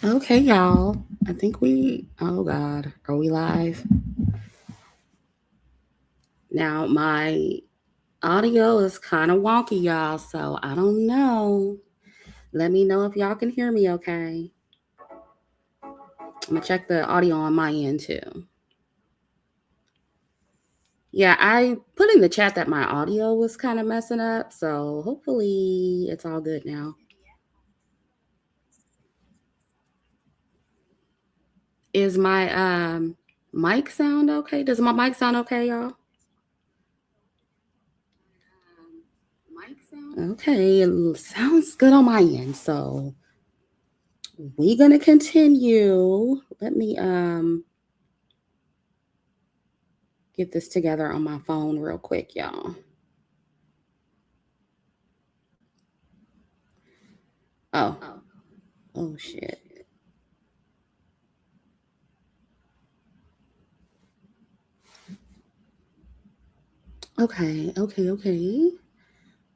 Okay, y'all. I think oh God, are we live? Now, my audio is kind of wonky, y'all, so I don't know. Let me know if y'all can hear me okay. I'm gonna check the audio on my end too. Yeah, I put in the chat that my audio was kind of messing up, so hopefully it's all good now. Is my mic sound okay? Does my mic sound okay, y'all? Okay, it sounds good on my end. So we're gonna continue. Let me get this together on my phone real quick, y'all. Oh, oh shit. Okay.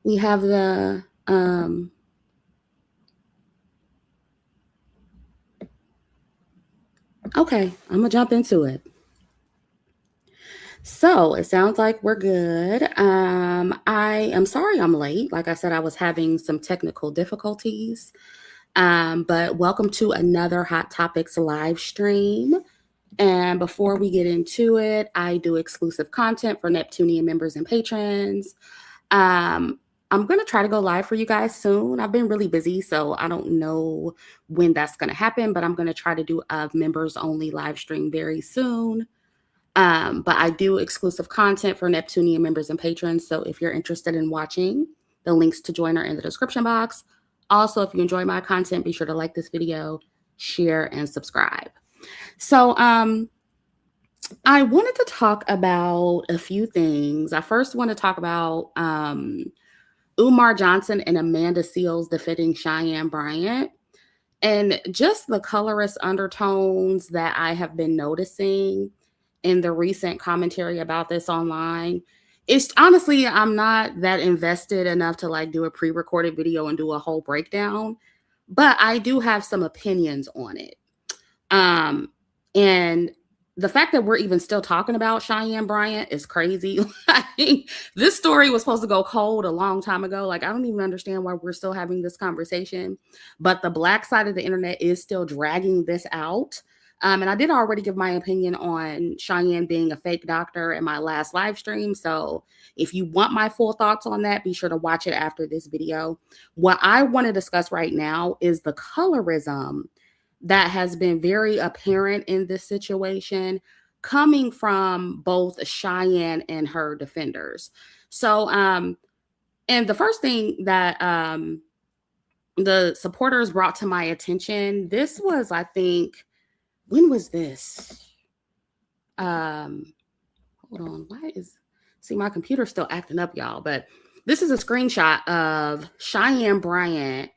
We have the okay, I'm gonna jump into it. So it sounds like we're good. I am sorry I'm late. Like I said, I was having some technical difficulties. But welcome to another Hot Topics live stream. And before we get into it, I do exclusive content for Neptunian members and patrons. Um, I'm going to try to go live for you guys soon. I've been really busy, so I don't know when that's going to happen, but I'm going to try to do a members only live stream very soon. But I do exclusive content for Neptunian members and patrons. So if you're interested in watching, the links to join are in the description box. Also, if you enjoy my content, be sure to like this video, share, and subscribe. So, I wanted to talk about a few things. I first want to talk about Umar Johnson and Amanda Seales defending Cheyenne Bryant and just the colorist undertones that I have been noticing in the recent commentary about this online. It's honestly, I'm not that invested enough to like do a pre-recorded video and do a whole breakdown, but I do have some opinions on it. Um, and the fact that we're even still talking about Cheyenne Bryant is crazy. Like, this story was supposed to go cold a long time ago. Like, I don't even understand why we're still having this conversation. But the Black side of the internet is still dragging this out. And I did already give my opinion on Cheyenne being a fake doctor in my last live stream. So if you want my full thoughts on that, be sure to watch it after this video. What I want to discuss right now is the colorism that has been very apparent in this situation coming from both Cheyenne and her defenders. So, and the first thing that the supporters brought to my attention, this was, I think, when was this? Um, Hold on, why is, see, my computer's still acting up, y'all, but this is a screenshot of Cheyenne Bryant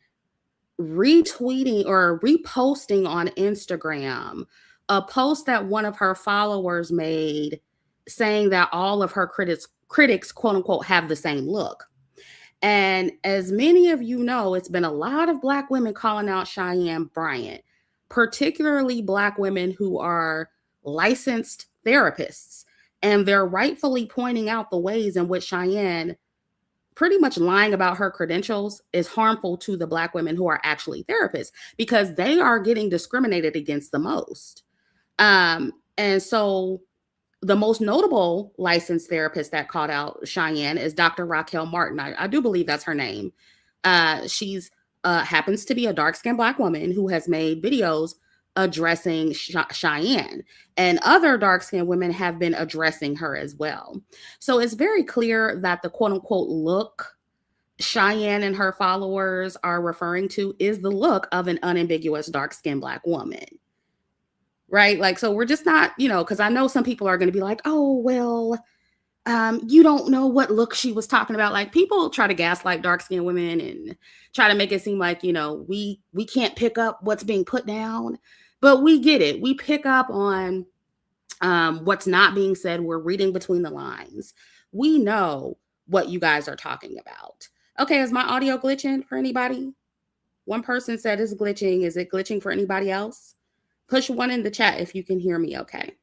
retweeting or reposting on Instagram a post that one of her followers made saying that all of her critics quote unquote have the same look. And as many of you know, it's been a lot of Black women calling out Cheyenne Bryant, particularly Black women who are licensed therapists. And they're rightfully pointing out the ways in which Cheyenne pretty much lying about her credentials is harmful to the Black women who are actually therapists because they are getting discriminated against the most. And so the most notable licensed therapist that called out Cheyenne is Dr. Raquel Martin. I do believe that's her name. She's happens to be a dark-skinned Black woman who has made videos addressing Cheyenne, and other dark-skinned women have been addressing her as well. So it's very clear that the quote-unquote look Cheyenne and her followers are referring to is the look of an unambiguous dark-skinned Black woman. Right? Like, so we're just not, because I know some people are going to be like, oh, well, you don't know what look she was talking about. Like, people try to gaslight dark-skinned women and try to make it seem like, we can't pick up what's being put down, but we get it. We pick up on what's not being said. We're reading between the lines. We know what you guys are talking about. Okay, is my audio glitching for anybody? One person said it's glitching. Is it glitching for anybody else? Push one in the chat if you can hear me okay.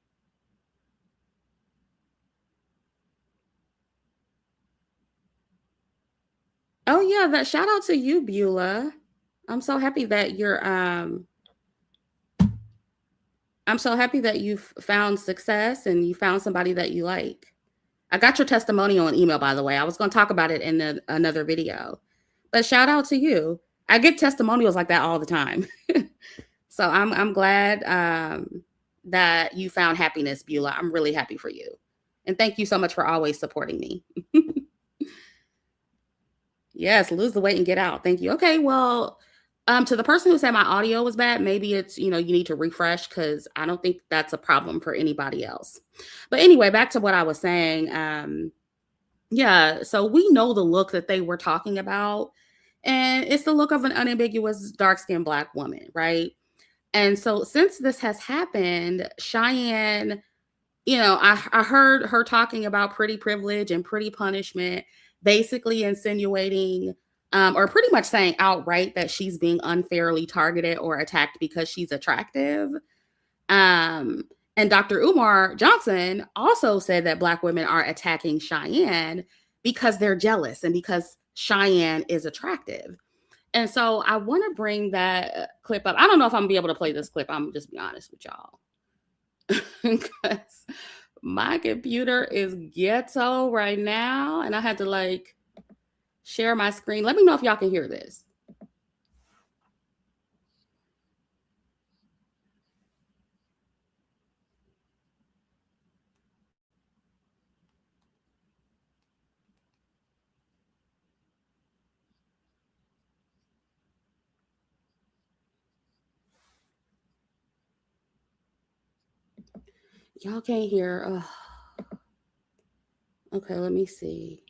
Oh yeah, that shout out to you, Beulah. I'm so happy that you're I'm so happy that you've found success and you found somebody that you like. I got your testimonial in email, by the way. I was going to talk about it in another video, but shout out to you. I get testimonials like that all the time. So I'm glad that you found happiness, Beulah. I'm really happy for you. And thank you so much for always supporting me. Yes, lose the weight and get out. Thank you. Okay, well, to the person who said my audio was bad, maybe it's, you need to refresh because I don't think that's a problem for anybody else. But anyway, back to what I was saying. Yeah, so we know the look that they were talking about, and it's the look of an unambiguous dark-skinned Black woman, right? And so since this has happened, Cheyenne, I heard her talking about pretty privilege and pretty punishment, basically insinuating or pretty much saying outright that she's being unfairly targeted or attacked because she's attractive. Um, and Dr. Umar Johnson also said that Black women are attacking Cheyenne because they're jealous and because Cheyenne is attractive. And so I want to bring that clip up. I don't know if I'm gonna be able to play this clip. I'm just be honest with y'all. Because my computer is ghetto right now. And I had to share my screen. Let me know if y'all can hear this. Y'all can't hear. Okay, let me see.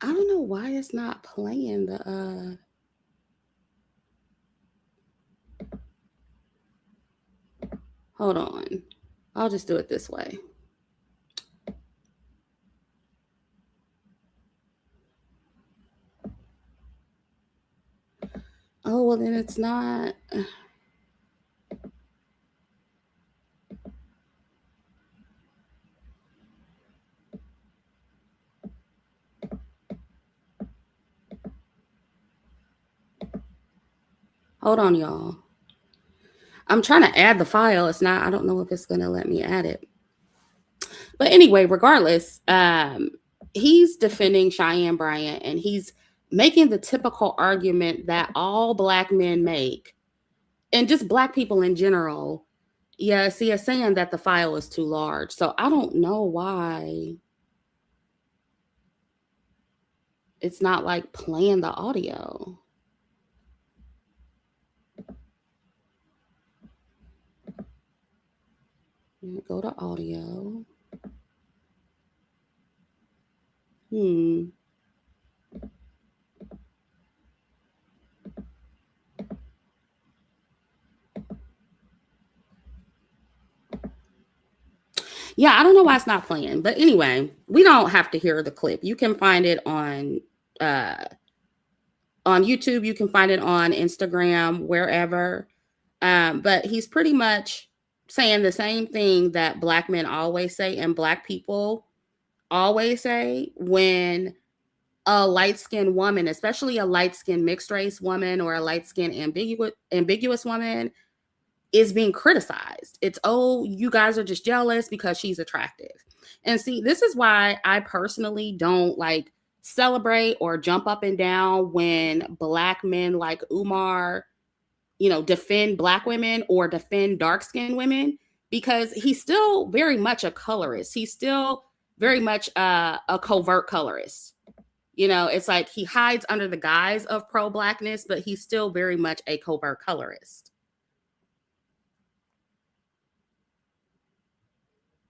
I don't know why it's not playing the hold on. I'll just do it this way. Oh, well then it's not. Hold on, y'all. I'm trying to add the file. It's not, I don't know if it's gonna let me add it. But anyway, regardless, he's defending Cheyenne Bryant and he's making the typical argument that all Black men make and just Black people in general. Yeah, see, it's saying that the file is too large. So I don't know why it's not playing the audio. Go to audio. Yeah, I don't know why it's not playing. But anyway, we don't have to hear the clip. You can find it on YouTube. You can find it on Instagram, wherever. But he's pretty much saying the same thing that Black men always say and Black people always say when a light-skinned woman, especially a light-skinned mixed race woman or a light-skinned ambiguous woman, is being criticized. It's, oh, you guys are just jealous because she's attractive. And see, this is why I personally don't celebrate or jump up and down when Black men like Umar, defend Black women or defend dark-skinned women, because he's still very much a colorist. He's still very much a covert colorist. It's like he hides under the guise of pro-Blackness, but he's still very much a covert colorist.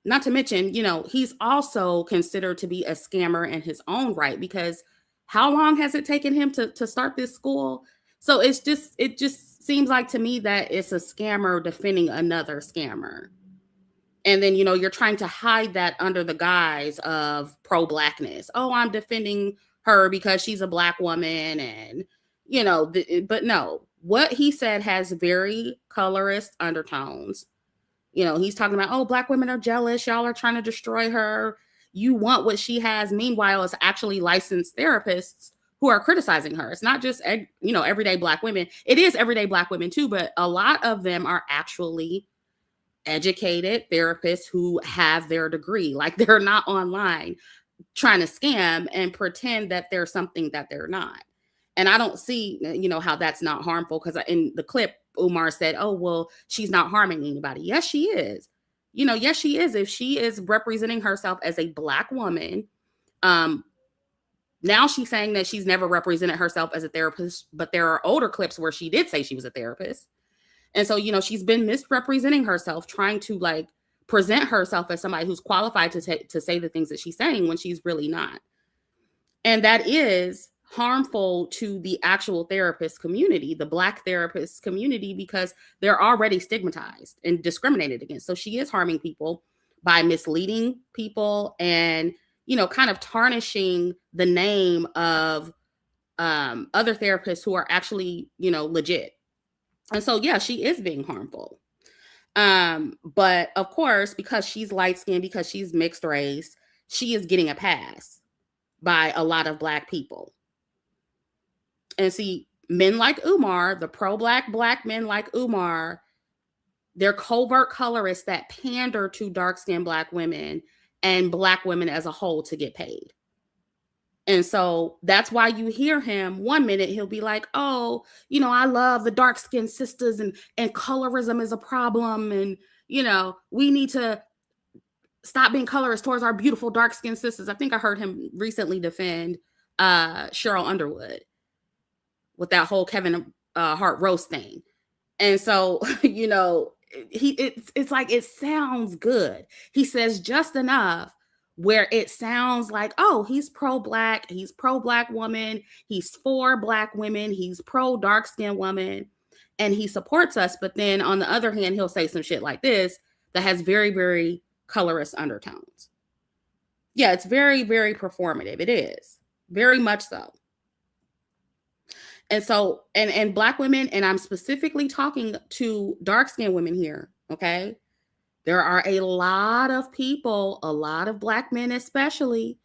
Not to mention, he's also considered to be a scammer in his own right, because how long has it taken him to start this school? So it just seems like to me that it's a scammer defending another scammer. And then, you're trying to hide that under the guise of pro-blackness. Oh, I'm defending her because she's a Black woman. And, but no, what he said has very colorist undertones. He's talking about, oh, Black women are jealous. Y'all are trying to destroy her. You want what she has. Meanwhile, it's actually licensed therapists who are criticizing her. It's not just, everyday Black women. It is everyday Black women too, but a lot of them are actually educated therapists who have their degree. Like, they're not online trying to scam and pretend that they're something that they're not. And I don't see, how that's not harmful, because in the clip, Umar said, oh, well, she's not harming anybody. Yes, she is. Yes, she is. If she is representing herself as a Black woman, now she's saying that she's never represented herself as a therapist, but there are older clips where she did say she was a therapist. And so, she's been misrepresenting herself, trying to present herself as somebody who's qualified to say the things that she's saying when she's really not. And that is harmful to the actual therapist community, the Black therapist community, because they're already stigmatized and discriminated against. So she is harming people by misleading people and, kind of tarnishing the name of other therapists who are actually, legit. And so, yeah, she is being harmful. But of course, because she's light skinned, because she's mixed race, she is getting a pass by a lot of Black people. And see, men like Umar, the pro-Black men like Umar, they're covert colorists that pander to dark-skinned Black women and Black women as a whole to get paid. And so that's why you hear him one minute, he'll be like, oh, I love the dark-skinned sisters and colorism is a problem. And, we need to stop being colorist towards our beautiful dark-skinned sisters. I think I heard him recently defend Cheryl Underwood with that whole Kevin Hart roast thing. And so, it's like, it sounds good. He says just enough where it sounds like, oh, he's pro-Black, he's pro-Black woman, he's for Black women, he's pro-dark-skinned woman, and he supports us. But then on the other hand, he'll say some shit like this that has very, very colorist undertones. Yeah, it's very, very performative. It is. Very much so. And so, and Black women, and I'm specifically talking to dark-skinned women here, okay? There are a lot of people, a lot of Black men especially,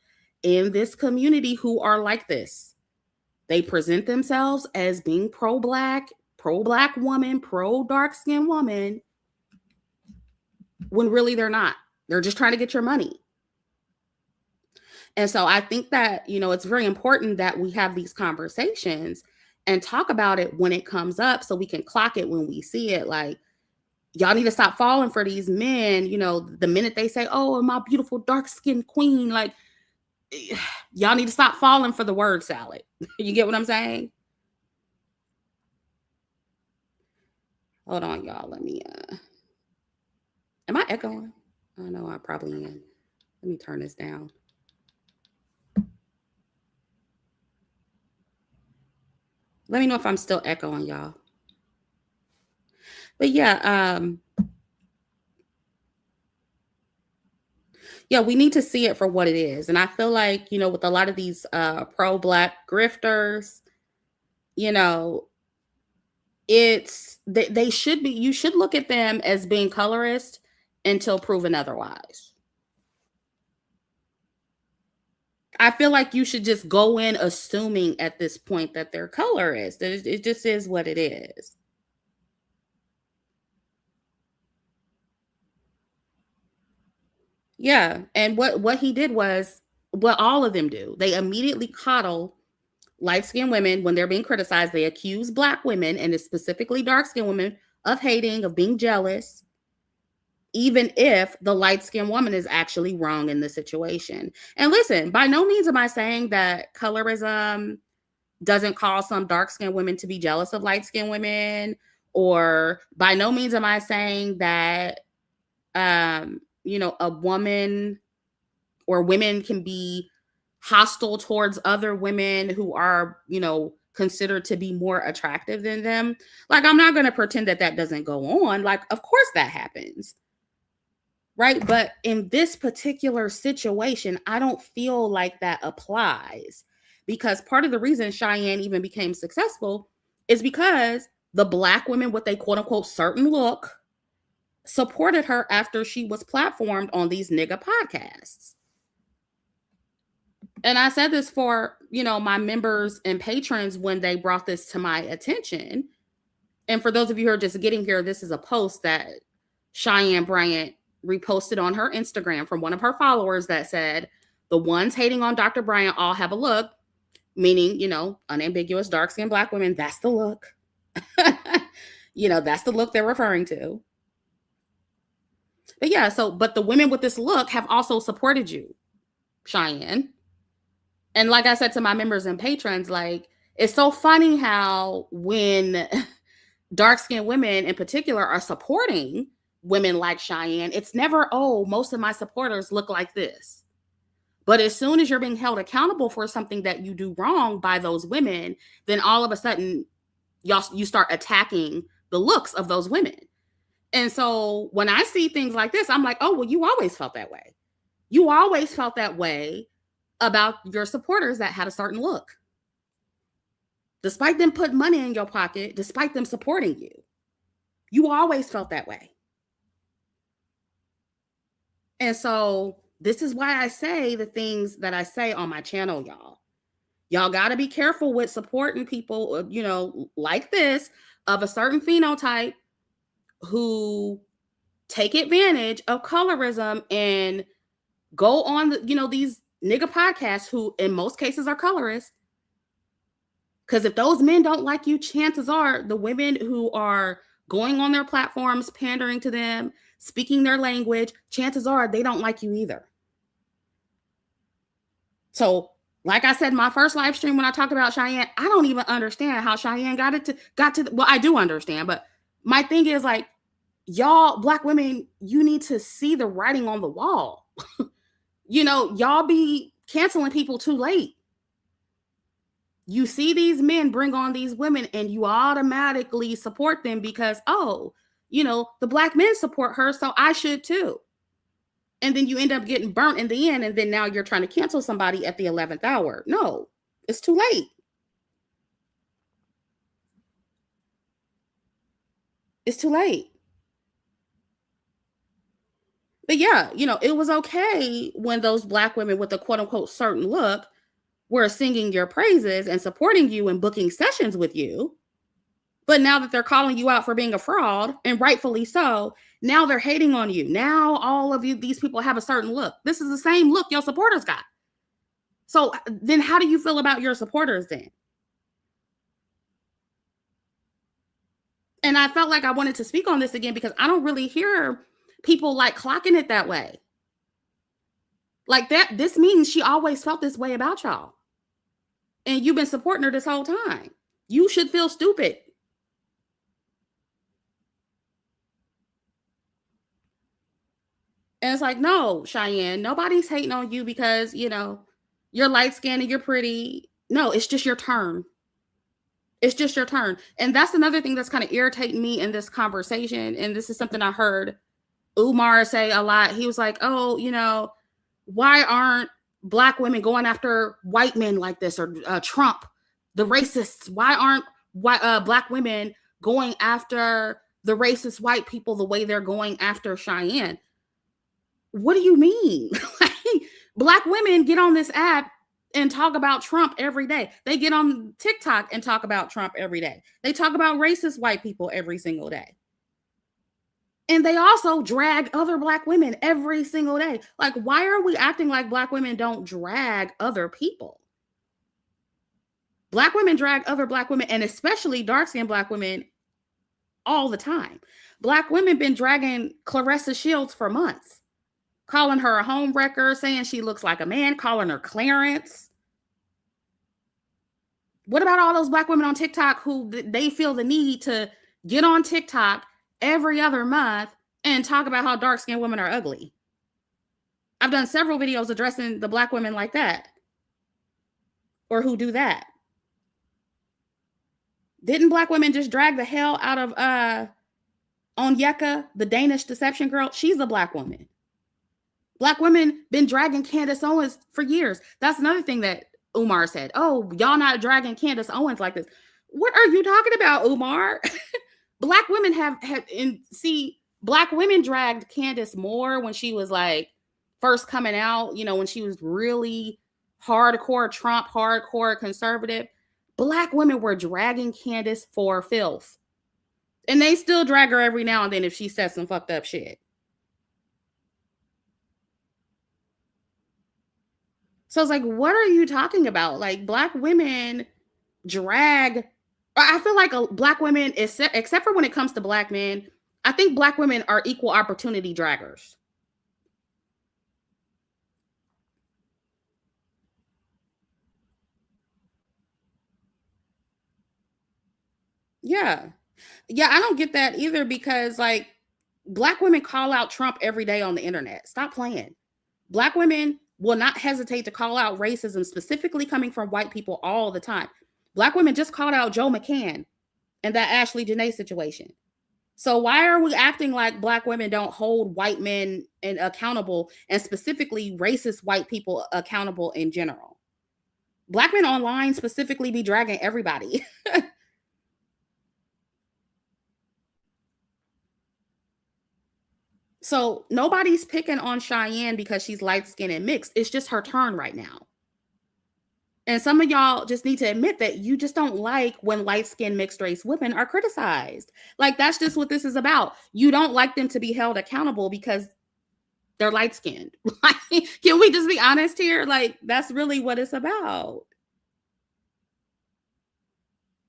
in this community who are like this. They present themselves as being pro-Black woman, pro-dark-skinned woman, when really they're not. They're just trying to get your money. And so I think that, it's very important that we have these conversations and talk about it when it comes up so we can clock it when we see it. Like, y'all need to stop falling for these men. The minute they say, oh, my beautiful dark-skinned queen, like, y'all need to stop falling for the word salad. You get what I'm saying? Hold on, y'all. Let me, am I echoing? Oh, no, I probably am. Let me turn this down. Let me know if I'm still echoing, y'all. But yeah, we need to see it for what it is. And I feel like, with a lot of these pro-Black grifters, they should be, you should look at them as being colorist until proven otherwise. I feel like you should just go in assuming at this point that they're colorist. It just is what it is. Yeah. And what he did was what all of them do. They immediately coddle light-skinned women when they're being criticized. They accuse Black women, and it's specifically dark-skinned women, of hating, of being jealous, even if the light-skinned woman is actually wrong in the situation. And listen, by no means am I saying that colorism doesn't cause some dark-skinned women to be jealous of light-skinned women, or by no means am I saying that, a woman or women can be hostile towards other women who are, considered to be more attractive than them. Like, I'm not going to pretend that that doesn't go on. Like, of course that happens. Right. But in this particular situation, I don't feel like that applies, because part of the reason Cheyenne even became successful is because the Black women with a quote unquote certain look supported her after she was platformed on these nigga podcasts. And I said this for, my members and patrons when they brought this to my attention. And for those of you who are just getting here, this is a post that Cheyenne Bryant reposted on her Instagram from one of her followers that said, the ones hating on Dr. Bryant all have a look, meaning, unambiguous dark-skinned Black women. That's the look. That's the look they're referring to. But yeah, but the women with this look have also supported you, Cheyenne. And like I said to my members and patrons, like, it's so funny how when dark-skinned women in particular are supporting women like Cheyenne, it's never, oh, most of my supporters look like this. But as soon as you're being held accountable for something that you do wrong by those women, then all of a sudden you start attacking the looks of those women. And so when I see things like this, I'm like, oh, well, you always felt that way. You always felt that way about your supporters that had a certain look. Despite them putting money in your pocket, despite them supporting you, you always felt that way. And so this is why I say the things that I say on my channel, y'all. Y'all got to be careful with supporting people, like this, of a certain phenotype who take advantage of colorism and go on, these nigga podcasts who in most cases are colorists. Because if those men don't like you, chances are the women who are going on their platforms, pandering to them, speaking their language, chances are they don't like you either. So, like I said, my first live stream when I talked about Cheyenne, I don't even understand how Cheyenne got to, well, I do understand, but my thing is, like, y'all Black women, you need to see the writing on the wall. Y'all be canceling people too late. You see these men bring on these women and you automatically support them because, oh, the Black men support her, so I should too. And then you end up getting burnt in the end, and then now you're trying to cancel somebody at the 11th hour. No, it's too late. It's too late. But yeah, it was okay when those Black women with a quote unquote certain look were singing your praises and supporting you and booking sessions with you. But now that they're calling you out for being a fraud, and rightfully so, now they're hating on you. Now all of these people have a certain look. This is the same look your supporters got. So then how do you feel about your supporters then? And I felt like I wanted to speak on this again because I don't really hear people like clocking it that way. Like that, this means she always felt this way about y'all. And you've been supporting her this whole time. You should feel stupid. And it's like, no, Cheyenne, nobody's hating on you because, you're light skinned and you're pretty. No, it's just your turn. It's just your turn. And that's another thing that's kind of irritating me in this conversation. And this is something I heard Umar say a lot. He was like, oh, why aren't Black women going after white men like this, or Trump, the racists? Why aren't Black women going after the racist white people the way they're going after Cheyenne? What do you mean? Black women get on this app and talk about Trump every day. They get on TikTok and talk about Trump every day. They talk about racist white people every single day. And they also drag other Black women every single day. Like, why are we acting like Black women don't drag other people? Black women drag other Black women, and especially dark-skinned Black women, all the time. Black women been dragging Clarissa Shields for months, calling her a home wrecker, saying she looks like a man, calling her Clarence. What about all those Black women on TikTok who they feel the need to get on TikTok every other month and talk about how dark-skinned women are ugly? I've done several videos addressing the Black women like that, or who do that. Didn't black women just drag the hell out of Onyeka, the Danish deception girl? She's a black woman. Black women been dragging Candace Owens for years. That's another thing that Umar said. Oh, y'all not dragging Candace Owens like this. What are you talking about, Umar? Black women black women dragged Candace more when she was like first coming out, when she was really hardcore Trump, hardcore conservative. Black women were dragging Candace for filth. And they still drag her every now and then if she says some fucked up shit. So it's like, what are you talking about? Like, black women drag. I feel like black women, except for when it comes to black men, I think black women are equal opportunity draggers. Yeah. Yeah, I don't get that either because, like, black women call out Trump every day on the internet. Stop playing. Black women will not hesitate to call out racism, specifically coming from white people all the time. Black women just called out Joe McCann and that Ashley Janae situation. So why are we acting like black women don't hold white men accountable, and specifically racist white people accountable in general? Black men online specifically be dragging everybody. So nobody's picking on Cheyenne because she's light-skinned and mixed. It's just her turn right now. And some of y'all just need to admit that you just don't like when light-skinned mixed race women are criticized. Like, that's just what this is about. You don't like them to be held accountable because they're light-skinned. Can we just be honest here? Like, that's really what it's about.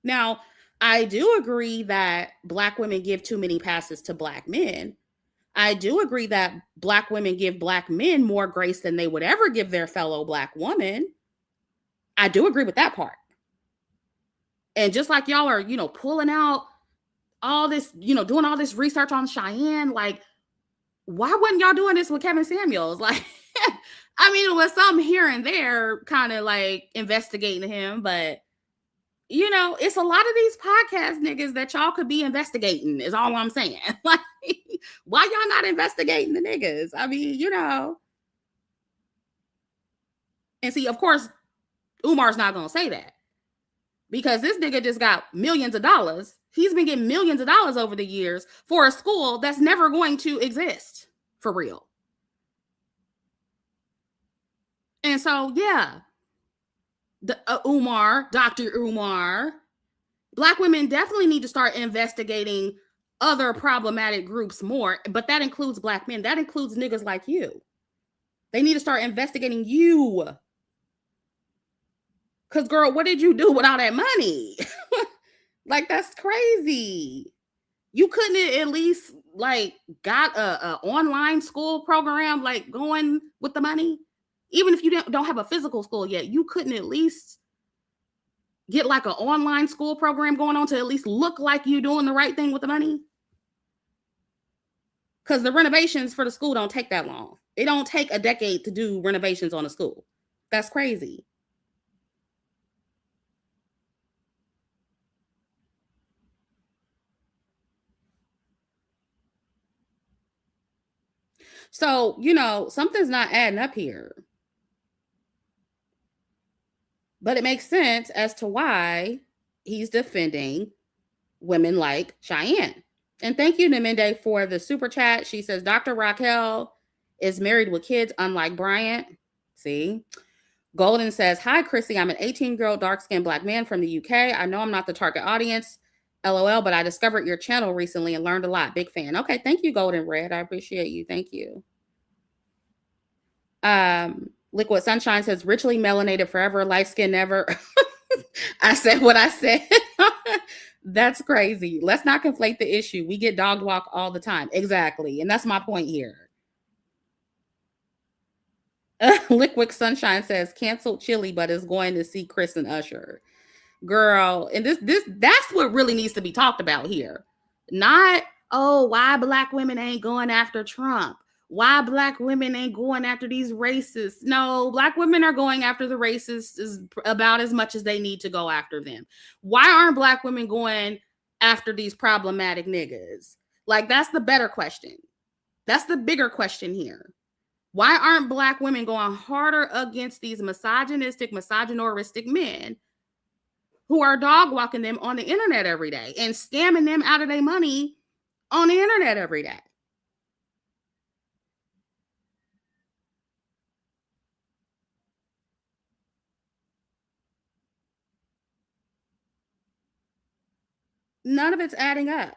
Now, I do agree that black women give too many passes to black men. I do agree that black women give black men more grace than they would ever give their fellow black woman. I do agree with that part. And just like y'all are, pulling out all this, doing all this research on Cheyenne, like, why wasn't y'all doing this with Kevin Samuels? Like, I mean, it was some here and there kind of like investigating him, but it's a lot of these podcast niggas that y'all could be investigating is all I'm saying. Like, why y'all not investigating the niggas? I mean, And see, of course, Umar's not going to say that because this nigga just got millions of dollars. He's been getting millions of dollars over the years for a school that's never going to exist for real. And so, yeah, Dr. Umar, black women definitely need to start investigating other problematic groups more, but that includes black men. That includes niggas like you. They need to start investigating you. Because, girl, what did you do with all that money? Like, that's crazy. You couldn't at least, like, got a online school program, like, going with the money? Even if you don't have a physical school yet, you couldn't at least get, like, an online school program going on to at least look like you doing the right thing with the money? Because the renovations for the school don't take that long. It don't take a decade to do renovations on a school. That's crazy. So, something's not adding up here. But it makes sense as to why he's defending women like Cheyenne. And thank you, Namende, for the super chat. She says, Dr. Raquel is married with kids, unlike Bryant. See? Golden says, hi, Chrissy. I'm an 18-year-old dark-skinned black man from the UK. I know I'm not the target audience, LOL, but I discovered your channel recently and learned a lot. Big fan. Okay, thank you, Golden Red. I appreciate you. Thank you. Liquid Sunshine says, richly melanated forever, light skin never. I said what I said. That's crazy. Let's not conflate the issue. We get dog walk all the time. Exactly. And that's my point here. Liquid Sunshine says, canceled Chili, but is going to see Chris and Usher. Girl, and that's what really needs to be talked about here. Not, oh, why black women ain't going after Trump? why black women ain't going after these racists. No, black women are going after the racists about as much as they need to go after them. Why aren't black women going after these problematic niggas? Like, that's the better question. That's the bigger question here. Why aren't black women going harder against these misogynistic, misogynoristic men who are dog walking them on the internet every day and scamming them out of their money on the internet every day? None of it's adding up.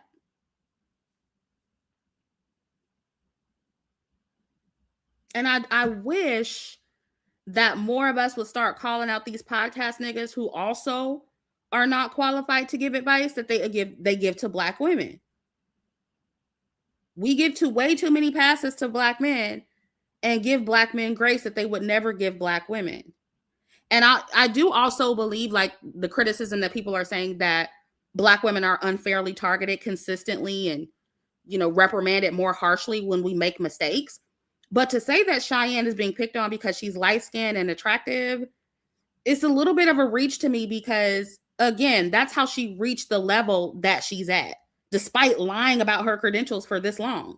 And I wish that more of us would start calling out these podcast niggas who also are not qualified to give advice that they give to black women. We give way too many passes to black men and give black men grace that they would never give black women. And I do also believe, like, the criticism that people are saying that black women are unfairly targeted consistently and, reprimanded more harshly when we make mistakes. But to say that Cheyenne is being picked on because she's light-skinned and attractive, it's a little bit of a reach to me because, again, that's how she reached the level that she's at, despite lying about her credentials for this long.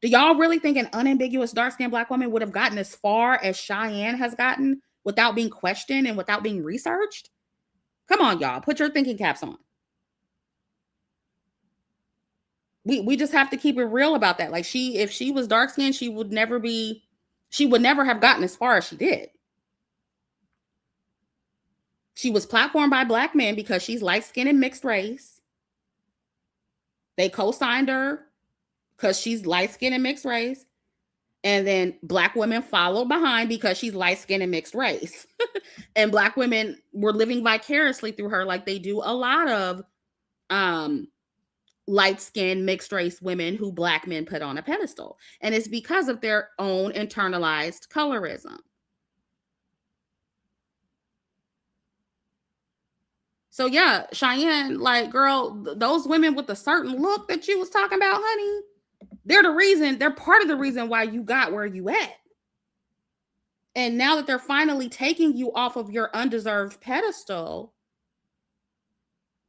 Do y'all really think an unambiguous dark-skinned black woman would have gotten as far as Cheyenne has gotten without being questioned and without being researched? Come on, y'all. Put your thinking caps on. We just have to keep it real about that. Like, if she was dark-skinned, she would never have gotten as far as she did. She was platformed by black men because she's light-skinned and mixed race. They co-signed her because she's light-skinned and mixed race. And then black women followed behind because she's light-skinned and mixed race. And black women were living vicariously through her like they do a lot of light-skinned, mixed-race women who black men put on a pedestal. And it's because of their own internalized colorism. So yeah, Cheyenne, like, girl, those women with a certain look that you was talking about, honey, they're part of the reason why you got where you at. And now that they're finally taking you off of your undeserved pedestal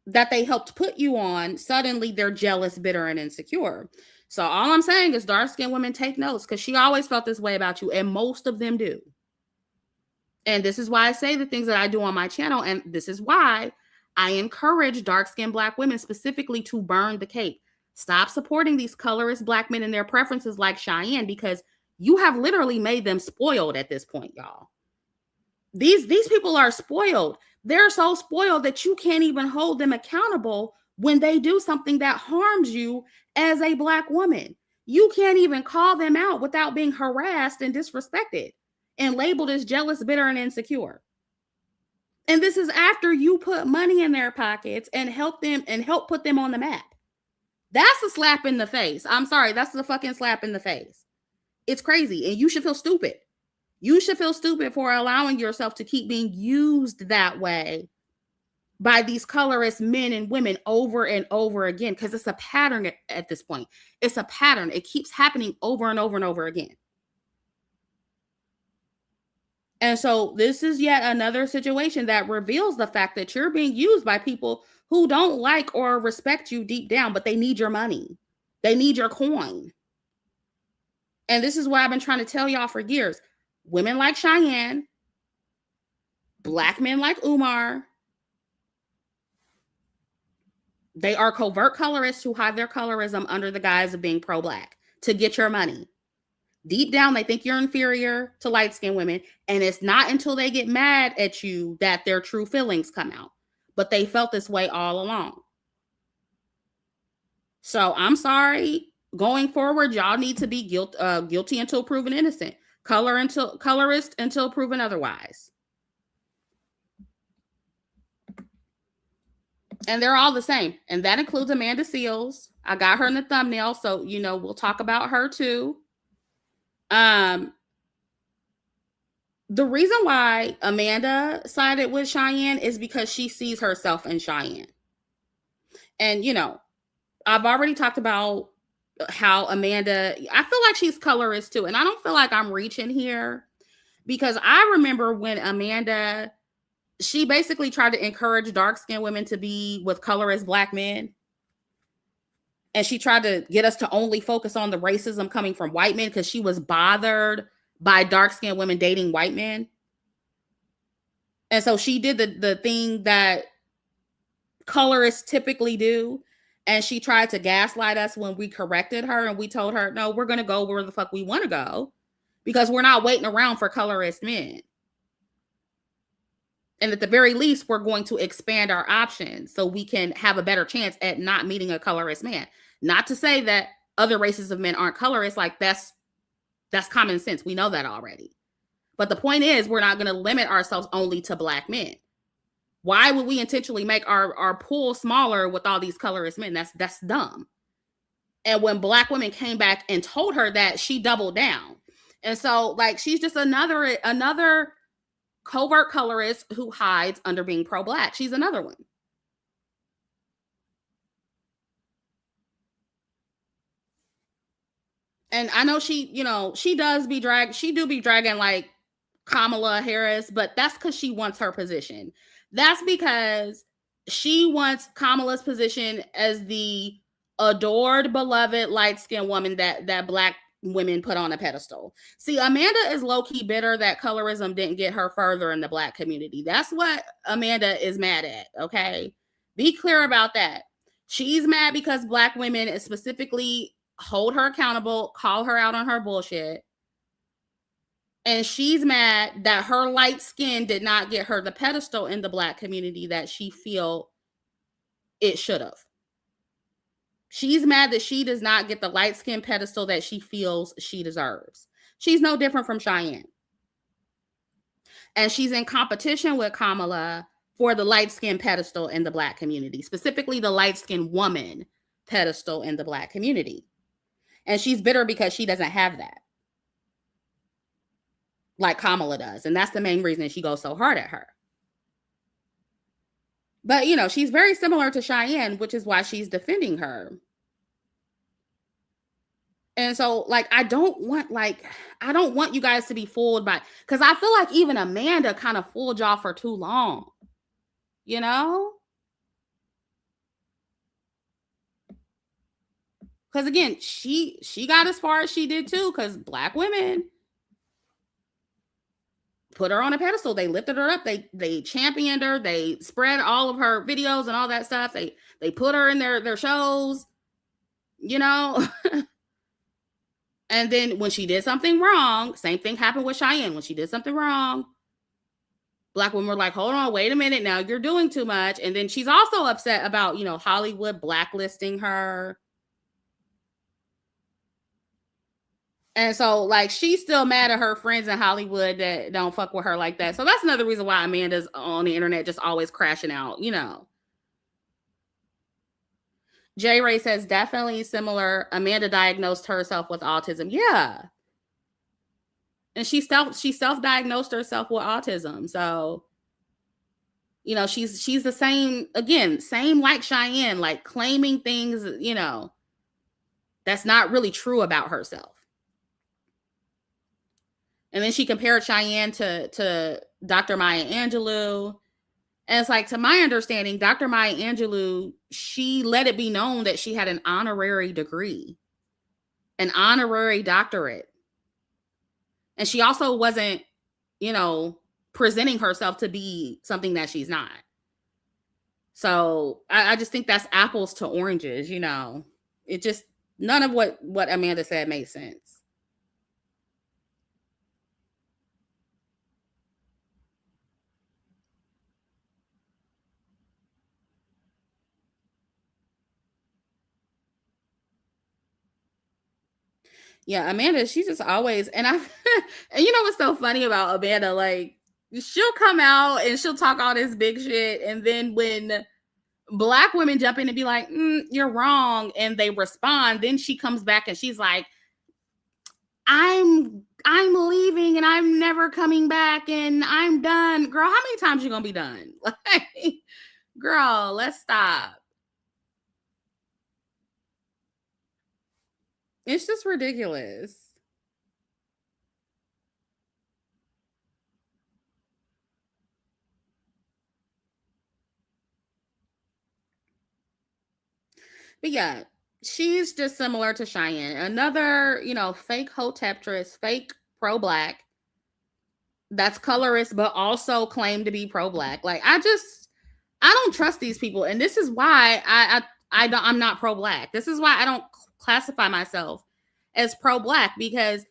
that they helped put you on, suddenly they're jealous, bitter, and insecure. So all I'm saying is, dark-skinned women, take notes, because she always felt this way about you, and most of them do. And this is why I say the things that I do on my channel, and this is why I encourage dark-skinned black women specifically to burn the cape. Stop supporting these colorist black men and their preferences like Cheyenne, because you have literally made them spoiled at this point, y'all. These people are spoiled. They're so spoiled that you can't even hold them accountable when they do something that harms you as a black woman. You can't even call them out without being harassed and disrespected and labeled as jealous, bitter, and insecure. And this is after you put money in their pockets and help put them on the map. That's a slap in the face. I'm sorry. That's the fucking slap in the face. It's crazy. And you should feel stupid. You should feel stupid for allowing yourself to keep being used that way by these colorist men and women over and over again, because it's a pattern at this point. It's a pattern. It keeps happening over and over and over again. And so this is yet another situation that reveals the fact that you're being used by people who don't like or respect you deep down, but they need your money. They need your coin. And this is what I've been trying to tell y'all for years. Women like Cheyenne, black men like Umar, they are covert colorists who hide their colorism under the guise of being pro-black to get your money. Deep down, they think you're inferior to light-skinned women, and it's not until they get mad at you that their true feelings come out. But they felt this way all along. So I'm sorry. Going forward, y'all need to be guilty until proven innocent. Colorist until proven otherwise. And they're all the same. And that includes Amanda Seals. I got her in the thumbnail, so, we'll talk about her too. The reason why Amanda sided with Cheyenne is because she sees herself in Cheyenne. And, I've already talked about how Amanda, I feel like she's colorist too. And I don't feel like I'm reaching here because I remember when Amanda, she basically tried to encourage dark skinned women to be with colorist black men. And she tried to get us to only focus on the racism coming from white men because she was bothered by dark skinned women dating white men. And so she did the thing that colorists typically do. And she tried to gaslight us when we corrected her and we told her, no, we're going to go where the fuck we want to go because we're not waiting around for colorist men. And at the very least, we're going to expand our options so we can have a better chance at not meeting a colorist man. Not to say that other races of men aren't colorists. Like that's common sense. We know that already. But the point is, we're not going to limit ourselves only to black men. Why would we intentionally make our pool smaller with all these colorist men? That's dumb. And when black women came back and told her that, she doubled down. And so, like, she's just another covert colorist who hides under being pro-black. She's another one. And I know she do be dragging like Kamala Harris, but that's because she wants her position. That's because she wants Kamala's position as the adored, beloved, light-skinned woman that black women put on a pedestal. See, Amanda is low-key bitter that colorism didn't get her further in the black community. That's what Amanda is mad at, okay? Be clear about that. She's mad because black women specifically hold her accountable, call her out on her bullshit. And she's mad that her light skin did not get her the pedestal in the black community that she feel it should have. She's mad that she does not get the light skin pedestal that she feels she deserves. She's no different from Cheyenne. And she's in competition with Kamala for the light skin pedestal in the black community, specifically the light skin woman pedestal in the black community. And she's bitter because she doesn't have that, like Kamala does. And that's the main reason she goes so hard at her. But, she's very similar to Cheyenne, which is why she's defending her. And so, like, I don't want you guys to be fooled by, because I feel like even Amanda kind of fooled y'all for too long, Because again, she got as far as she did too, because black women put her on a pedestal. They lifted her up. They championed her. They spread all of her videos and all that stuff. They put her in their shows, And then when she did something wrong, same thing happened with Cheyenne. When she did something wrong, black women were like, hold on, wait a minute. Now you're doing too much. And then she's also upset about, Hollywood blacklisting her. And so, like, she's still mad at her friends in Hollywood that don't fuck with her like that. So that's another reason why Amanda's on the internet just always crashing out, J. Ray says, definitely similar. Amanda diagnosed herself with autism. Yeah. And she self-diagnosed herself with autism. So, she's the same, again, same like Cheyenne, like claiming things, that's not really true about herself. And then she compared Cheyenne to Dr. Maya Angelou. And it's like, to my understanding, Dr. Maya Angelou, she let it be known that she had an honorary degree, an honorary doctorate. And she also wasn't, presenting herself to be something that she's not. So I just think that's apples to oranges, It just, none of what Amanda said made sense. Yeah, Amanda, she's just always, and and what's so funny about Amanda, like, she'll come out and she'll talk all this big shit, and then when black women jump in and be like, you're wrong, and they respond, then she comes back and she's like, I'm leaving and I'm never coming back and I'm done. Girl, how many times you gonna be done? Like, girl, let's stop. It's just ridiculous. But yeah, she's just similar to Cheyenne. Another, fake hoteptress, fake pro-black that's colorist, but also claim to be pro-black. Like I don't trust these people. And this is why I'm not pro-black. This is why I don't classify myself as pro-black, because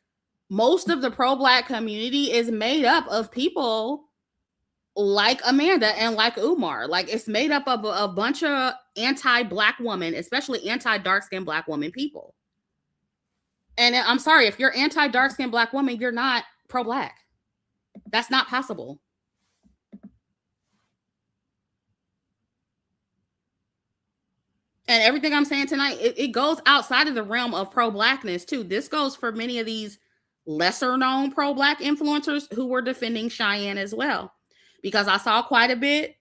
most of the pro-black community is made up of people like Amanda and like Umar. Like it's made up of a bunch of anti-black women, especially anti-dark skinned black woman people. And I'm sorry, if you're anti-dark skinned black woman, you're not pro-black. That's not possible. And everything I'm saying tonight, it goes outside of the realm of pro-blackness too. This goes for many of these lesser known pro-black influencers who were defending Cheyenne as well. Because I saw quite a bit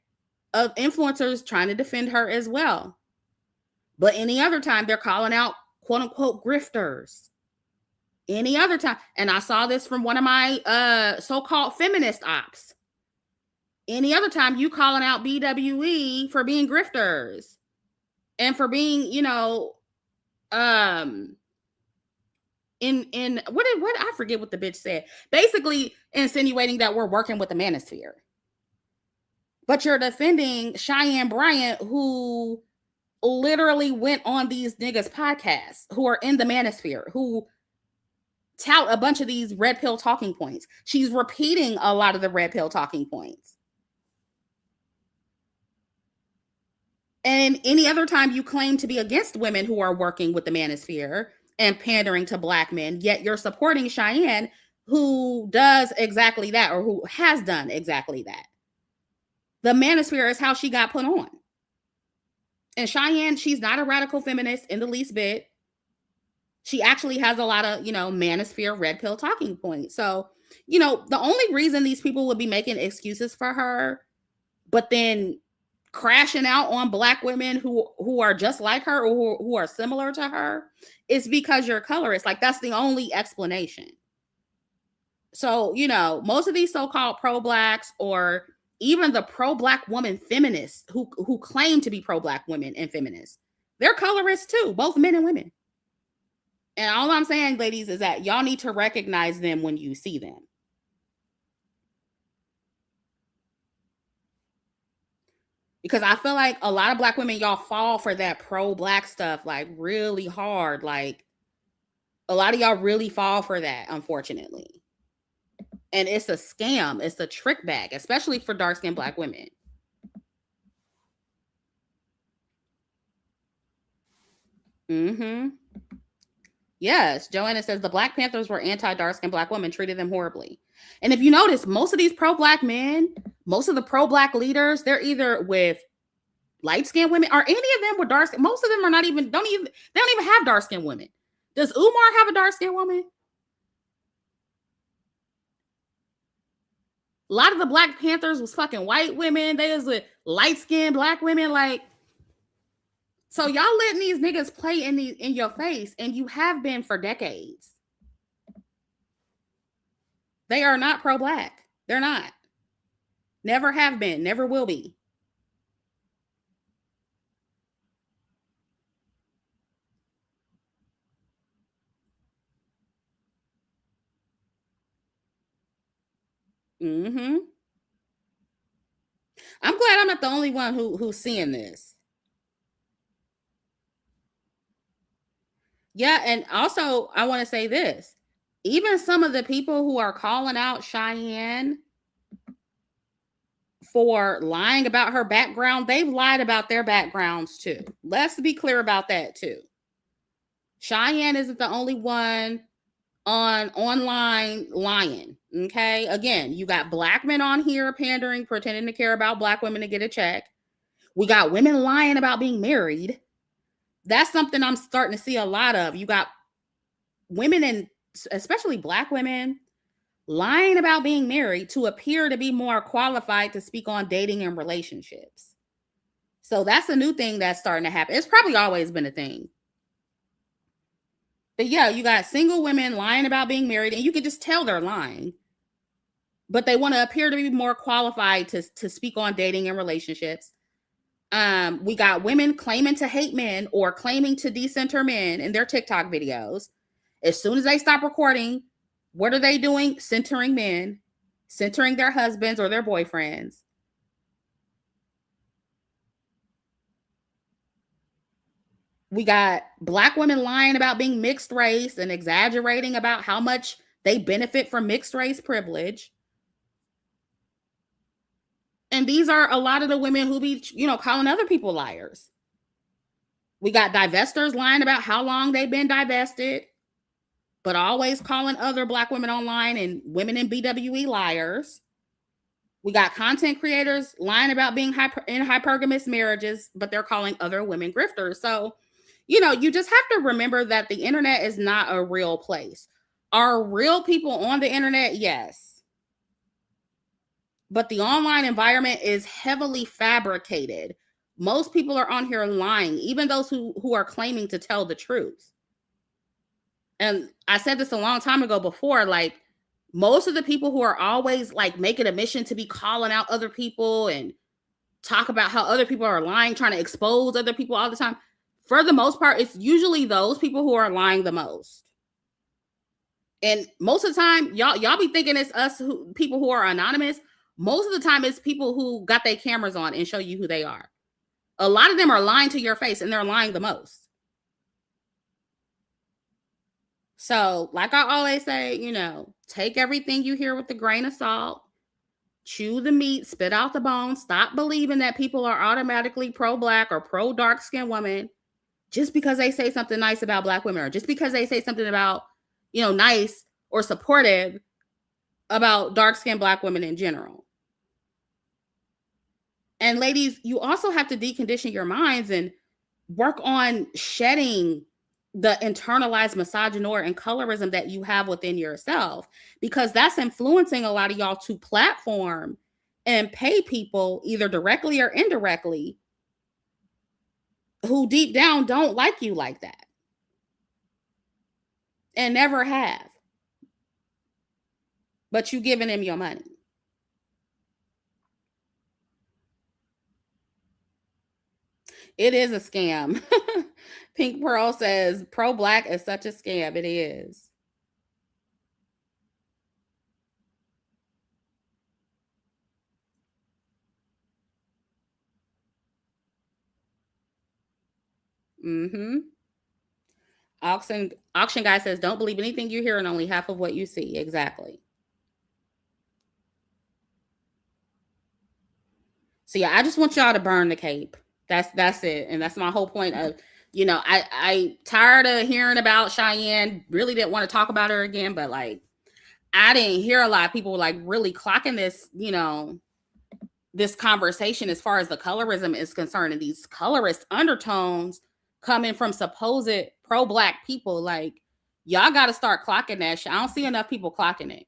of influencers trying to defend her as well. But any other time, they're calling out quote unquote grifters. Any other time. And I saw this from one of my so-called feminist ops. Any other time, you calling out BWE for being grifters and for being, in what I forget what the bitch said. Basically insinuating that we're working with the manosphere. But you're defending Cheyenne Bryant, who literally went on these niggas' podcasts, who are in the manosphere, who tout a bunch of these red pill talking points. She's repeating a lot of the red pill talking points. And any other time you claim to be against women who are working with the manosphere and pandering to black men, yet you're supporting Cheyenne, who does exactly that, or who has done exactly that. The manosphere is how she got put on. And Cheyenne, she's not a radical feminist in the least bit. She actually has a lot of, manosphere red pill talking points. So, the only reason these people would be making excuses for her, but then crashing out on black women who are just like her, or who are similar to her, is because you're colorist. Like that's the only explanation. So, most of these so-called pro-blacks, or even the pro-black woman feminists who claim to be pro-black women and feminists, they're colorists too, both men and women. And all I'm saying, ladies, is that y'all need to recognize them when you see them. Because I feel like a lot of black women, y'all fall for that pro-black stuff like really hard. Like a lot of y'all really fall for that, unfortunately. And it's a scam. It's a trick bag, especially for dark-skinned black women. Mm-hmm. Yes, Joanna says the Black Panthers were anti-dark-skinned black women, treated them horribly. And if you notice, most of these pro-black men, most of the pro-black leaders, they're either with light-skinned women, or any of them with dark skin. Most of them are not even, they don't even have dark-skinned women. Does Umar have a dark-skinned woman? A lot of the Black Panthers was fucking white women. They was with light-skinned black women. Like, so y'all letting these niggas play in your face, and you have been for decades. They are not pro-black. They're not. Never have been. Never will be. Mm-hmm. I'm glad I'm not the only one who's seeing this. Yeah, and also I want to say this. Even some of the people who are calling out Cheyenne for lying about her background, they've lied about their backgrounds too. Let's be clear about that too. Cheyenne isn't the only one on online lying. Okay. Again, you got black men on here pandering, pretending to care about black women to get a check. We got women lying about being married. That's something I'm starting to see a lot of. You got women, and especially black women, lying about being married to appear to be more qualified to speak on dating and relationships. So that's a new thing that's starting to happen. It's probably always been a thing. But yeah, you got single women lying about being married, and you can just tell they're lying. But they want to appear to be more qualified to speak on dating and relationships. We got women claiming to hate men or claiming to decenter men in their TikTok videos. As soon as they stop recording, what are they doing? Centering men, centering their husbands or their boyfriends. We got Black women lying about being mixed race and exaggerating about how much they benefit from mixed race privilege. And these are a lot of the women who be, calling other people liars. We got divestors lying about how long they've been divested, but always calling other Black women online and women in BWE liars. We got content creators lying about being in hypergamous marriages, but they're calling other women grifters. So, you just have to remember that the internet is not a real place. Are real people on the internet? Yes. But the online environment is heavily fabricated. Most people are on here lying, even those who are claiming to tell the truth. And I said this a long time ago before, like, most of the people who are always like making a mission to be calling out other people and talk about how other people are lying, trying to expose other people all the time, for the most part, it's usually those people who are lying the most. And most of the time, y'all be thinking it's us people who are anonymous. Most of the time, it's people who got their cameras on and show you who they are. A lot of them are lying to your face, and they're lying the most. So, like I always say, take everything you hear with a grain of salt, chew the meat, spit out the bones, stop believing that people are automatically pro-Black or pro-dark-skinned woman just because they say something nice about Black women, or just because they say something about, nice or supportive about dark-skinned Black women in general. And ladies, you also have to decondition your minds and work on shedding the internalized misogynoir and colorism that you have within yourself, because that's influencing a lot of y'all to platform and pay people either directly or indirectly who deep down don't like you like that and never have, but you giving them your money. It is a scam. Pink Pearl says pro-Black is such a scam. It is. Mm-hmm. Auction guy says, don't believe anything you hear and only half of what you see. Exactly. So yeah, I just want y'all to burn the cape. That's it. And that's my whole point of, I tired of hearing about Cheyenne, really didn't want to talk about her again, but like, I didn't hear a lot of people like really clocking this, this conversation as far as the colorism is concerned, and these colorist undertones coming from supposed pro-Black people. Like, y'all got to start clocking that shit. I don't see enough people clocking it.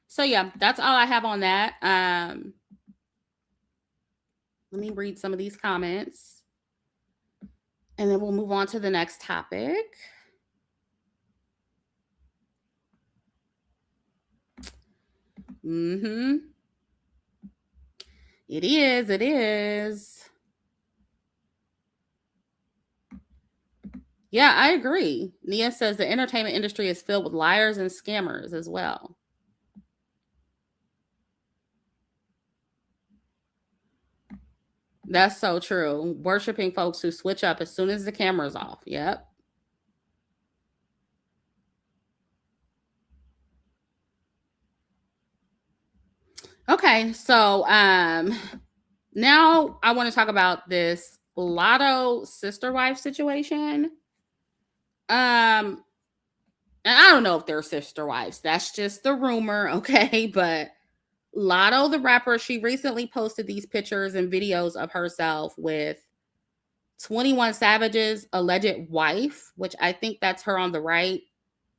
So yeah, that's all I have on that. Let me read some of these comments, and then we'll move on to the next topic. Mm-hmm. It is. It is. Yeah, I agree. Nia says the entertainment industry is filled with liars and scammers as well. That's so true. Worshipping folks who switch up as soon as the camera's off. Yep. Okay, so now I want to talk about this Latto sister wife situation. And I don't know if they're sister wives. That's just the rumor, okay? But Latto, the rapper, she recently posted these pictures and videos of herself with 21 Savage's alleged wife, which I think that's her on the right.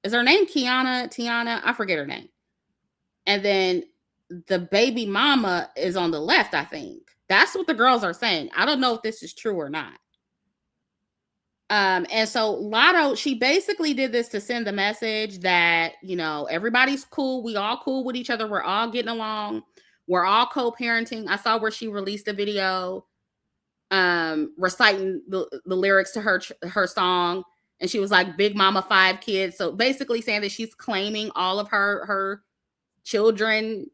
Is her name Tiana? I forget her name. And then the baby mama is on the left, I think. That's what the girls are saying. I don't know if this is true or not. And so Latto, she basically did this to send the message that, everybody's cool. We all cool with each other. We're all getting along. We're all co-parenting. I saw where she released a video reciting the lyrics to her song. And she was like, Big Mama 5 kids. So basically saying that she's claiming all of her children,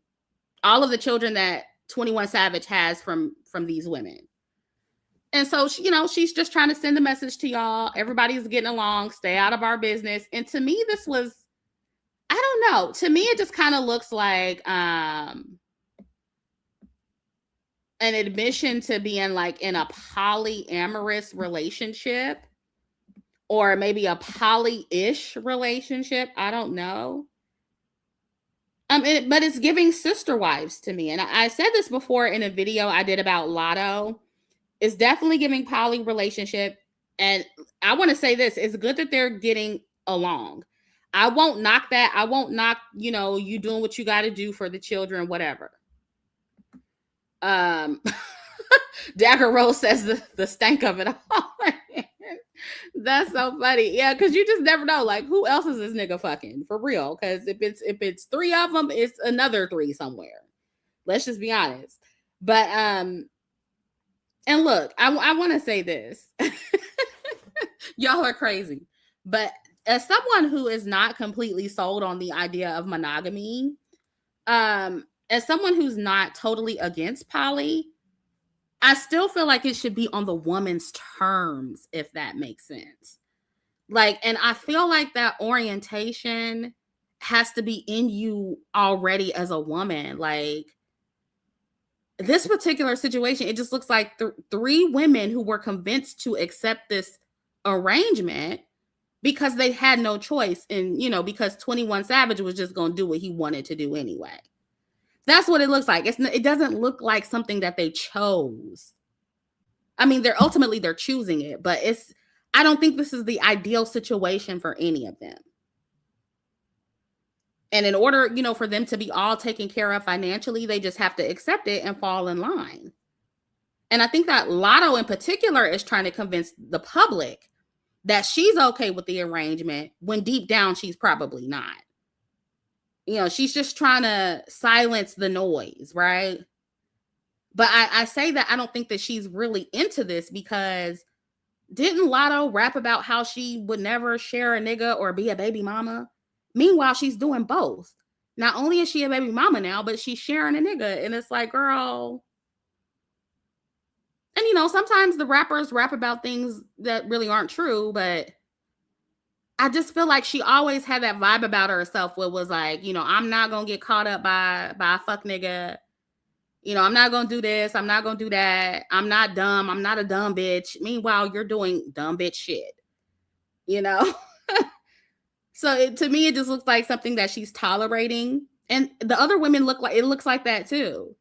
all of the children that 21 Savage has from these women. And so, she's just trying to send a message to y'all. Everybody's getting along. Stay out of our business. And to me, this was, I don't know. To me, it just kind of looks like an admission to being like in a polyamorous relationship, or maybe a poly-ish relationship. I don't know. But it's giving sister wives to me. And I said this before in a video I did about Latto. It's definitely giving poly relationship. And I want to say this. It's good that they're getting along. I won't knock that. I won't knock, you doing what you got to do for the children, whatever. Dagger Rose says the stank of it all. That's so funny. Yeah, because you just never know. Like, who else is this nigga fucking? For real. Because if it's 3 of them, it's another 3 somewhere. Let's just be honest. But and look, I want to say this. Y'all are crazy. But as someone who is not completely sold on the idea of monogamy, as someone who's not totally against poly, I still feel like it should be on the woman's terms, if that makes sense. Like, and I feel like that orientation has to be in you already as a woman. Like, this particular situation, it just looks like 3 women who were convinced to accept this arrangement because they had no choice. And, because 21 Savage was just going to do what he wanted to do anyway. That's what it looks like. It doesn't look like something that they chose. I mean, they're choosing it, but I don't think this is the ideal situation for any of them. And in order, for them to be all taken care of financially, they just have to accept it and fall in line. And I think that Latto in particular is trying to convince the public that she's okay with the arrangement when deep down she's probably not. She's just trying to silence the noise, right? But I say that I don't think that she's really into this, because didn't Latto rap about how she would never share a nigga or be a baby mama? Meanwhile, she's doing both. Not only is she a baby mama now, but she's sharing a nigga. And it's like, girl. And, sometimes the rappers rap about things that really aren't true, but I just feel like she always had that vibe about herself where it was like, I'm not going to get caught up by a fuck nigga. I'm not going to do this. I'm not going to do that. I'm not dumb. I'm not a dumb bitch. Meanwhile, you're doing dumb bitch shit. So to me, it just looks like something that she's tolerating. And the other women looks like that too.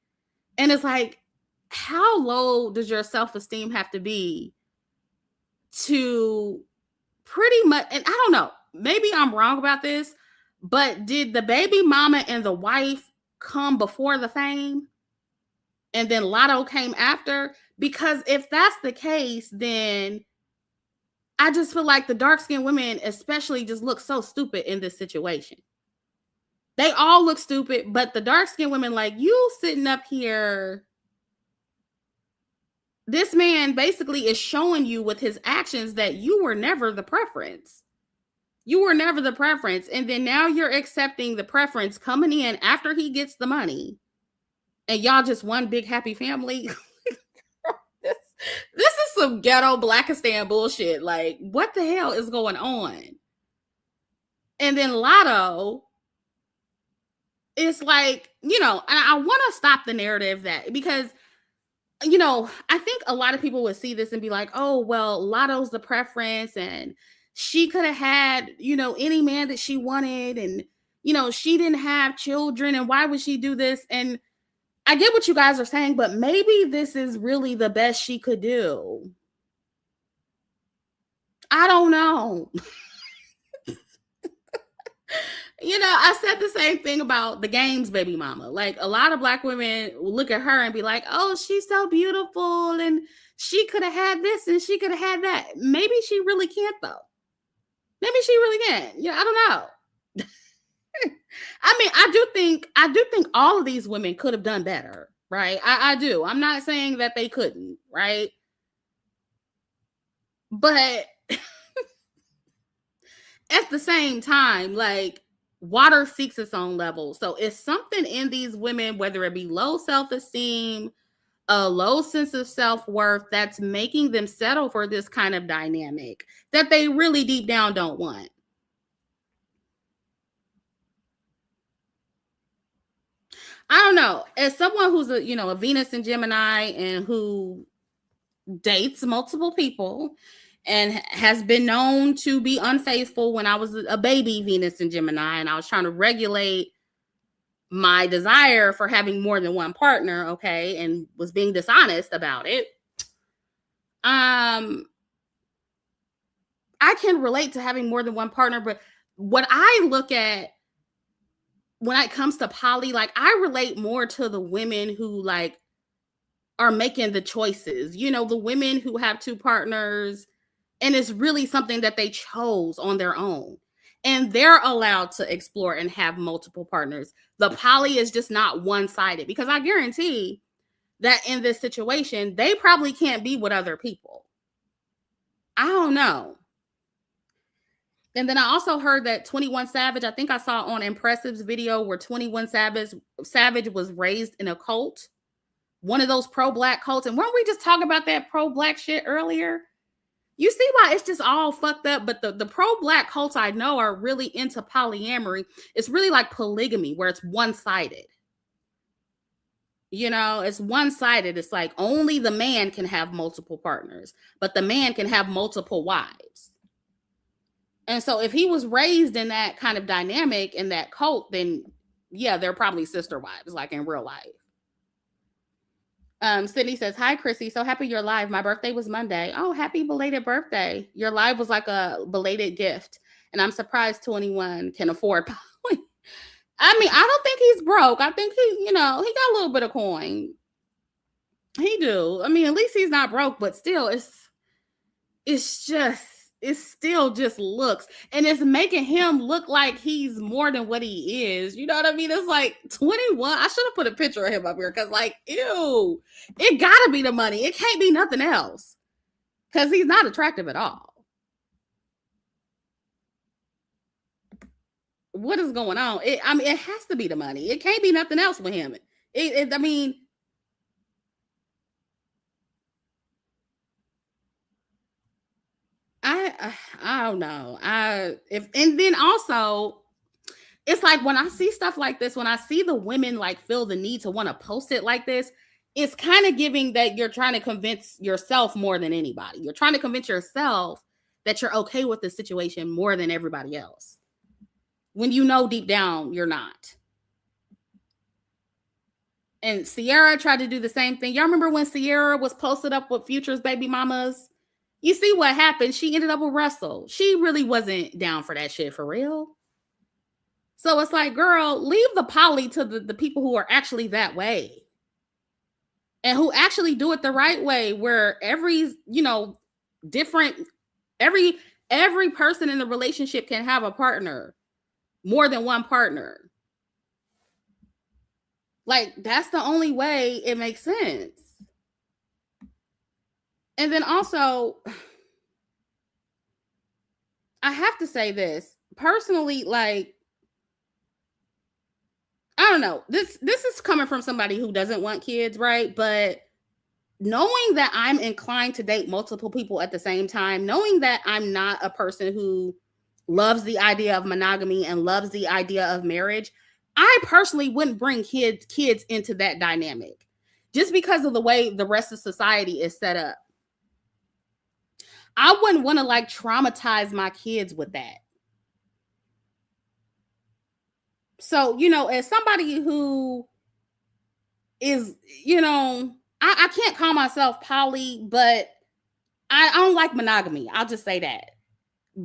And it's like, how low does your self-esteem have to be to pretty much, and I don't know, maybe I'm wrong about this, but did the baby mama and the wife come before the fame? And then Latto came after? Because if that's the case, then I just feel like the dark-skinned women especially just look so stupid in this situation. They all look stupid, but the dark-skinned women, like, you sitting up here, this man basically is showing you with his actions that you were never the preference. You were never the preference. And then now you're accepting the preference coming in after he gets the money. And y'all just one big happy family. This is some ghetto Blackistan bullshit. Like, what the hell is going on? And then Latto is like, I want to stop the narrative that, because, I think a lot of people would see this and be like, oh, well, Latto's the preference and she could have had, any man that she wanted. And, she didn't have children. And why would she do this? And I get what you guys are saying, but maybe this is really the best she could do. I don't know. I said the same thing about the Game's baby mama. Like, a lot of Black women look at her and be like, oh, she's so beautiful and she could have had this and she could have had that. Maybe she really can't though. Maybe she really can. Yeah, I don't know. I mean, I do think all of these women could have done better, right? I do. I'm not saying that they couldn't, right? But at the same time, like water seeks its own level. So it's something in these women, whether it be low self-esteem, a low sense of self-worth, that's making them settle for this kind of dynamic that they really deep down don't want. I don't know. As someone who's a Venus and Gemini and who dates multiple people and has been known to be unfaithful when I was a baby Venus and Gemini and I was trying to regulate my desire for having more than one partner, okay, and was being dishonest about it. I can relate to having more than one partner, but what I look at when it comes to poly, like I relate more to the women who like are making the choices, the women who have two partners and it's really something that they chose on their own. And they're allowed to explore and have multiple partners. The poly is just not one-sided because I guarantee that in this situation, they probably can't be with other people. I don't know. And then I also heard that 21 Savage, I think I saw on Impressive's video where 21 Savage was raised in a cult, one of those pro-black cults. And weren't we just talking about that pro-black shit earlier? You see why it's just all fucked up, but the pro-black cults I know are really into polyamory. It's really like polygamy where it's one-sided. It's one-sided. It's like only the man can have multiple partners, but the man can have multiple wives. And so if he was raised in that kind of dynamic in that cult, then yeah, they're probably sister wives, like in real life. Sydney says, "Hi, Chrissy. So happy you're live. My birthday was Monday. Oh, happy belated birthday. Your live was like a belated gift. And I'm surprised 21 can afford poly." I mean, I don't think he's broke. I think he got a little bit of coin. He do. I mean, at least he's not broke, but still, it still just looks, and it's making him look like he's more than what he is. You know what I mean? It's like 21. I should have put a picture of him up here because, like, ew, it gotta be the money. It can't be nothing else because he's not attractive at all. What is going on? It has to be the money. It can't be nothing else with him. I mean, I don't know. And then also it's like when I see stuff like this, when I see the women like feel the need to want to post it like this, it's kind of giving that you're trying to convince yourself more than anybody. You're trying to convince yourself that you're okay with the situation more than everybody else. When you know deep down you're not. And Sierra tried to do the same thing. Y'all remember when Sierra was posted up with Future's baby mamas? You see what happened? She ended up with Russell. She really wasn't down for that shit for real. So it's like, girl, leave the poly to the people who are actually that way. And who actually do it the right way, where different every person in the relationship can have a partner, more than one partner. Like, that's the only way it makes sense. And then also, I have to say this personally, like, I don't know. This is coming from somebody who doesn't want kids, right? But knowing that I'm inclined to date multiple people at the same time, knowing that I'm not a person who loves the idea of monogamy and loves the idea of marriage, I personally wouldn't bring kids into that dynamic just because of the way the rest of society is set up. I wouldn't want to like traumatize my kids with that. So, as somebody who is, I can't call myself poly, but I don't like monogamy. I'll just say that.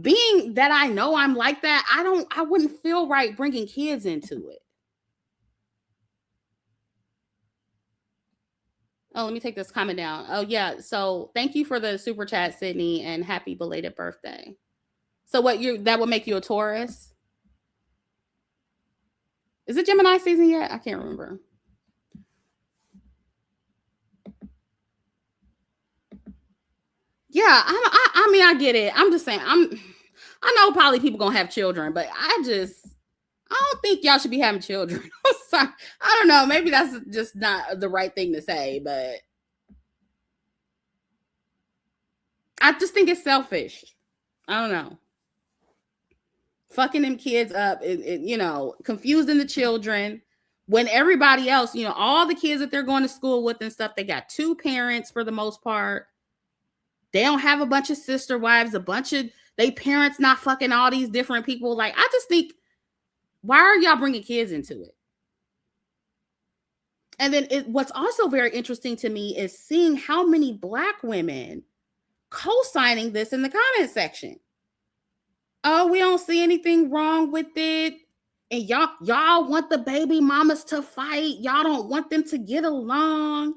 Being that I know I'm like that, I wouldn't feel right bringing kids into it. Oh, let me take this comment down. Oh yeah. So thank you for the super chat, Sydney, and happy belated birthday. So that would make you a Taurus? Is it Gemini season yet? I can't remember. Yeah, I mean, I get it. I'm just saying, I know probably people gonna have children, but I don't think y'all should be having children. I don't know. Maybe that's just not the right thing to say, but I just think it's selfish. I don't know. Fucking them kids up, confusing the children when everybody else, all the kids that they're going to school with and stuff, they got two parents for the most part. They don't have a bunch of sister wives, they parents not fucking all these different people. Like, I just think, why are y'all bringing kids into it? And then what's also very interesting to me is seeing how many Black women co-signing this in the comment section. Oh, we don't see anything wrong with it. And y'all want the baby mamas to fight. Y'all don't want them to get along.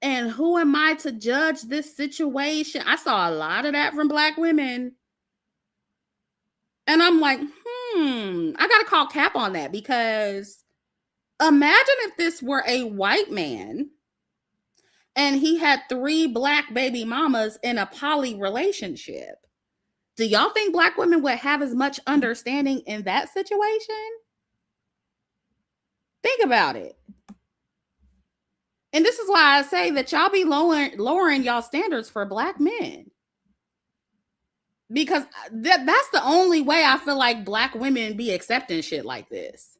And who am I to judge this situation? I saw a lot of that from Black women. And I'm like, I got to call cap on that, because imagine if this were a white man and he had 3 Black baby mamas in a poly relationship. Do y'all think Black women would have as much understanding in that situation? Think about it. And this is why I say that y'all be lowering y'all standards for Black men. Because that's the only way I feel like Black women be accepting shit like this.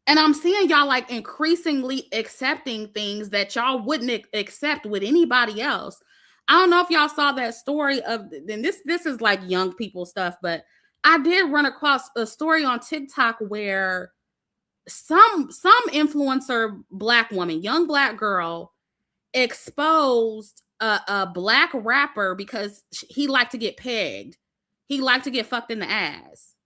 And I'm seeing y'all like increasingly accepting things that y'all wouldn't accept with anybody else. I don't know if y'all saw that story of, and this is like young people stuff, but I did run across a story on TikTok where some influencer Black woman, young Black girl, exposed a Black rapper because he liked to get pegged. He liked to get fucked in the ass.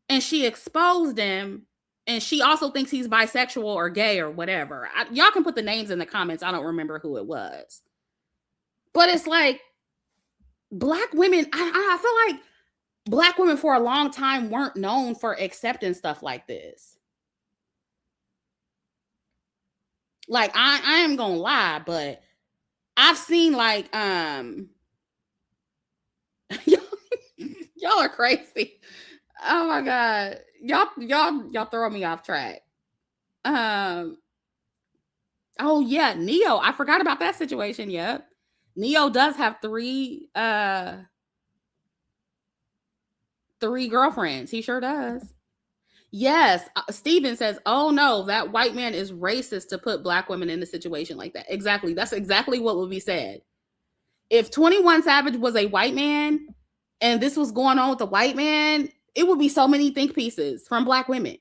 And she exposed him. And she also thinks he's bisexual or gay or whatever. Y'all can put the names in the comments. I don't remember who it was. But it's like, Black women, I feel like Black women for a long time weren't known for accepting stuff like this. Like, I am gonna lie, but I've seen like y'all are crazy. Oh my God. Y'all throw me off track. Oh yeah, Neo. I forgot about that situation. Yep. Neo does have 3 girlfriends. He sure does. Yes. Steven says, oh no, that white man is racist to put Black women in a situation like that. Exactly. That's exactly what would be said. If 21 Savage was a white man and this was going on with the white man, it would be so many think pieces from Black women.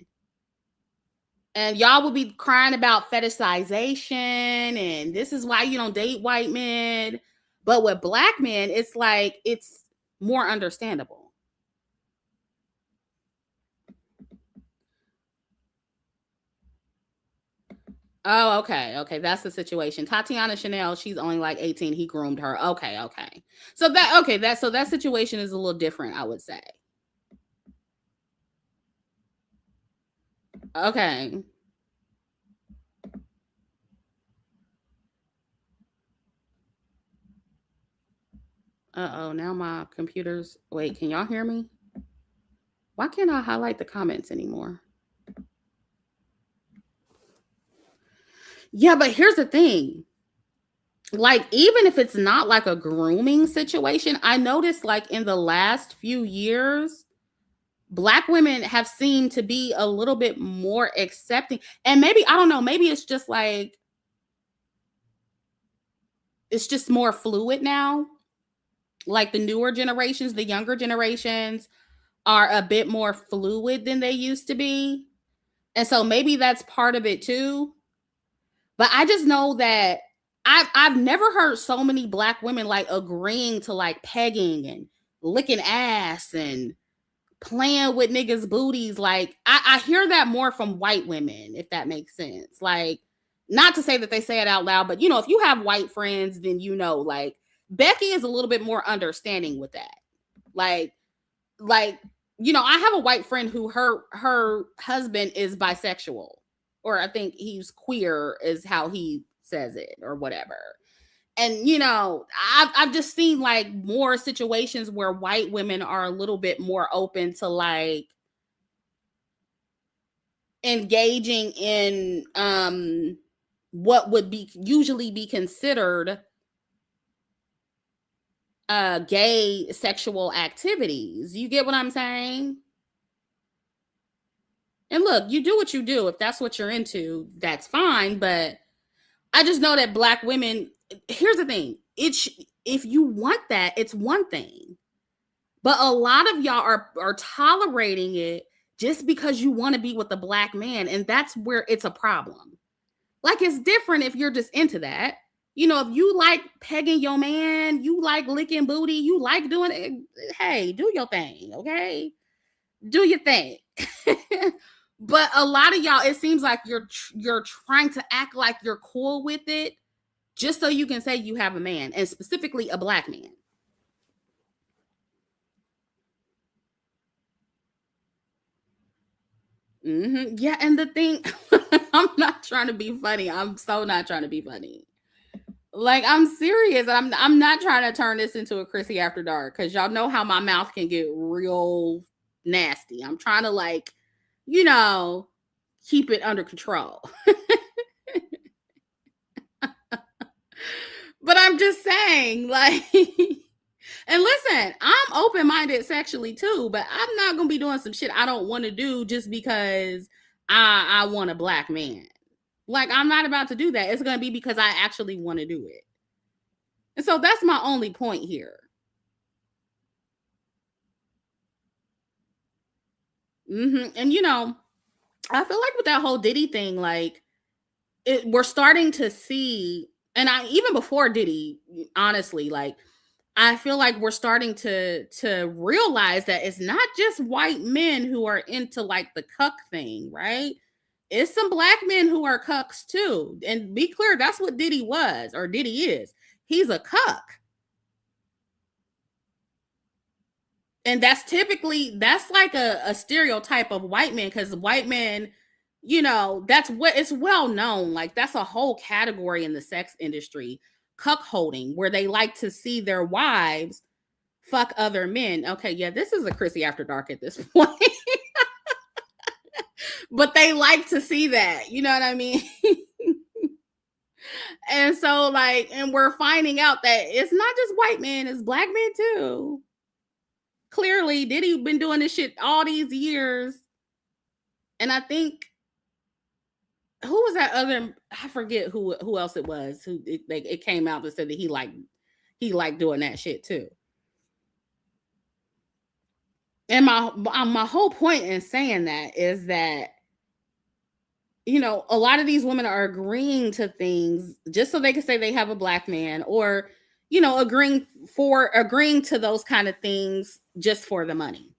And y'all would be crying about fetishization and this is why you don't date white men. But with Black men, it's like, it's more understandable. Oh, okay. Okay. That's the situation. Tatiana Chanel, she's only like 18. He groomed her. Okay. Okay. So that situation is a little different, I would say. Okay. Uh-oh, now my computer's, wait, can y'all hear me? Why can't I highlight the comments anymore? Yeah, but here's the thing. Like, even if it's not like a grooming situation, I noticed like in the last few years, Black women have seemed to be a little bit more accepting. And maybe, I don't know, maybe it's just like, it's just more fluid now. Like the newer generations, the younger generations are a bit more fluid than they used to be. And so maybe that's part of it too. But I just know that I've never heard so many Black women like agreeing to like pegging and licking ass and playing with niggas' booties. Like I hear that more from white women, if that makes sense. Like not to say that they say it out loud, but if you have white friends, then like Becky is a little bit more understanding with that. Like I have a white friend who her husband is bisexual, or I think he's queer is how he says it or whatever. And I've just seen like more situations where white women are a little bit more open to like engaging in what would be usually be considered gay sexual activities. You get what I'm saying? And look, you do what you do. If that's what you're into, that's fine. But I just know that Black women, here's the thing. If you want that, it's one thing. But a lot of y'all are tolerating it just because you want to be with a Black man. And that's where it's a problem. Like, it's different if you're just into that. If you like pegging your man, you like licking booty, you like doing it, hey, do your thing, okay? Do your thing. But a lot of y'all, it seems like you're trying to act like you're cool with it just so you can say you have a man, and specifically a Black man. Mm-hmm. Yeah, and the thing, I'm not trying to be funny. I'm so not trying to be funny. Like, I'm serious. I'm not trying to turn this into a Chrissy After Dark, because y'all know how my mouth can get real nasty. I'm trying to like, keep it under control. But I'm just saying, like, and listen, I'm open-minded sexually too, but I'm not gonna be doing some shit I don't want to do just because I want a Black man. Like, I'm not about to do that. It's gonna be because I actually want to do it. And so that's my only point here. And I feel like with that whole Diddy thing, like, we're starting to see, and even before Diddy, honestly, like, I feel like we're starting to realize that it's not just white men who are into like the cuck thing, right? It's some Black men who are cucks too. And be clear, that's what Diddy was, or Diddy is. He's a cuck. And that's like a stereotype of white men, because white men, that's what it's well known. Like, that's a whole category in the sex industry, cuckolding, where they like to see their wives fuck other men. Okay, yeah, this is a Chrissy After Dark at this point. But they like to see that, you know what I mean? And so, like, and we're finding out that it's not just white men, it's Black men too. Clearly, Diddy been doing this shit all these years. And I think, who was that other, I forget who else it was, who it came out that said that he liked doing that shit too. And my whole point in saying that is that, a lot of these women are agreeing to things just so they can say they have a Black man, or, agreeing to those kind of things just for the money.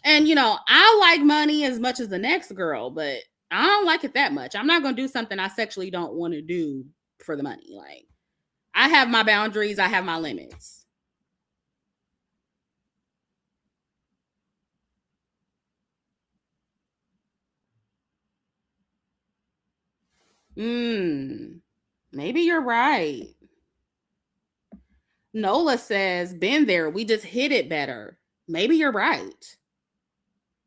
And, I like money as much as the next girl, but I don't like it that much. I'm not going to do something I sexually don't want to do for the money. Like, I have my boundaries. I have my limits. Maybe you're right. Nola says, been there. We just hit it better. Maybe you're right.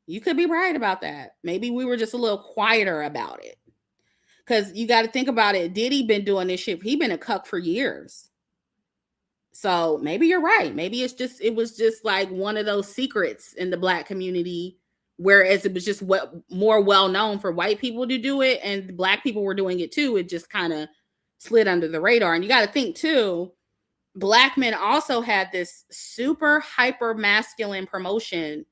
You could be right about that. Maybe we were just a little quieter about it. Because you got to think about it. Diddy been doing this shit. He been a cuck for years. So maybe you're right. Maybe it was just like one of those secrets in the Black community, whereas it was just more well known for white people to do it, and Black people were doing it too. It just kind of slid under the radar. And you got to think too, Black men also had this super hyper masculine promotion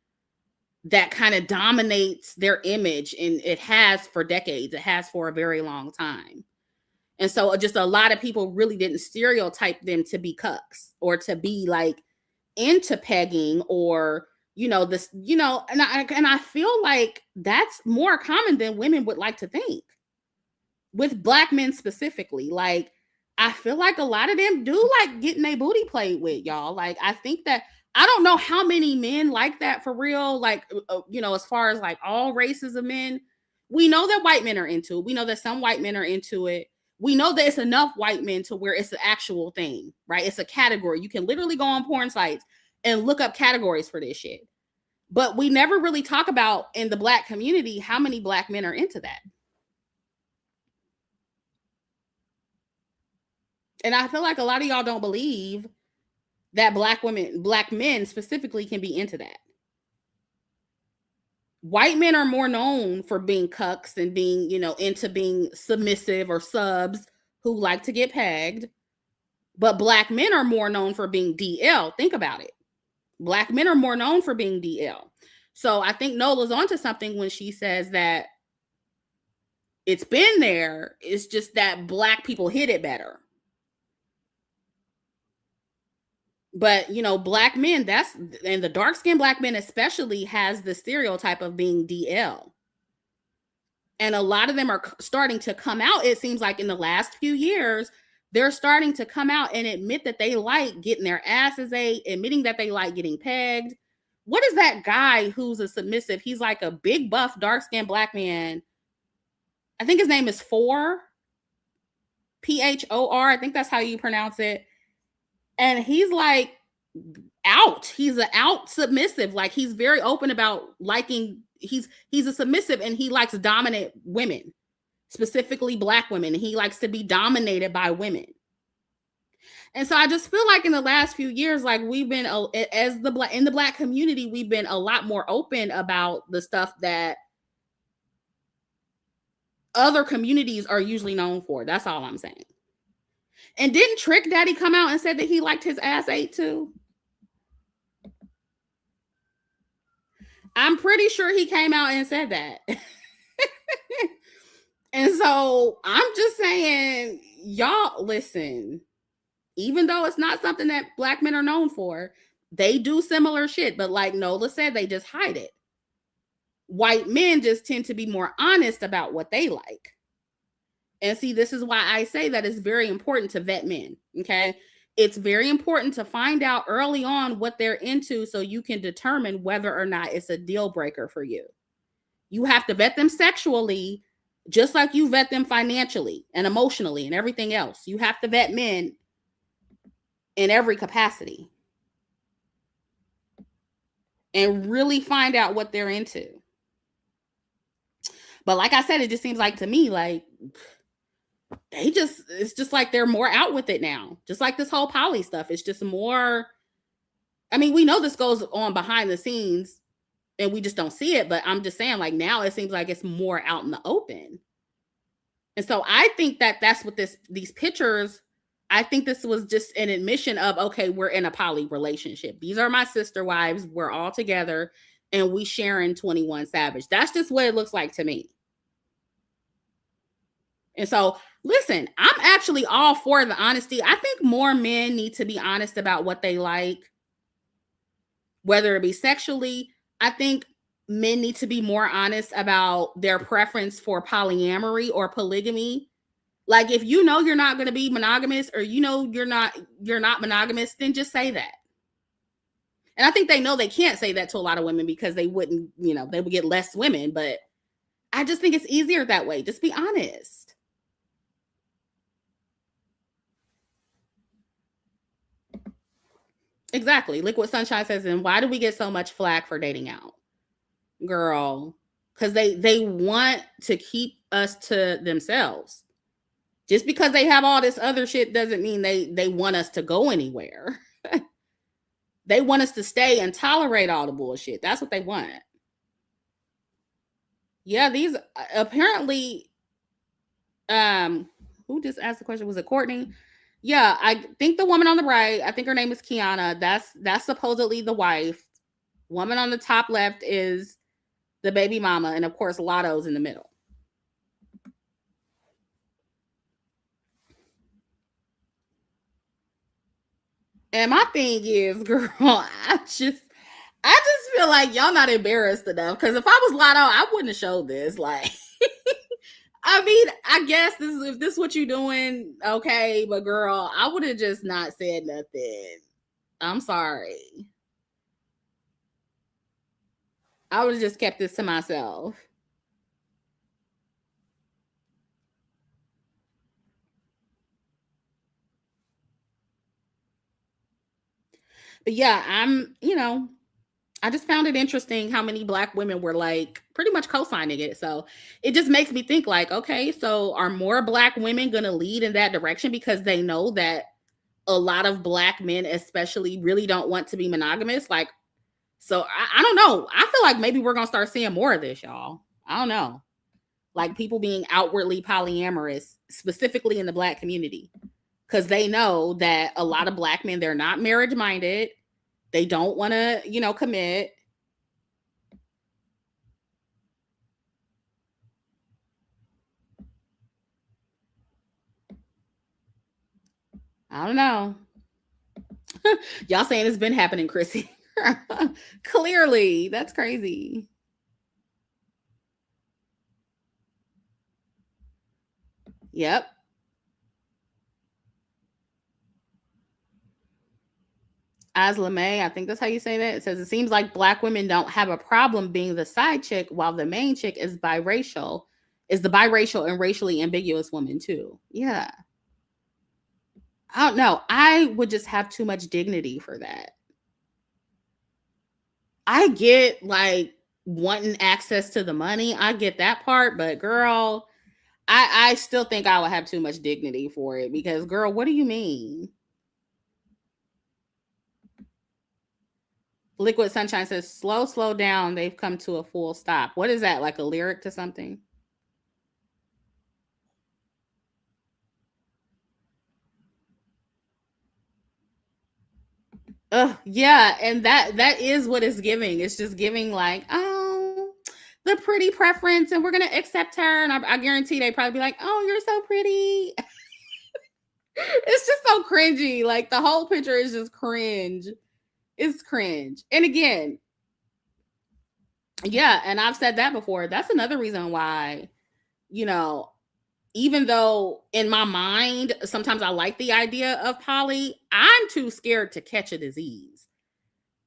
that kind of dominates their image, and it has for decades. It has for a very long time. And so just a lot of people really didn't stereotype them to be cucks, or to be like into pegging, or, and I feel like that's more common than women would like to think. with black men specifically. Like, I feel like a lot of them do like getting their booty played with, y'all. Like, I think that I don't know how many men like that for real. Like, as far as like all races of men, we know that white men are into it. We know that some white men are into it. We know that it's enough white men to where it's an actual thing, right? It's a category. You can literally go on porn sites and look up categories for this shit. But we never really talk about in the black community how many black men are into that. And I feel like a lot of y'all don't believe that black men specifically can be into that. White men are more known for being cucks and being, into being submissive or subs who like to get pegged. But black men are more known for being DL. Think about it. Black men are more known for being DL. So I think Nola's onto something when she says that it's been there. It's just that black people hit it better. But, black men, and the dark-skinned black men especially has the stereotype of being DL. And a lot of them are starting to come out, it seems like in the last few years, they're starting to come out and admit that they like getting their asses ate, admitting that they like getting pegged. What is that guy who's a submissive? He's like a big, buff, dark-skinned black man. I think his name is Phor. Phor. I think that's how you pronounce it. And he's like out. He's an out submissive. Like, he's very open about liking. He's a submissive and he likes dominant women, specifically black women. He likes to be dominated by women. And so I just feel like in the last few years, like we've been in the black community, we've been a lot more open about the stuff that other communities are usually known for. That's all I'm saying. And didn't Trick Daddy come out and said that he liked his ass ate too? I'm pretty sure he came out and said that. And so I'm just saying, y'all, listen, even though it's not something that black men are known for, they do similar shit. But like Nola said, they just hide it. White men just tend to be more honest about what they like. And see, this is why I say that it's very important to vet men, okay? It's very important to find out early on what they're into so you can determine whether or not it's a deal breaker for you. You have to vet them sexually, just like you vet them financially and emotionally and everything else. You have to vet men in every capacity and really find out what they're into. But like I said, it just seems like to me, like, it's just like they're more out with it now. Just like this whole poly stuff. It's just more, I mean, we know this goes on behind the scenes and we just don't see it, but I'm just saying, like, now it seems like it's more out in the open. And so I think that that's what these pictures, I think this was just an admission of, okay, we're in a poly relationship. These are my sister wives. We're all together and we sharing 21 Savage. That's just what it looks like to me. And so, listen, I'm actually all for the honesty. I think more men need to be honest about what they like, whether it be sexually. I think men need to be more honest about their preference for polyamory or polygamy. Like, if you know you're not going to be monogamous, or you know you're not monogamous, then just say that. And I think they know they can't say that to a lot of women because they wouldn't, they would get less women. But I just think it's easier that way. Just be honest. Exactly. Liquid Sunshine says, and why do we get so much flack for dating out? Girl, because they want to keep us to themselves. Just because they have all this other shit doesn't mean they want us to go anywhere. They want us to stay and tolerate all the bullshit. That's what they want. Yeah, these apparently, who just asked the question? Was it Courtney? Yeah, I think the woman on the right, I think her name is Kiana. That's supposedly the wife. Woman on the top left is the baby mama, and of course, Latto's in the middle. And my thing is, girl, I just feel like y'all not embarrassed enough. Because if I was Latto, I wouldn't have showed this. Like, I mean, I guess if this is what you doing, okay, but girl, I would have just not said nothing. I'm sorry. I would have just kept this to myself. But yeah, I just found it interesting how many black women were like pretty much co-signing it. So it just makes me think like, okay, so are more black women going to lead in that direction because they know that a lot of black men especially really don't want to be monogamous? Like, so I don't know. I feel like maybe we're going to start seeing more of this, y'all. I don't know. Like people being outwardly polyamorous, specifically in the black community, because they know that a lot of black men, they're not marriage minded. They don't want to, commit. I don't know. Y'all saying it's been happening, Chrissy. Clearly, that's crazy. Yep. As LeMay, I think that's how you say that. It says it seems like black women don't have a problem being the side chick, while the main chick is the biracial and racially ambiguous woman too. Yeah. I don't know. I would just have too much dignity for that. I get like wanting access to the money. I get that part, but girl, I still think I would have too much dignity for it because girl, what do you mean? Liquid Sunshine says, slow down. They've come to a full stop. What is that? Like a lyric to something? Yeah, and that is what it's giving. It's just giving like, oh, the pretty preference, and we're gonna accept her. And I guarantee they probably be like, oh, you're so pretty. It's just so cringy. Like the whole picture is just cringe. It's cringe. And again, yeah, and I've said that before. That's another reason why, you know, even though in my mind, sometimes I like the idea of poly, I'm too scared to catch a disease.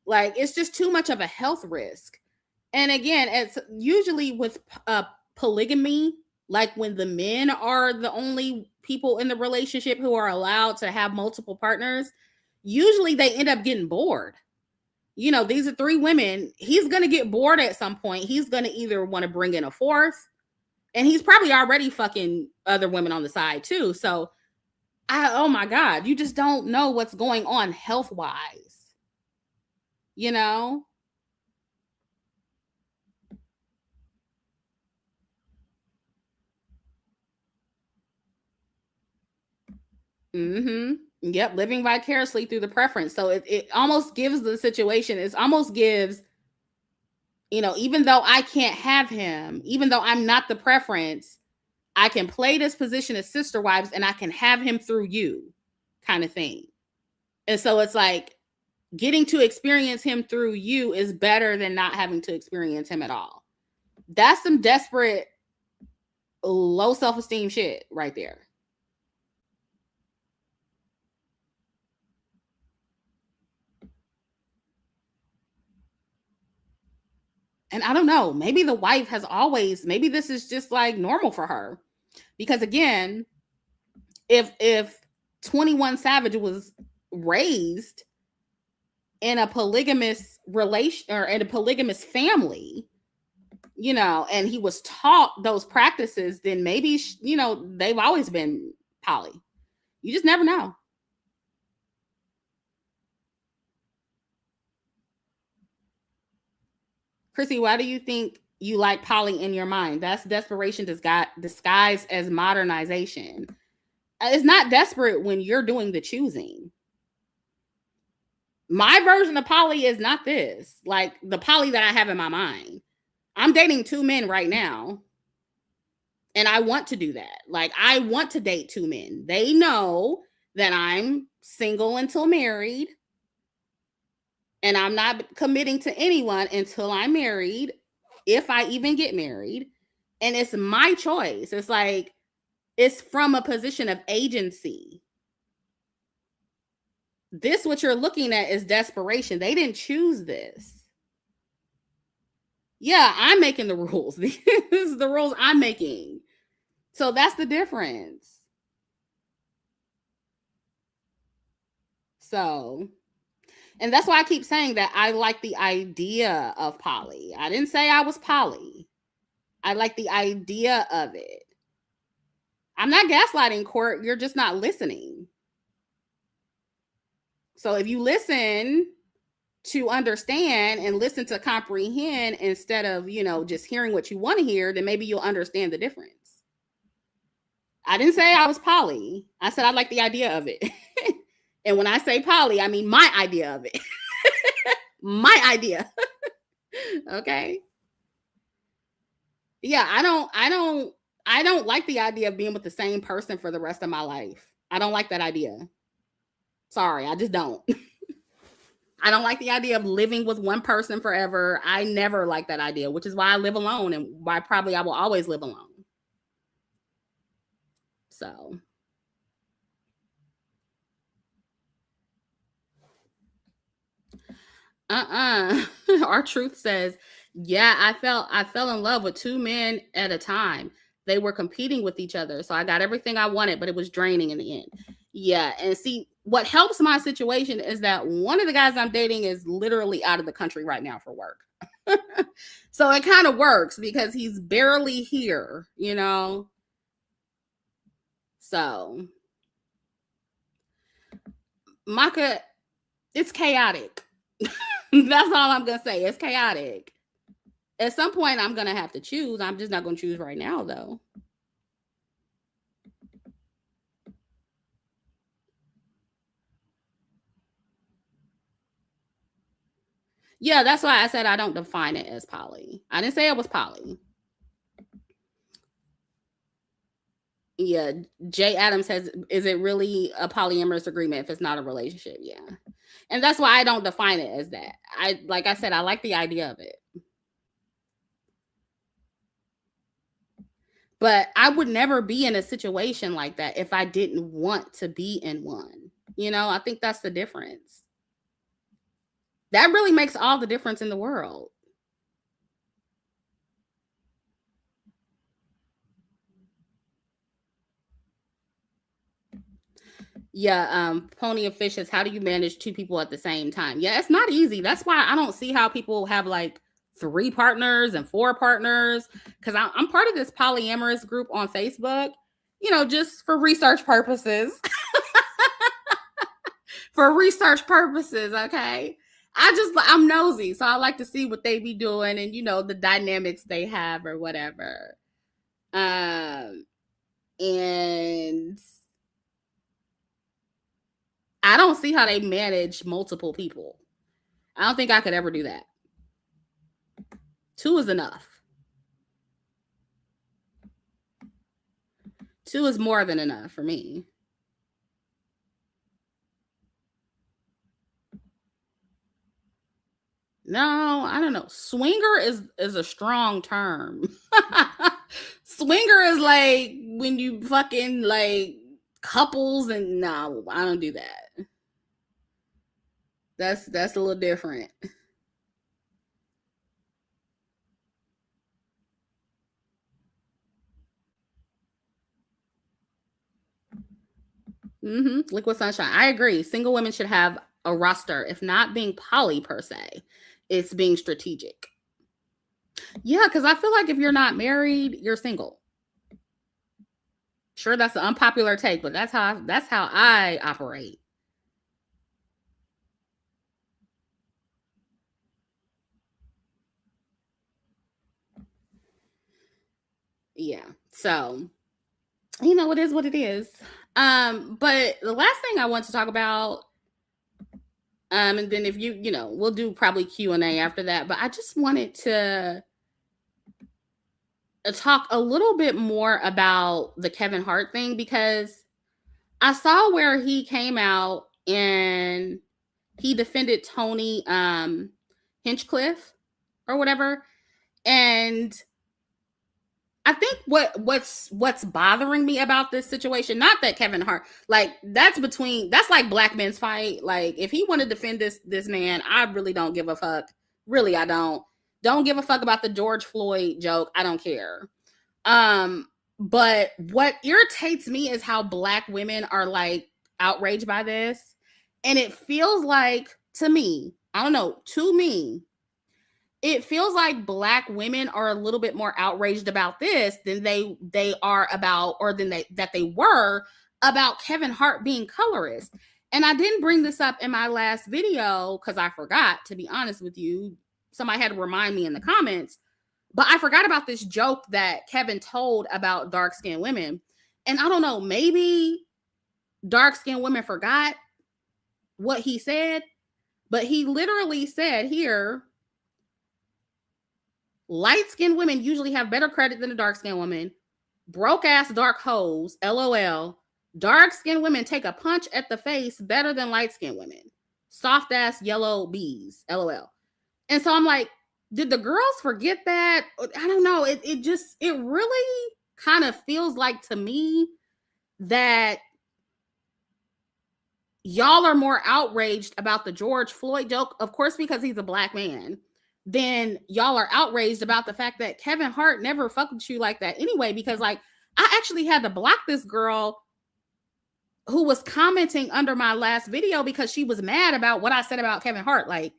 Like it's just too much of a health risk. And again, it's usually with polygamy, like when the men are the only people in the relationship who are allowed to have multiple partners, usually they end up getting bored. These are three women. He's going to get bored at some point. He's going to either want to bring in a fourth, and he's probably already fucking other women on the side too. So, oh my God, you just don't know what's going on health wise, you know? Mm-hmm. Yep, living vicariously through the preference. So it almost gives the situation, it almost gives, even though I can't have him, even though I'm not the preference, I can play this position as sister wives and I can have him through you kind of thing. And so it's like getting to experience him through you is better than not having to experience him at all. That's some desperate, low self esteem shit right there. And I don't know, maybe the wife has always, maybe this is just like normal for her. Because again, if 21 Savage was raised in a polygamous relation or in a polygamous family, and he was taught those practices, then maybe, they've always been poly. You just never know. Chrissy, why do you think you like poly in your mind? That's desperation disguised as modernization. It's not desperate when you're doing the choosing. My version of poly is not this, like the poly that I have in my mind. I'm dating two men right now, and I want to do that. Like, I want to date two men. They know that I'm single until married, and I'm not committing to anyone until I'm married, if I even get married. And it's my choice. It's like, it's from a position of agency. This, what you're looking at, is desperation. They didn't choose this. Yeah, I'm making the rules. This is the rules I'm making. So that's the difference. So, and that's why I keep saying that I like the idea of poly. I didn't say I was poly. I like the idea of it. I'm not gaslighting, Court. You're just not listening. So if you listen to understand and listen to comprehend instead of, just hearing what you want to hear, then maybe you'll understand the difference. I didn't say I was poly. I said I like the idea of it. And when I say poly, I mean my idea of it. My idea. Okay. Yeah, I don't like the idea of being with the same person for the rest of my life. I don't like that idea. Sorry, I just don't. I don't like the idea of living with one person forever. I never like that idea, which is why I live alone and why probably I will always live alone. So, Our truth says, yeah, I fell in love with two men at a time. They were competing with each other. So I got everything I wanted, but it was draining in the end. Yeah. And see, what helps my situation is that one of the guys I'm dating is literally out of the country right now for work. So it kind of works because he's barely here, So, Maka, it's chaotic. That's all I'm going to say. It's chaotic. At some point, I'm going to have to choose. I'm just not going to choose right now, though. Yeah, that's why I said I don't define it as poly. I didn't say it was poly. Yeah, Jay Adams says, is it really a polyamorous agreement if it's not a relationship? Yeah. And that's why I don't define it as that. Like I said, I like the idea of it. But I would never be in a situation like that if I didn't want to be in one. I think that's the difference. That really makes all the difference in the world. Yeah, Pony of Fishes, how do you manage two people at the same time? Yeah, it's not easy. That's why I don't see how people have like 3 partners and 4 partners, because I'm part of this polyamorous group on Facebook, just for research purposes. For research purposes, okay? I'm nosy, so I like to see what they be doing and, the dynamics they have or whatever. And I don't see how they manage multiple people. I don't think I could ever do that. 2 is enough. 2 is more than enough for me. No, I don't know. Swinger is a strong term. Swinger is like when you fucking like couples, and no, I don't do that. That's a little different. Liquid sunshine. I agree. Single women should have a roster, if not being poly per se, it's being strategic. Yeah, because I feel like if you're not married, you're single. Sure, that's an unpopular take, but that's how I operate. Yeah. So, it is what it is. But the last thing I want to talk about, and then if we'll do probably Q&A after that, but I just wanted to talk a little bit more about the Kevin Hart thing, because I saw where he came out and he defended Tony um, Hinchcliffe or whatever. And, I think what's bothering me about this situation, not that Kevin Hart, like that's like black men's fight. Like if he want to defend this man, I really don't give a fuck. Really, I don't give a fuck about the George Floyd joke. I don't care. But what irritates me is how black women are like outraged by this. And it feels like to me, I don't know, to me, it feels like black women are a little bit more outraged about this than they are about, or than they were about Kevin Hart being colorist. And I didn't bring this up in my last video because I forgot, to be honest with you. Somebody had to remind me in the comments, but I forgot about this joke that Kevin told about dark-skinned women. And I don't know, maybe dark-skinned women forgot what he said, but he literally said here, light-skinned women usually have better credit than a dark-skinned woman. Broke-ass dark hoes, LOL. Dark-skinned women take a punch at the face better than light-skinned women. Soft-ass yellow bees, LOL. And so I'm like, did the girls forget that? I don't know. It really kind of feels like to me that y'all are more outraged about the George Floyd joke, of course, because he's a black man, then y'all are outraged about the fact that Kevin Hart never fucked with you like that anyway. Because like, I actually had to block this girl who was commenting under my last video because she was mad about what I said about Kevin Hart. Like,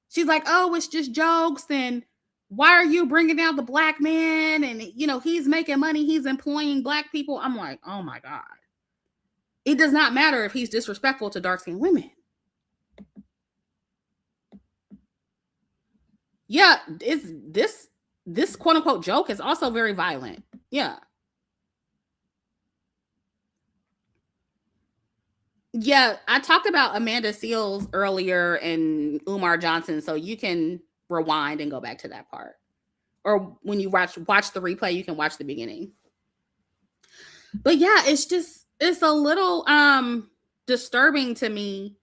she's like, oh, it's just jokes. And why are you bringing down the black man? And, you know, he's making money. He's employing black people. I'm like, oh my God. It does not matter if he's disrespectful to dark-skinned women. Yeah, this quote unquote joke is also very violent. Yeah. Yeah, I talked about Amanda Seales earlier and Umar Johnson, so you can rewind and go back to that part. Or when you watch the replay, you can watch the beginning. But yeah, it's a little disturbing to me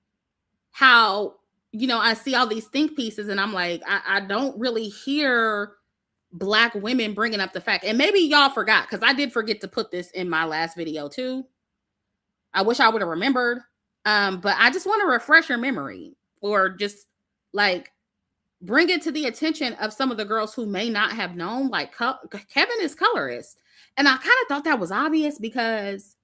how, you know, I see all these think pieces and I'm like, I don't really hear black women bringing up the fact, and maybe y'all forgot, because I did forget to put this in my last video too. I wish I would have remembered. But I just want to refresh your memory, or just like bring it to the attention of some of the girls who may not have known. Like Kevin is colorist. And I kind of thought that was obvious because,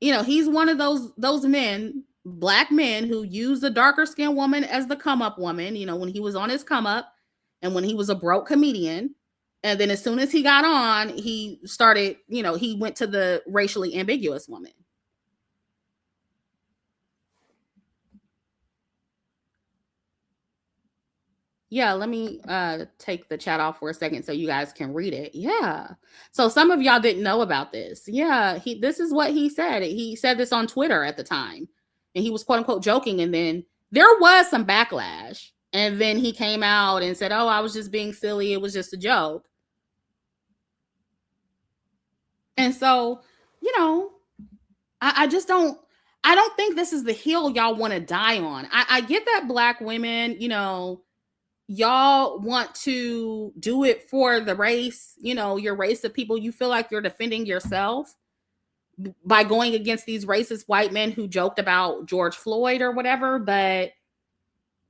you know, he's one of those men, black men, who use a darker skinned woman as the come up woman, you know, when he was on his come up and when he was a broke comedian. And then as soon as he got on, he started, you know, he went to the racially ambiguous woman. Yeah, let me take the chat off for a second so you guys can read it. Yeah. So some of y'all didn't know about this. Yeah, this is what he said. He said this on Twitter at the time. And he was quote unquote joking, and then there was some backlash. And then he came out and said, "Oh, I was just being silly. It was just a joke." And so, you know, I just don't think this is the hill y'all want to die on. I get that black women, you know, y'all want to do it for the race, you know, your race of people. You feel like you're defending yourself by going against these racist white men who joked about George Floyd or whatever. But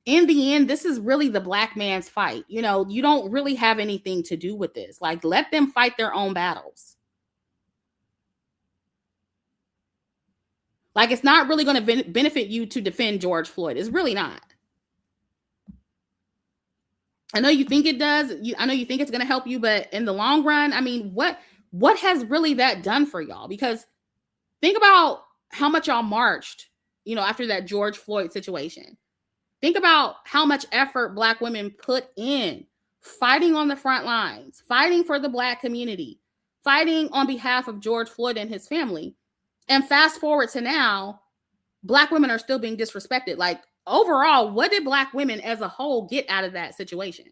in the end, this is really the black man's fight. You know, you don't really have anything to do with this. Like, let them fight their own battles. Like, it's not really going to benefit you to defend George Floyd. It's really not. I know you think it does. I know you think it's going to help you, but in the long run, I mean, what has really that done for y'all? Because think about how much y'all marched, you know, after that George Floyd situation. Think about how much effort black women put in fighting on the front lines, fighting for the black community, fighting on behalf of George Floyd and his family. And fast forward to now, black women are still being disrespected. Like, overall, what did black women as a whole get out of that situation?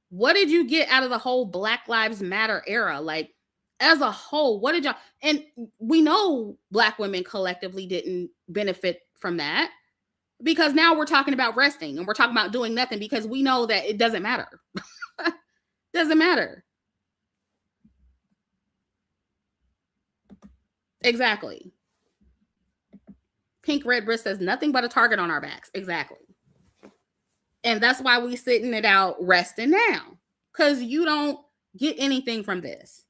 What did you get out of the whole Black Lives Matter era? Like, as a whole, what did y'all, and we know black women collectively didn't benefit from that, because now we're talking about resting and we're talking about doing nothing because we know that it doesn't matter. Doesn't matter. Exactly. Pink red wrist says nothing but a target on our backs. Exactly. And that's why we sitting it out resting now. Because you don't get anything from this.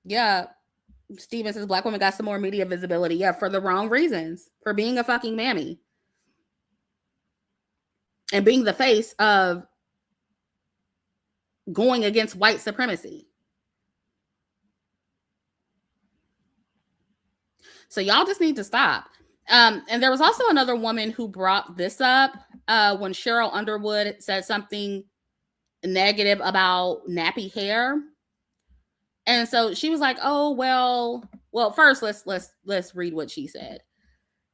Yeah. Steven says black women got some more media visibility. Yeah, for the wrong reasons. For being a fucking mammy. And being the face of going against white supremacy. So y'all just need to stop. And there was also another woman who brought this up when Cheryl Underwood said something negative about nappy hair. And so she was like, "Oh, well, first let's read what she said."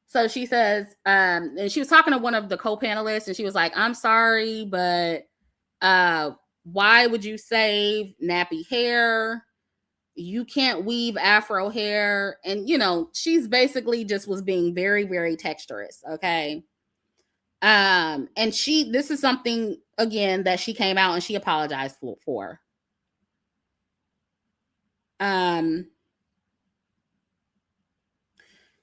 So she says, and she was talking to one of the co-panelists, and she was like, "I'm sorry, but why would you save nappy hair? You can't weave afro hair." And she's basically just was being very, very texturous. Okay. And this is something again that she came out and she apologized for.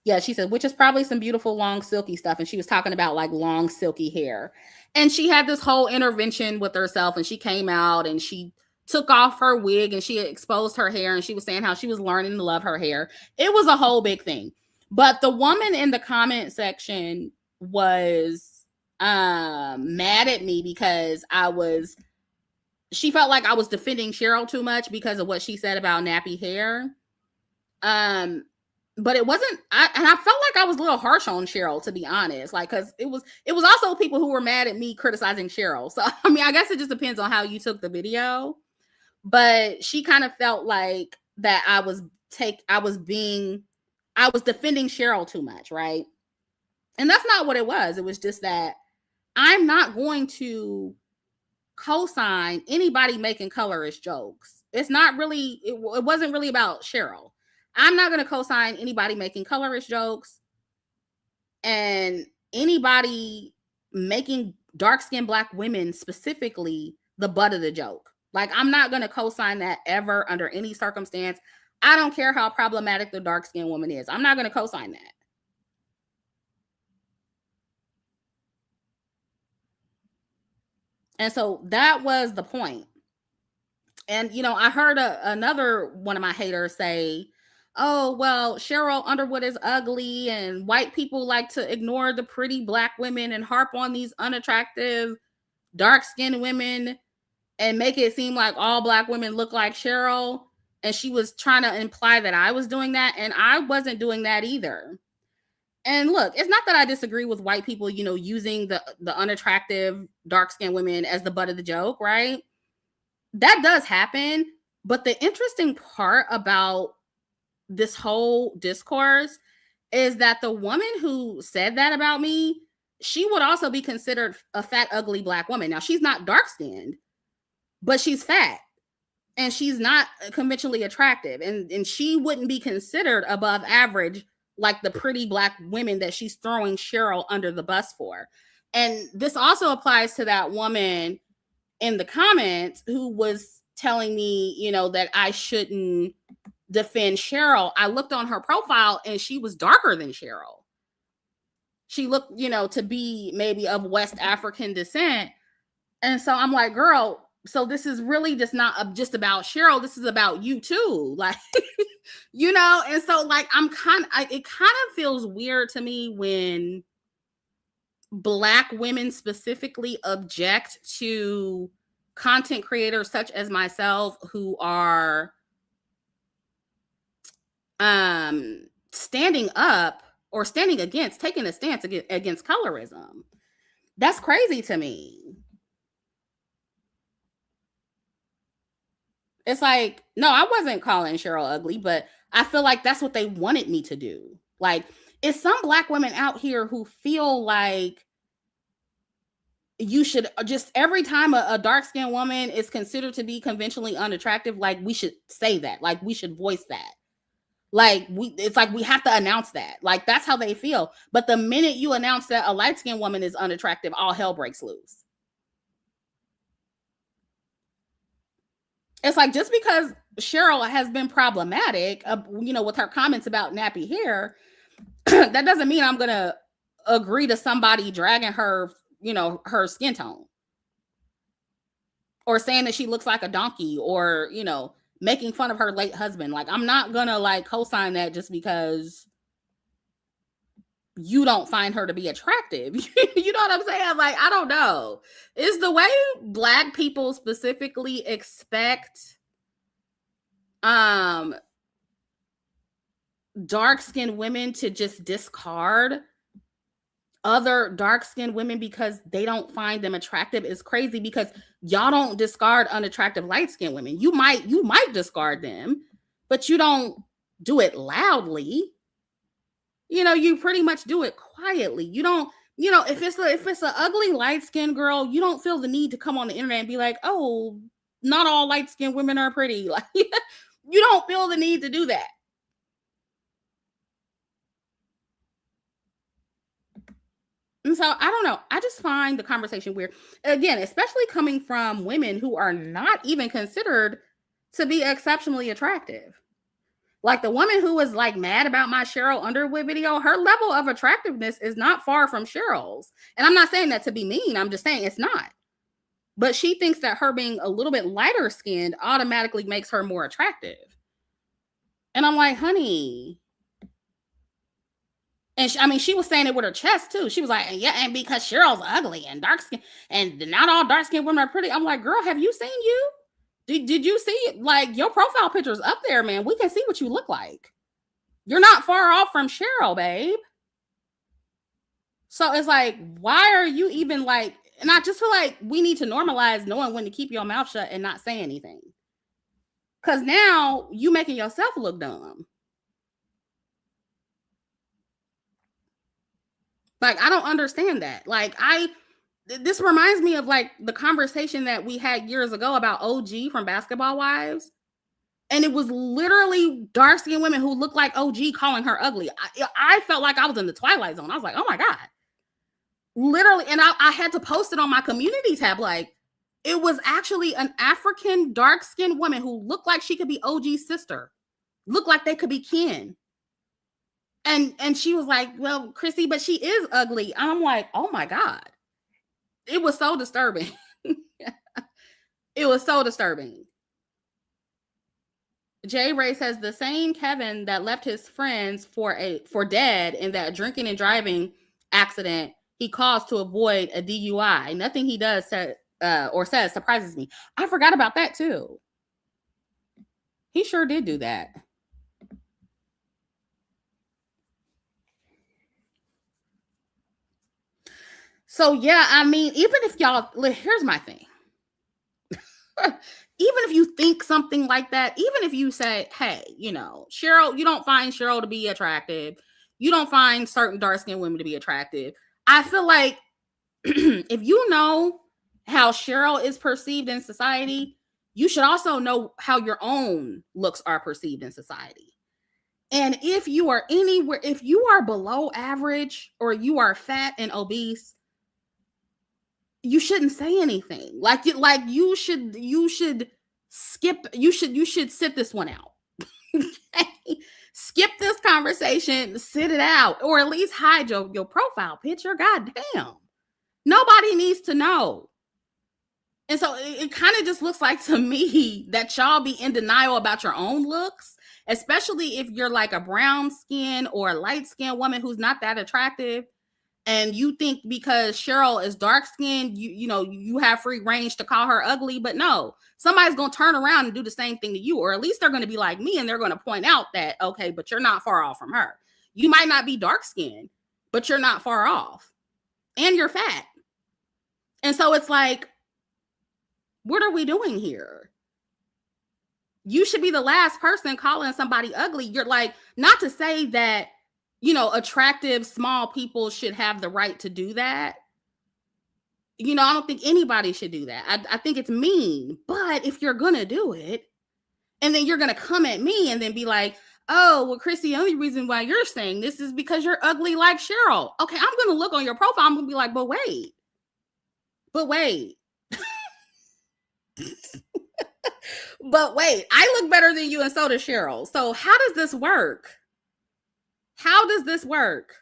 Yeah, she said, which is probably some beautiful long silky stuff. And she was talking about like long silky hair. And she had this whole intervention with herself, and she came out and she took off her wig and she exposed her hair, and she was saying how she was learning to love her hair. It was a whole big thing. But the woman in the comment section was mad at me because she felt like I was defending Cheryl too much because of what she said about nappy hair. But it wasn't, I felt like I was a little harsh on Cheryl, to be honest, like, because it was also people who were mad at me criticizing Cheryl. So I mean, I guess it just depends on how you took the video. But she kind of felt like that I was defending Cheryl too much, right? And that's not what it was. It was just that I'm not going to co-sign anybody making colorist jokes. It's not really, it wasn't really about Cheryl. I'm not going to co-sign anybody making colorist jokes and anybody making dark-skinned black women specifically the butt of the joke. Like, I'm not going to co-sign that ever under any circumstance. I don't care how problematic the dark-skinned woman is. I'm not going to co-sign that. And so that was the point. And, I heard another one of my haters say, "Oh, well, Cheryl Underwood is ugly and white people like to ignore the pretty black women and harp on these unattractive dark-skinned women and make it seem like all black women look like Cheryl." And she was trying to imply that I was doing that, and I wasn't doing that either. And look, it's not that I disagree with white people, using the unattractive dark-skinned women as the butt of the joke, right? That does happen. But the interesting part about this whole discourse is that the woman who said that about me, she would also be considered a fat, ugly black woman. Now, she's not dark-skinned, but she's fat and she's not conventionally attractive. And she wouldn't be considered above average like the pretty black women that she's throwing Cheryl under the bus for. And this also applies to that woman in the comments who was telling me, that I shouldn't defend Cheryl. I looked on her profile and she was darker than Cheryl. She looked, to be maybe of West African descent. And so I'm like, girl, so this is really just not just about Cheryl. This is about you too. Like, and so like, it kind of feels weird to me when black women specifically object to content creators such as myself who are standing up or standing against, taking a stance against colorism. That's crazy to me. It's like, no, I wasn't calling Cheryl ugly, but I feel like that's what they wanted me to do. Like, it's some black women out here who feel like you should just, every time a dark-skinned woman is considered to be conventionally unattractive, like, we should say that, like, we should voice that. Like it's like we have to announce that. Like that's how they feel. But the minute you announce that a light-skinned woman is unattractive, all hell breaks loose. It's like just because Cheryl has been problematic, with her comments about nappy hair, that doesn't mean I'm gonna agree to somebody dragging her, her skin tone, or saying that she looks like a donkey, or making fun of her late husband. Like I'm not gonna like co-sign that just because you don't find her to be attractive. You know what I'm saying? Like I don't know. Is the way Black people specifically expect dark-skinned women to just discard other dark-skinned women because they don't find them attractive is crazy, because y'all don't discard unattractive light-skinned women. You might discard them, but you don't do it loudly. You pretty much do it quietly. You don't, if it's an ugly light-skinned girl, you don't feel the need to come on the internet and be like, oh, not all light-skinned women are pretty. Like you don't feel the need to do that. And so I don't know. I just find the conversation weird. Again, especially coming from women who are not even considered to be exceptionally attractive. Like the woman who was like mad about my Cheryl Underwood video, her level of attractiveness is not far from Cheryl's. And I'm not saying that to be mean. I'm just saying it's not. But she thinks that her being a little bit lighter skinned automatically makes her more attractive. And I'm like, honey. And she was saying it with her chest too. She was like, yeah, and because Cheryl's ugly and dark skin, and not all dark skinned women are pretty. I'm like, girl, have you seen you? Did you see it? Like your profile picture's up there, man. We can see what you look like. You're not far off from Cheryl, babe. So it's like, why are you even like, and I just feel like we need to normalize knowing when to keep your mouth shut and not say anything. Cause now you making yourself look dumb. Like, I don't understand that. Like, this reminds me of like the conversation that we had years ago about OG from Basketball Wives. And it was literally dark-skinned women who looked like OG calling her ugly. I felt like I was in the Twilight Zone. I was like, oh my God. Literally. And I had to post it on my community tab. Like, it was actually an African dark-skinned woman who looked like she could be OG's sister. Looked like they could be kin. And she was like, well, Chrissy, but she is ugly. I'm like, oh my God. It was so disturbing. It was so disturbing. Jay Ray says the same Kevin that left his friends for dead in that drinking and driving accident he caused to avoid a DUI. Nothing he does or says surprises me. I forgot about that too. He sure did do that. So yeah, I mean, even if y'all, here's my thing. Even if you think something like that, even if you say, hey, Cheryl, you don't find Cheryl to be attractive. You don't find certain dark-skinned women to be attractive. I feel like if you know how Cheryl is perceived in society, you should also know how your own looks are perceived in society. And if you are anywhere, if you are below average or you are fat and obese, you shouldn't say anything. Like you should skip, you should sit this one out. Skip this conversation, sit it out, or at least hide your profile picture. God damn. Nobody needs to know. And so it kind of just looks like to me that y'all be in denial about your own looks, especially if you're like a brown skin or a light skinned woman who's not that attractive. And you think because Cheryl is dark skinned, you have free range to call her ugly. But no, somebody's going to turn around and do the same thing to you. Or at least they're going to be like me and they're going to point out that, okay, but you're not far off from her. You might not be dark skinned, but you're not far off. And you're fat. And so it's like, what are we doing here? You should be the last person calling somebody ugly. You're like, not to say that, attractive, small people should have the right to do that. I don't think anybody should do that. I think it's mean. But if you're going to do it, and then you're going to come at me and then be like, oh, well, Chrissy, the only reason why you're saying this is because you're ugly like Cheryl. Okay, I'm going to look on your profile. I'm going to be like, but wait. But wait, I look better than you and so does Cheryl. So how does this work? How does this work?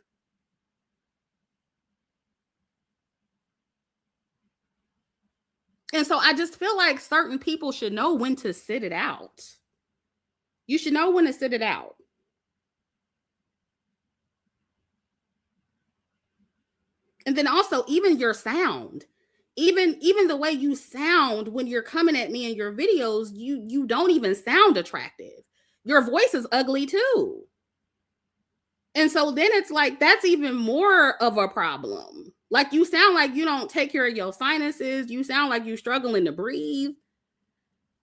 And so I just feel like certain people should know when to sit it out. You should know when to sit it out. And then also even your sound. Even the way you sound when you're coming at me in your videos, you don't even sound attractive. Your voice is ugly too. And so then it's like that's even more of a problem. Like you sound like you don't take care of your sinuses. You sound like you're struggling to breathe.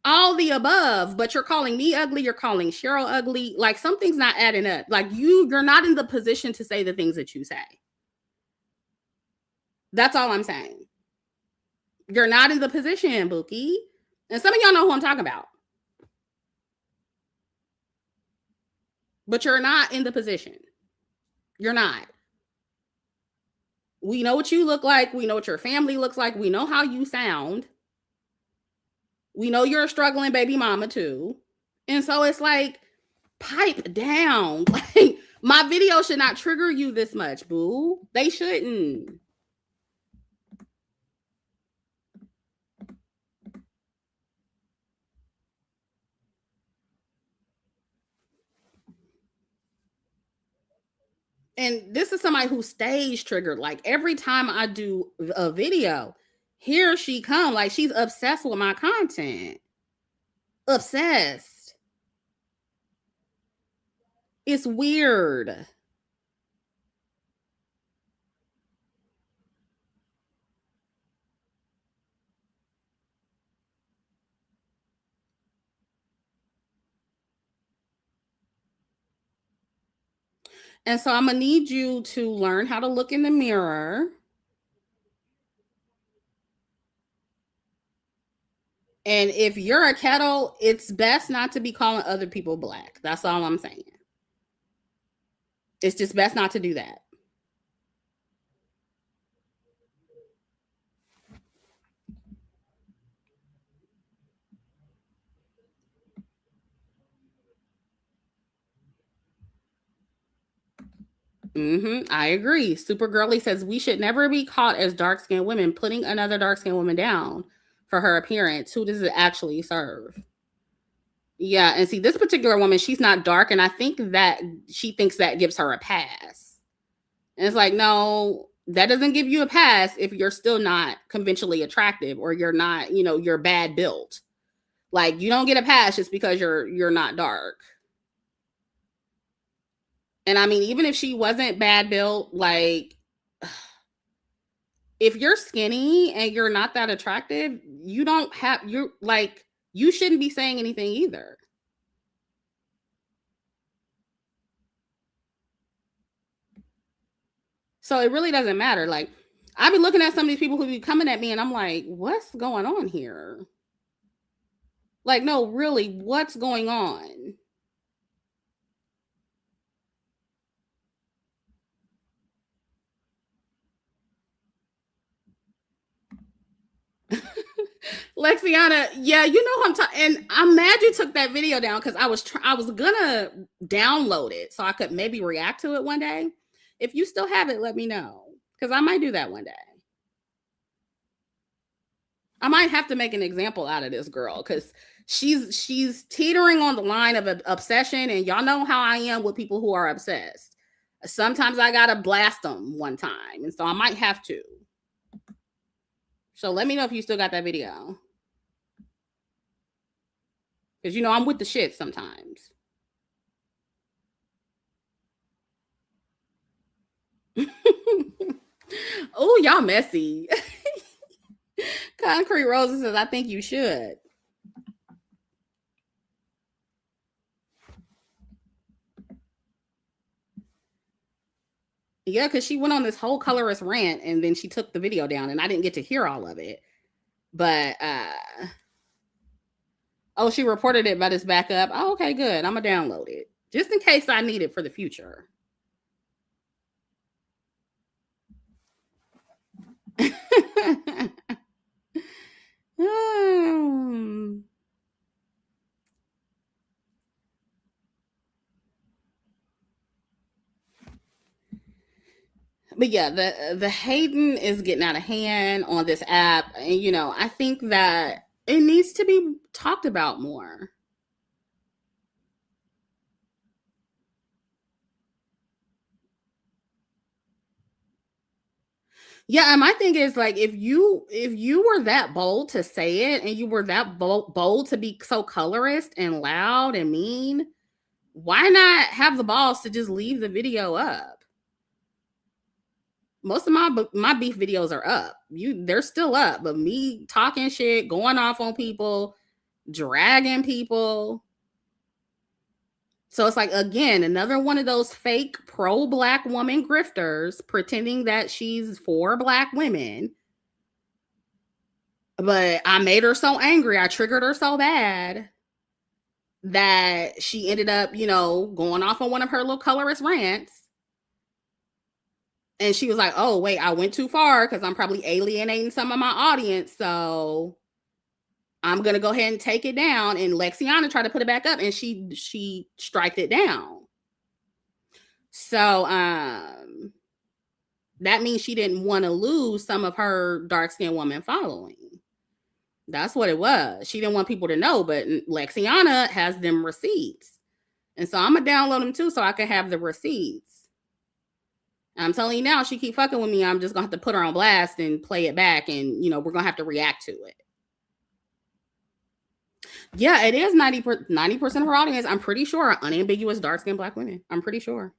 All the above, but you're calling me ugly. You're calling Cheryl ugly. Like something's not adding up. Like you're not in the position to say the things that you say. That's all I'm saying. You're not in the position, Bookie. And some of y'all know who I'm talking about. But you're not in the position. You're not. We know what you look like. We know what your family looks like. We know how you sound. We know you're a struggling baby mama too. And so it's like, pipe down. Like my video should not trigger you this much, boo. They shouldn't. And this is somebody who stays triggered. Like every time I do a video, here she come. Like she's obsessed with my content. Obsessed. It's weird. And so I'm gonna need you to learn how to look in the mirror. And if you're a kettle, it's best not to be calling other people black. That's all I'm saying. It's just best not to do that. I agree. Super Girly says we should never be caught as dark-skinned women putting another dark-skinned woman down for her appearance. Who does it actually serve? Yeah, and see, this particular woman, she's not dark, and I think that she thinks that gives her a pass. And it's like, no, that doesn't give you a pass if you're still not conventionally attractive or you're not, you're bad built. Like you don't get a pass just because you're not dark. And I mean, even if she wasn't bad built, like if you're skinny and you're not that attractive, you shouldn't be saying anything either. So it really doesn't matter. Like I've been looking at some of these people who be coming at me and I'm like, what's going on here? Like, no, really, what's going on? Lexiana, yeah, you know who I'm talking. And I'm mad you took that video down because I was gonna download it so I could maybe react to it one day. If you still have it, let me know because I might do that one day. I might have to make an example out of this girl because she's teetering on the line of obsession, and y'all know how I am with people who are obsessed. Sometimes I gotta blast them one time, and so I might have to. So let me know if you still got that video. Because I'm with the shit sometimes. Oh, y'all messy. Concrete Roses says, I think you should. Yeah, because she went on this whole colorist rant and then she took the video down and I didn't get to hear all of it. But oh, she reported it, but it's back up. Oh, okay, good. I'm gonna download it. just in case I need it for the future. But yeah, the hating is getting out of hand on this app, and I think that it needs to be talked about more. Yeah, and my thing is like if you were that bold to say it and you were that bold to be so colorist and loud and mean, why not have the balls to just leave the video up? Most of my beef videos are up. They're still up, but me talking shit, going off on people, dragging people. So it's like again, another one of those fake pro black woman grifters pretending that she's for black women. But I made her so angry, I triggered her so bad that she ended up, going off on one of her little colorist rants. And she was like, oh, wait, I went too far because I'm probably alienating some of my audience. So I'm going to go ahead and take it down. And Lexiana tried to put it back up and she striked it down. So that means she didn't want to lose some of her dark-skinned woman following. That's what it was. She didn't want people to know, but Lexiana has them receipts. And so I'm going to download them too so I can have the receipts. I'm telling you now, she keep fucking with me, I'm just going to have to put her on blast and play it back, and, we're going to have to react to it. Yeah, it is 90% of her audience, I'm pretty sure, are unambiguous dark-skinned black women. I'm pretty sure.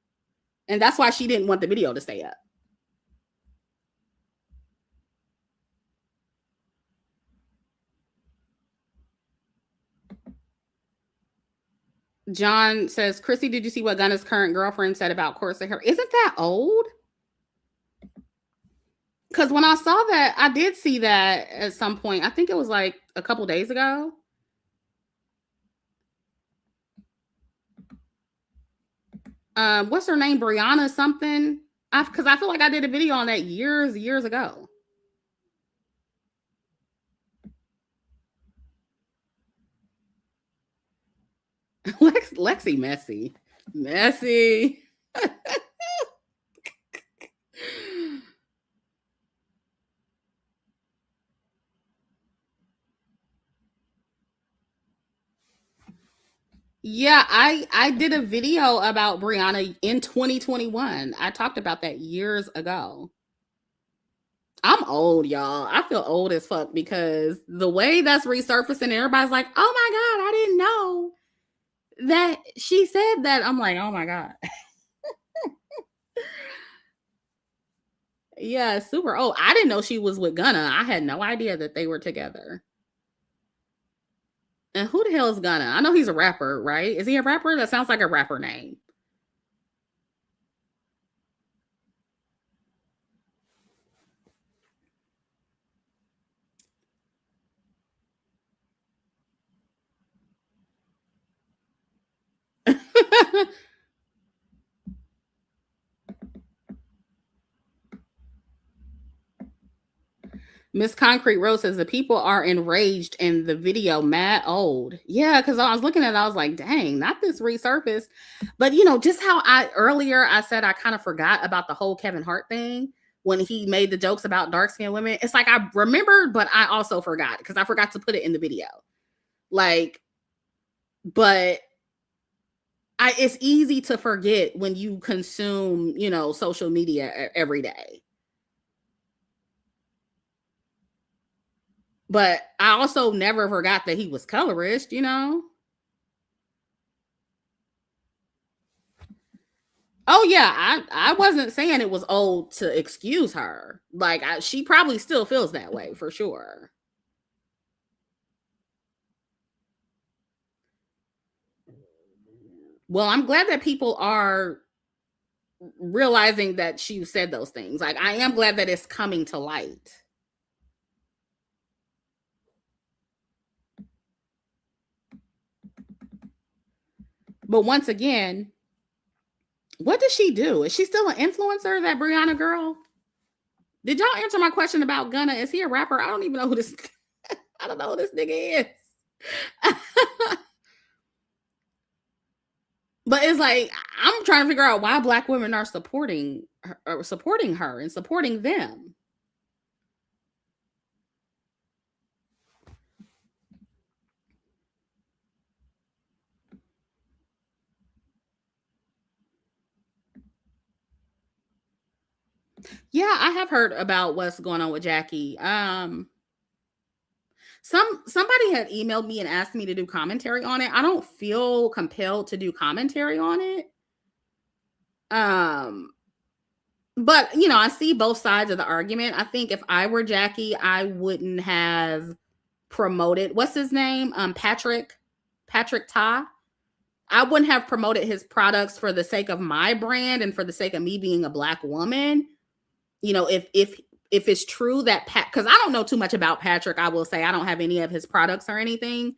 And that's why she didn't want the video to stay up. John says, Chrissy, did you see what Gunna's current girlfriend said about Corsa hair? Isn't that old? Because when I saw that, I did see that at some point. I think it was like a couple days ago. What's her name? Brianna something? Because I feel like I did a video on that years ago. Lexi messy. Yeah, I did a video about Brianna in 2021. I talked about that years ago. I'm old, y'all. I feel old as fuck because the way that's resurfacing, everybody's like, oh my God, I didn't know that she said that. I'm like, oh my God. Yeah, super old. I didn't know she was with Gunna. I had no idea that they were together. And who the hell is Gunna? I know he's a rapper, right? Is he a rapper? That sounds like a rapper name. Miss Concrete Rose says the people are enraged in the video mad old. Yeah, because I was looking at it, I was like, dang, not this resurfaced. But just how I said I kind of forgot about the whole Kevin Hart thing when he made the jokes about dark-skinned women. It's like I remembered, but I also forgot because I forgot to put it in the video. Like, but it's easy to forget when you consume, social media every day. But I also never forgot that he was colorist, Oh yeah, I wasn't saying it was old to excuse her. Like she probably still feels that way for sure. Well, I'm glad that people are realizing that she said those things. Like I am glad that it's coming to light. But once again, what does she do? Is she still an influencer, that Brianna girl? Did y'all answer my question about Gunna? Is he a rapper? I don't even know who this I don't know who this nigga is. But it's like, I'm trying to figure out why Black women are supporting her and supporting them. Yeah, I have heard about what's going on with Jackie. Somebody had emailed me and asked me to do commentary on it. I don't feel compelled to do commentary on it. But you know, I see both sides of the argument. I think if I were Jackie, I wouldn't have promoted, what's his name? Patrick Ta. I wouldn't have promoted his products for the sake of my brand and for the sake of me being a Black woman. You know, if it's true that because I don't know too much about Patrick, I will say I don't have any of his products or anything.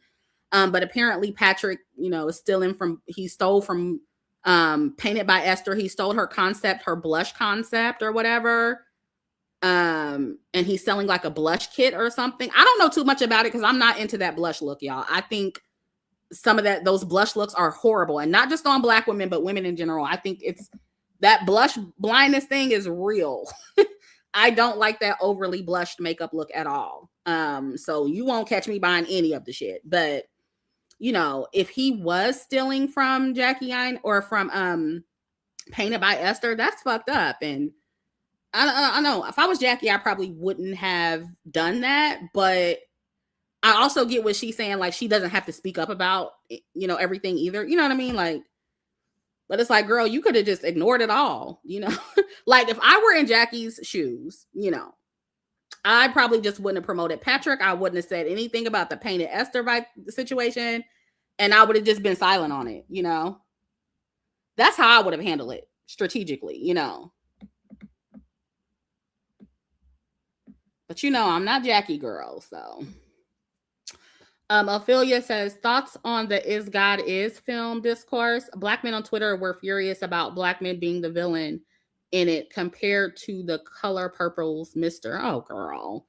But apparently Patrick, you know, is stealing from, he stole from Painted by Esther. He stole her concept, her blush concept or whatever. And he's selling like a blush kit or something. I don't know too much about it because I'm not into that blush look, y'all. I think some of those blush looks are horrible, and not just on Black women, but women in general. I think it's that blush blindness thing is real. I don't like that overly blushed makeup look at all. So you won't catch me buying any of the shit. But you know, if he was stealing from Jackie Aine or from Painted by Esther, that's fucked up. And I know if I was Jackie, I probably wouldn't have done that. But I also get what she's saying. Like, she doesn't have to speak up about, you know, everything either. You know what I mean? Like, but it's like, girl, you could have just ignored it all, you know? Like, if I were in Jackie's shoes, you know, I probably just wouldn't have promoted Patrick. I wouldn't have said anything about the Painted Esther situation. And I would have just been silent on it, you know? That's how I would have handled it strategically, you know? But you know, I'm not Jackie girl, so. Ophelia says, thoughts on the Is God Is film discourse. Black men on Twitter were furious about Black men being the villain in it compared to the Color Purple's Mr. Oh, girl.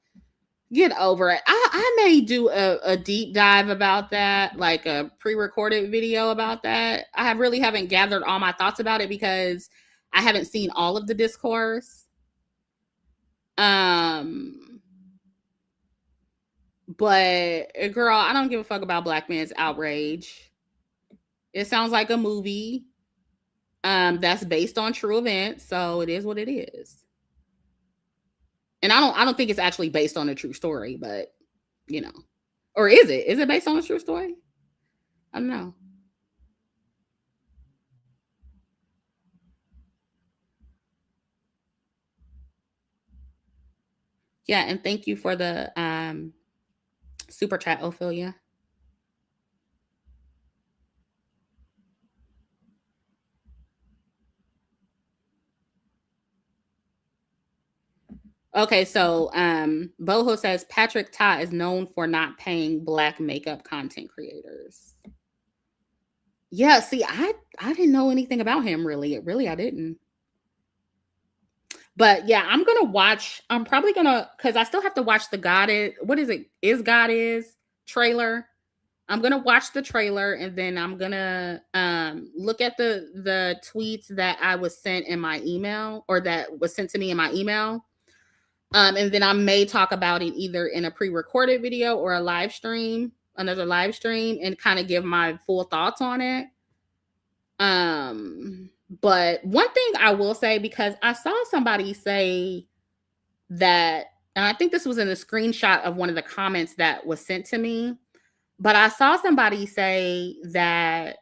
Get over it. I may do a deep dive about that, like a pre-recorded video about that. I really haven't gathered all my thoughts about it because I haven't seen all of the discourse. But girl, I don't give a fuck about Black men's outrage. It sounds like a movie that's based on true events, so it is what it is. And I don't think it's actually based on a true story, but you know. Or is it? Is it based on a true story? I don't know. Yeah, and thank you for the super chat, Ophelia. Okay, so Boho says Patrick Ta is known for not paying Black makeup content creators. Yeah, see, I didn't know anything about him really. Really, I didn't. But yeah, I'm gonna watch. I'm probably gonna, because I still have to watch the God Is, what is it? Is God Is trailer. I'm gonna watch the trailer and then I'm gonna look at the tweets that I was sent in my email, or that was sent to me in my email. And then I may talk about it either in a pre-recorded video or a live stream, another live stream, and kind of give my full thoughts on it. But one thing I will say, because I saw somebody say that, and I think this was in a screenshot of one of the comments that was sent to me, but I saw somebody say that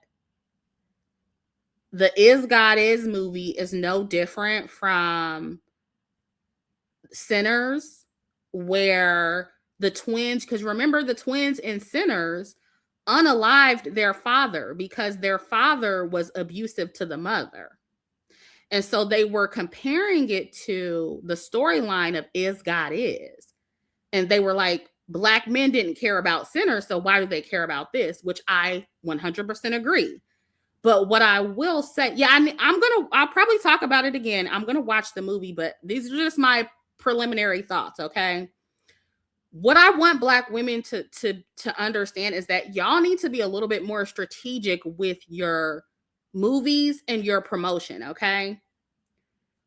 the Is God Is movie is no different from Sinners, where the twins, because remember the twins in Sinners unalived their father because their father was abusive to the mother. And so they were comparing it to the storyline of Is God Is. And they were like, Black men didn't care about Sinners, so why do they care about this? Which I 100% agree. But what I will say, yeah, I'll probably talk about it again. I'm gonna watch the movie, but these are just my preliminary thoughts, okay? What I want Black women to understand is that y'all need to be a little bit more strategic with your movies and your promotion, okay?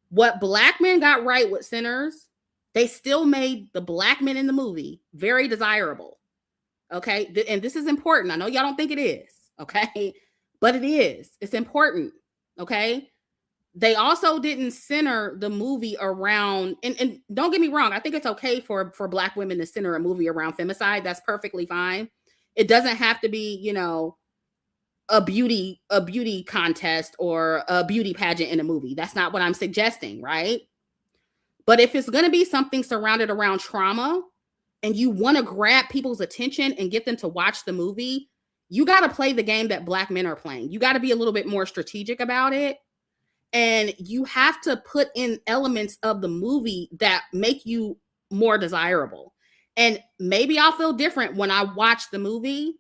What Black men got right with Sinners, they still made the Black men in the movie very desirable, okay? And this is important. I know y'all don't think it is, okay? But it is. It's important, okay? They also didn't center the movie around, and don't get me wrong, I think it's okay for Black women to center a movie around femicide. That's perfectly fine. It doesn't have to be, a beauty contest or a beauty pageant in a movie. That's not what I'm suggesting, right? But if it's going to be something surrounded around trauma and you want to grab people's attention and get them to watch the movie, you got to play the game that Black men are playing. You got to be a little bit more strategic about it. And you have to put in elements of the movie that make you more desirable. And maybe I'll feel different when I watch the movie,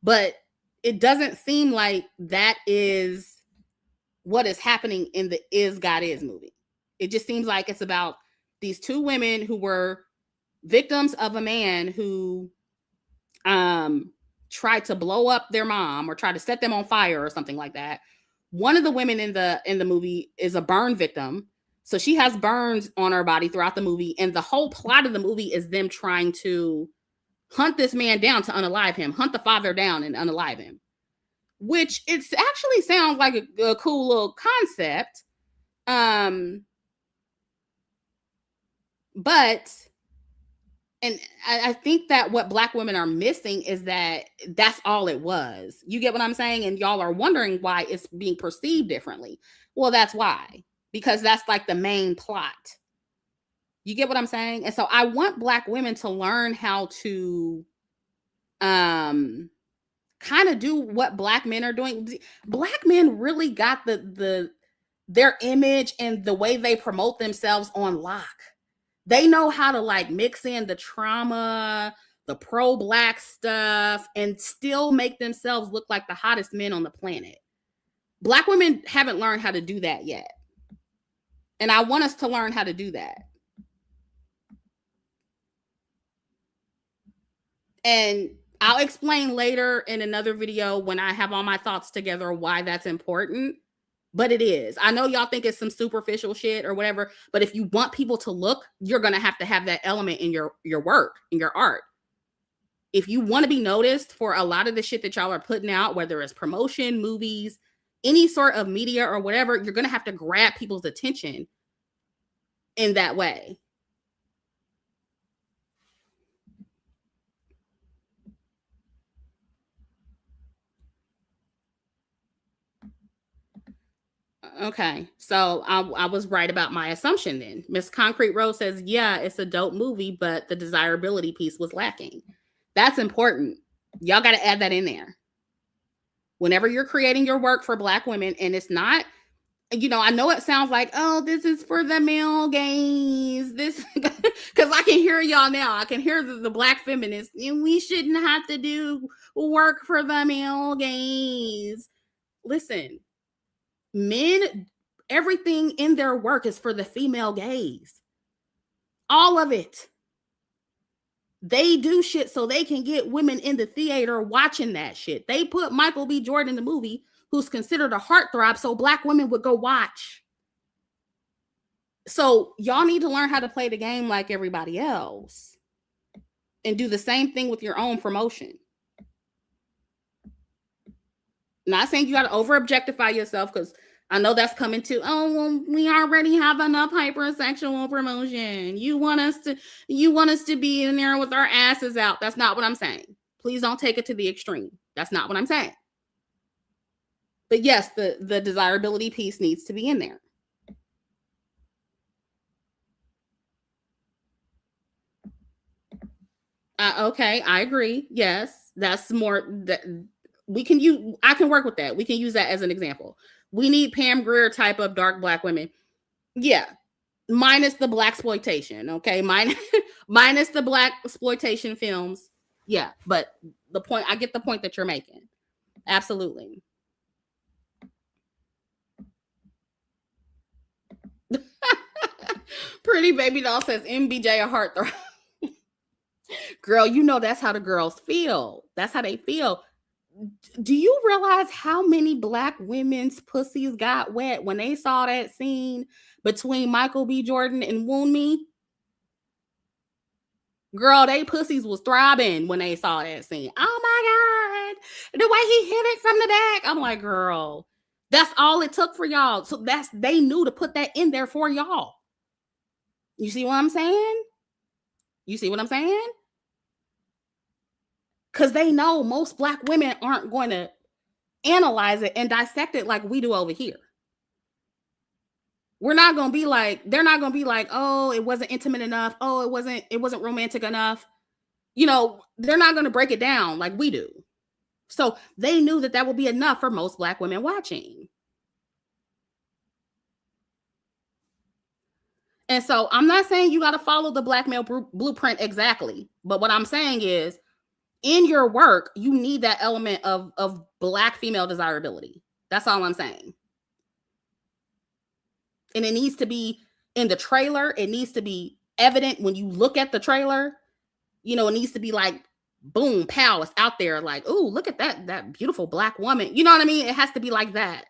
but it doesn't seem like that is what is happening in the Is God Is movie. It just seems like it's about these two women who were victims of a man who tried to blow up their mom or tried to set them on fire or something like that. One of the women in the movie is a burn victim. So she has burns on her body throughout the movie. And the whole plot of the movie is them trying to hunt this man down to unalive him, hunt the father down and unalive him, which it actually sounds like a cool little concept. But, and I think that what Black women are missing is that that's all it was. You get what I'm saying? And y'all are wondering why it's being perceived differently. Well, that's why. Because that's like the main plot. You get what I'm saying? And so I want Black women to learn how to kind of do what Black men are doing. Black men really got their image and the way they promote themselves on lock. They know how to like mix in the trauma, the pro-Black stuff, and still make themselves look like the hottest men on the planet. Black women haven't learned how to do that yet. And I want us to learn how to do that. And I'll explain later in another video when I have all my thoughts together why that's important. But it is. I know y'all think it's some superficial shit or whatever, but if you want people to look, you're going to have that element in your work, in your art. If you want to be noticed for a lot of the shit that y'all are putting out, whether it's promotion, movies, any sort of media or whatever, you're going to have to grab people's attention in that way. Okay, so I was right about my assumption then. Miss Concrete Rose says, yeah, it's a dope movie, but the desirability piece was lacking. That's important. Y'all got to add that in there. Whenever you're creating your work for Black women, and it's not, I know it sounds like, oh, this is for the male gaze. This, because I can hear y'all now. I can hear the Black feminists. We shouldn't have to do work for the male gaze. Listen. Men, everything in their work is for the female gaze. All of it. They do shit so they can get women in the theater watching that shit. They put Michael B. Jordan in the movie, who's considered a heartthrob, so Black women would go watch. So y'all need to learn how to play the game like everybody else and do the same thing with your own promotion. Not saying you got to over objectify yourself, because I know that's coming to, oh, well, we already have enough hypersexual promotion. You want us to be in there with our asses out. That's not what I'm saying. Please don't take it to the extreme. That's not what I'm saying. But yes, the desirability piece needs to be in there. Okay, I agree. Yes, that's more that we can use. I can work with that. We can use that as an example. We need Pam Grier type of dark Black women. Yeah, minus the Black exploitation. Okay, minus the Black exploitation films. Yeah, but I get the point that you're making. Absolutely. Pretty baby doll says MBJ a Hart throw. Girl, you know that's how the girls feel. That's how they feel. Do you realize how many black women's pussies got wet when they saw that scene between Michael B. Jordan and Wound Me? Girl, they pussies was throbbing when they saw that scene. Oh my God. The way he hit it from the back. I'm like, girl, that's all it took for y'all. So they knew to put that in there for y'all. You see what I'm saying? You see what I'm saying? Because they know most black women aren't going to analyze it and dissect it like we do over here. We're not going to be like, they're not going to be like, oh, it wasn't intimate enough. Oh, it wasn't romantic enough. You know, they're not going to break it down like we do. So they knew that would be enough for most black women watching. And so I'm not saying you got to follow the black male blueprint exactly. But what I'm saying is, in your work, you need that element of black female desirability. That's all I'm saying. And it needs to be in the trailer. It needs to be evident when you look at the trailer. You know, it needs to be like, boom, pow, it's out there. Like, oh, look at that beautiful black woman. You know what I mean? It has to be like that.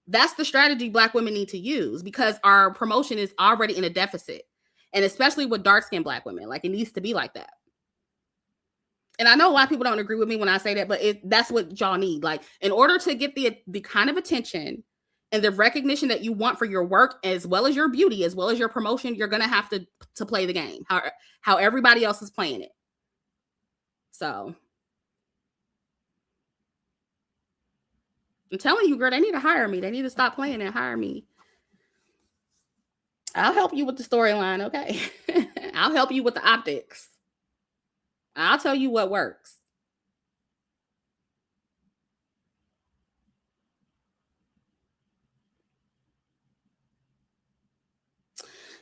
That's the strategy black women need to use because our promotion is already in a deficit. And especially with dark-skinned black women, like it needs to be like that. And I know a lot of people don't agree with me when I say that, but that's what y'all need. Like, in order to get the kind of attention and the recognition that you want for your work, as well as your beauty, as well as your promotion, you're going to have to play the game how everybody else is playing it. So I'm telling you, girl, they need to hire me. They need to stop playing and hire me. I'll help you with the storyline, okay? I'll help you with the optics. I'll tell you what works.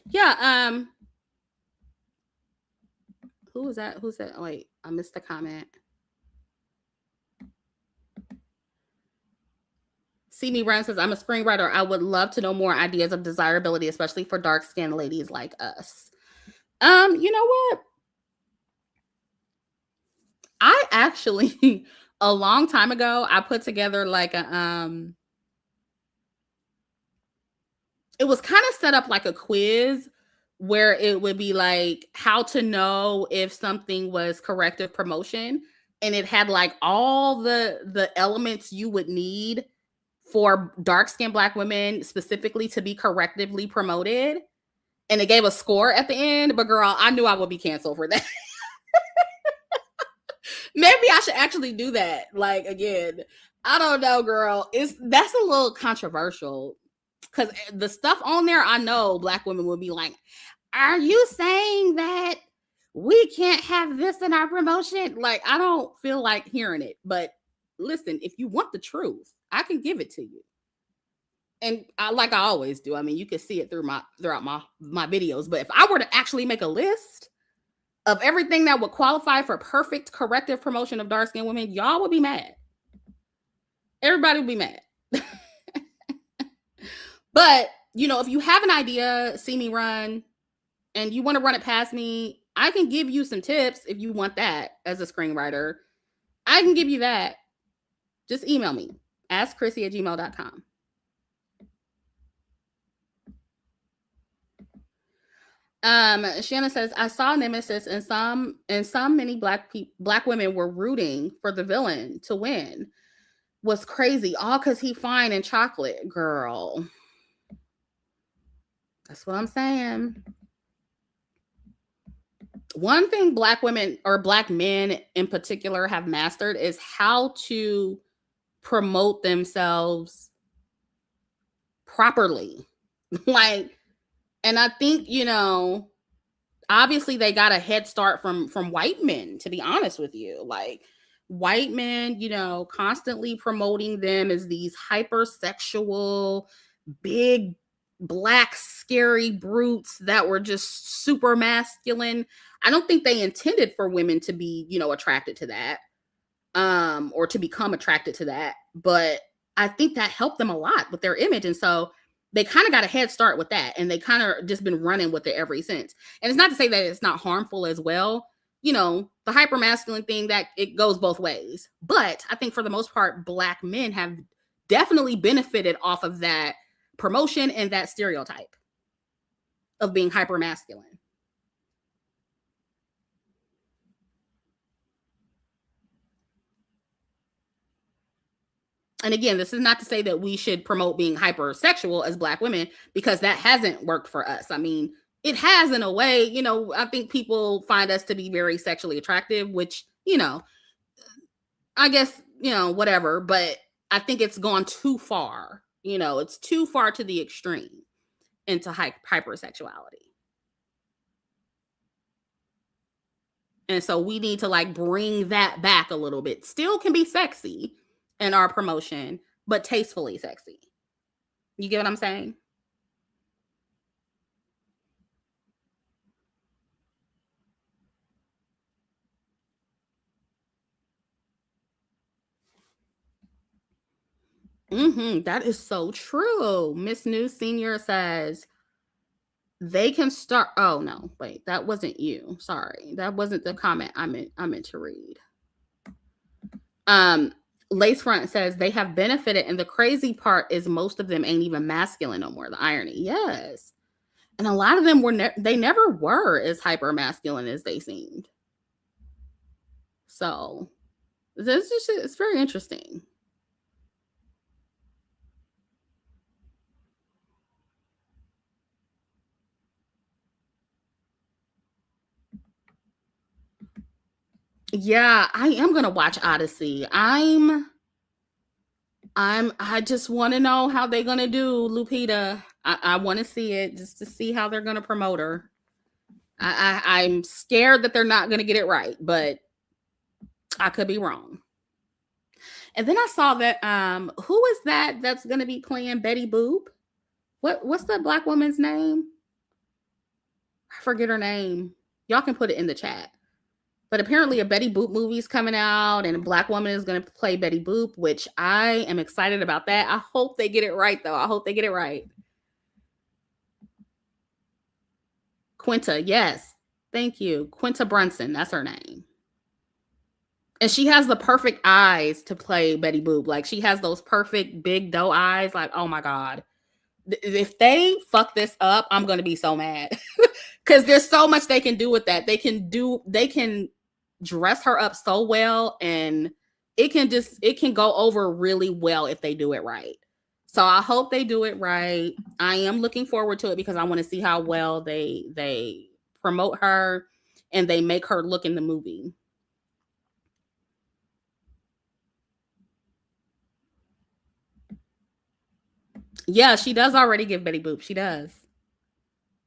Yeah, who was that? Who's that? Wait, I missed the comment. See Me Run says, I'm a screenwriter. I would love to know more ideas of desirability, especially for dark-skinned ladies like us. You know what? I actually, a long time ago, I put together like it was kind of set up like a quiz where it would be like how to know if something was corrective promotion. And it had like all the elements you would need for dark-skinned black women specifically to be correctively promoted. And it gave a score at the end. But girl, I knew I would be canceled for that. Maybe I should actually do that. Like, again, I don't know, girl. That's a little controversial. Because the stuff on there, I know black women would be like, are you saying that we can't have this in our promotion? Like, I don't feel like hearing it. But listen, if you want the truth, I can give it to you. And like I always do. I mean, you can see it throughout my videos. But if I were to actually make a list of everything that would qualify for perfect corrective promotion of dark-skinned women, y'all would be mad. Everybody would be mad. But, you know, if you have an idea, See Me Run, and you want to run it past me, I can give you some tips if you want that as a screenwriter. I can give you that. Just email me. AskChrissy@gmail.com. Shanna says, I saw Nemesis and some many black women were rooting for the villain to win. Was crazy. All because he fine and chocolate. Girl. That's what I'm saying. One thing black women or black men in particular have mastered is how to promote themselves properly. Like, and I think, you know, obviously they got a head start from white men, to be honest with you. Like, white men, you know, constantly promoting them as these hypersexual, big, black, scary brutes that were just super masculine. I don't think they intended for women to be, you know, attracted to that, or to become attracted to that. But I think that helped them a lot with their image. And so they kind of got a head start with that, and they kind of just been running with it ever since. And it's not to say that it's not harmful as well. You know, the hypermasculine thing, that it goes both ways. But I think for the most part, Black men have definitely benefited off of that promotion and that stereotype of being hypermasculine. And again, this is not to say that we should promote being hypersexual as Black women, because that hasn't worked for us. I mean, it has in a way. You know, I think people find us to be very sexually attractive, which, you know, I guess, you know, whatever, but I think it's gone too far. You know, it's too far to the extreme into hypersexuality. And so we need to like bring that back a little bit. Still can be sexy in our promotion, but tastefully sexy. You get what I'm saying? That is so true. Miss New Senior says they can start. Oh no, wait, that wasn't you. Sorry, that wasn't the comment I meant to read. Lace Front says they have benefited, and the crazy part is most of them ain't even masculine no more. The irony, yes, and a lot of them were they never were as hyper masculine as they seemed. So this is just, it's very interesting. Yeah, I am gonna watch Odyssey. I just want to know how they're gonna do Lupita. I want to see it just to see how they're gonna promote her. I'm scared that they're not gonna get it right, but I could be wrong. And then I saw that who is that's gonna be playing Betty Boop? What's the Black woman's name? I forget her name. Y'all can put it in the chat. But apparently a Betty Boop movie is coming out, and a Black woman is going to play Betty Boop, which I am excited about that. I hope they get it right, though. I hope they get it right. Quinta, yes. Thank you. Quinta Brunson, that's her name. And she has the perfect eyes to play Betty Boop. Like, she has those perfect big doe eyes. Like, oh my God. If they fuck this up, I'm going to be so mad. Because there's so much they can do with that. They can dress her up so well, and it can go over really well if they do it right. So I hope they do it right. I am looking forward to it because I want to see how well they promote her and they make her look in the movie. Yeah, she does already give Betty Boop. She does.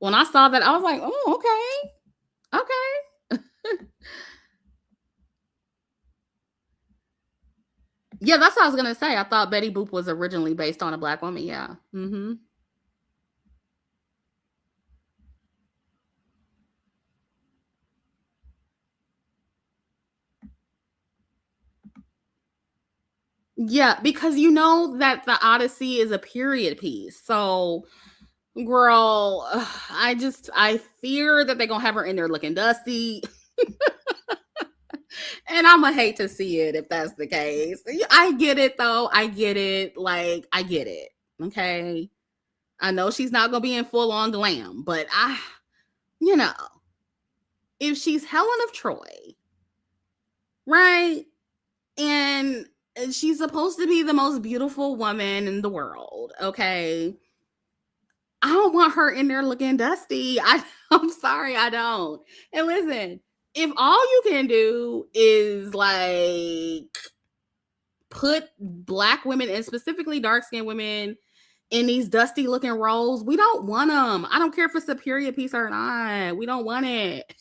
When I saw that, I was like, oh, okay. Okay. Yeah, that's what I was gonna say. I thought Betty Boop was originally based on a Black woman. Yeah. Yeah, because you know that the Odyssey is a period piece. So, girl, I fear that they're gonna have her in there looking dusty. And I'm gonna hate to see it if that's the case. I get it though. I get it. Like, I get it. Okay. I know she's not gonna be in full on glam, but you know, if she's Helen of Troy, right? And she's supposed to be the most beautiful woman in the world, okay? I don't want her in there looking dusty. I'm sorry, I don't. And listen, if all you can do is like put Black women and specifically dark skinned women in these dusty looking roles, we don't want them. I don't care if it's a period piece or not. We don't want it.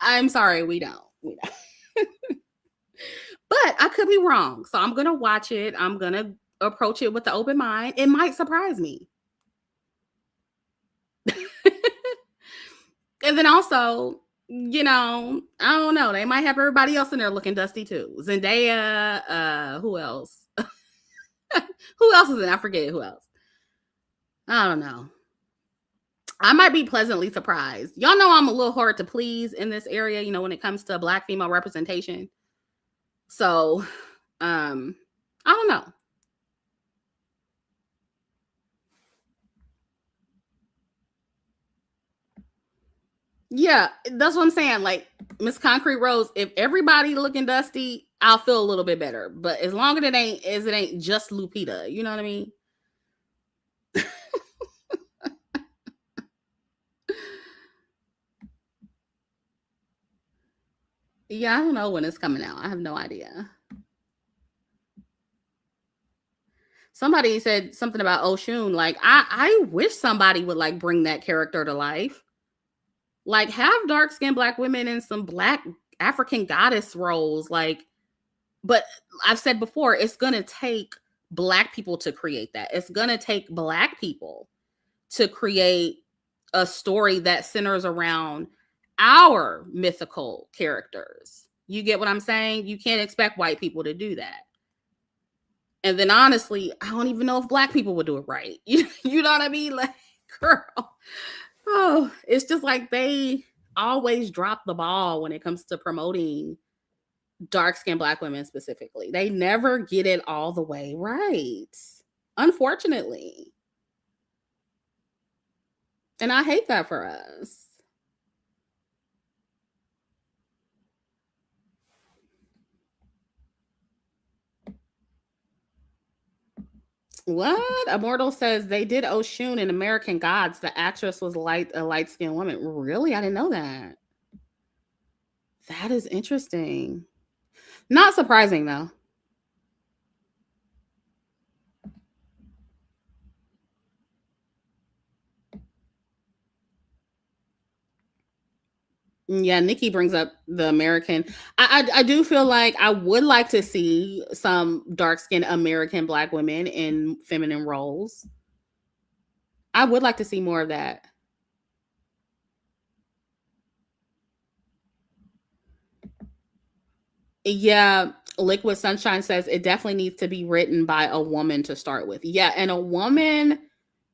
I'm sorry, we don't. We don't. But I could be wrong. So I'm going to watch it. I'm going to approach it with an open mind. It might surprise me. And then also, you know, I don't know. They might have everybody else in there looking dusty too. Zendaya, who else? Who else is in? I forget who else. I don't know. I might be pleasantly surprised. Y'all know I'm a little hard to please in this area, when it comes to Black female representation. So, I don't know. Yeah, that's what I'm saying. Like Miss Concrete Rose, if everybody looking dusty, I'll feel a little bit better. But as long as it ain't just Lupita, you know what I mean? Yeah, I don't know when it's coming out. I have no idea. Somebody said something about Oshun. Like, I wish somebody would like bring that character to life. Like, have dark skinned Black women in some Black African goddess roles. Like, but I've said before, it's gonna take Black people to create that. It's gonna take Black people to create a story that centers around our mythical characters. You get what I'm saying? You can't expect white people to do that. And then honestly, I don't even know if Black people would do it right. You know what I mean? Like, girl, oh, it's just like they always drop the ball when it comes to promoting dark skinned Black women specifically. They never get it all the way right, unfortunately. And I hate that for us. What? Immortal says they did Oshun in American Gods. The actress was a light skinned woman. Really? I didn't know that. That is interesting. Not surprising though. Yeah, Nikki brings up the American. I do feel like I would like to see some dark skinned American Black women in feminine roles. I would like to see more of that. Yeah, Liquid Sunshine says it definitely needs to be written by a woman to start with. Yeah, and a woman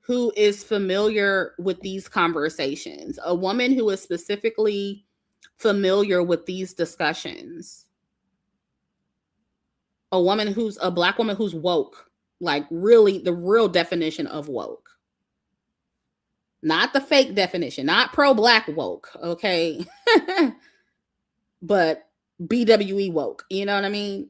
who is familiar with these conversations, a woman who is specifically familiar with these discussions, a Black woman who's woke, like really the real definition of woke, not the fake definition, not pro Black woke, okay? But BWE woke, you know what I mean?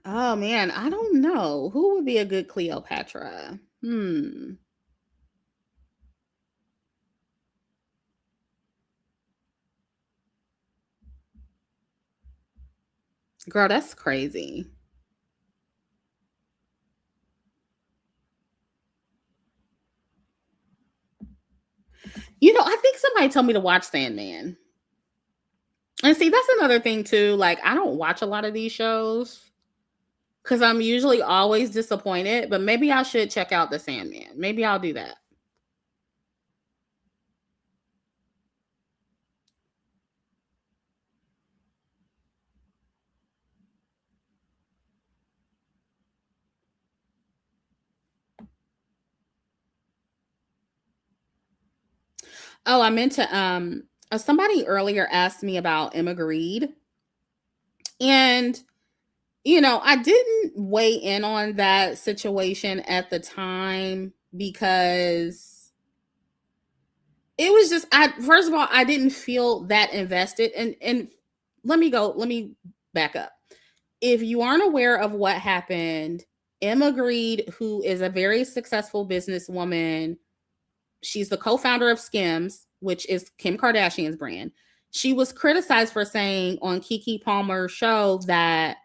Oh man, I don't know. Who would be a good Cleopatra? Girl, that's crazy. I think somebody told me to watch Sandman. And see, that's another thing too. Like, I don't watch a lot of these shows because I'm usually always disappointed, but maybe I should check out the Sandman. Maybe I'll do that. Oh, I meant to somebody earlier asked me about Emma Grede. And I didn't weigh in on that situation at the time because it was just I first of all, I didn't feel that invested. And let me back up. If you aren't aware of what happened, Emma Grede, who is a very successful businesswoman, she's the co-founder of Skims, which is Kim Kardashian's brand. She was criticized for saying on Keke Palmer's show that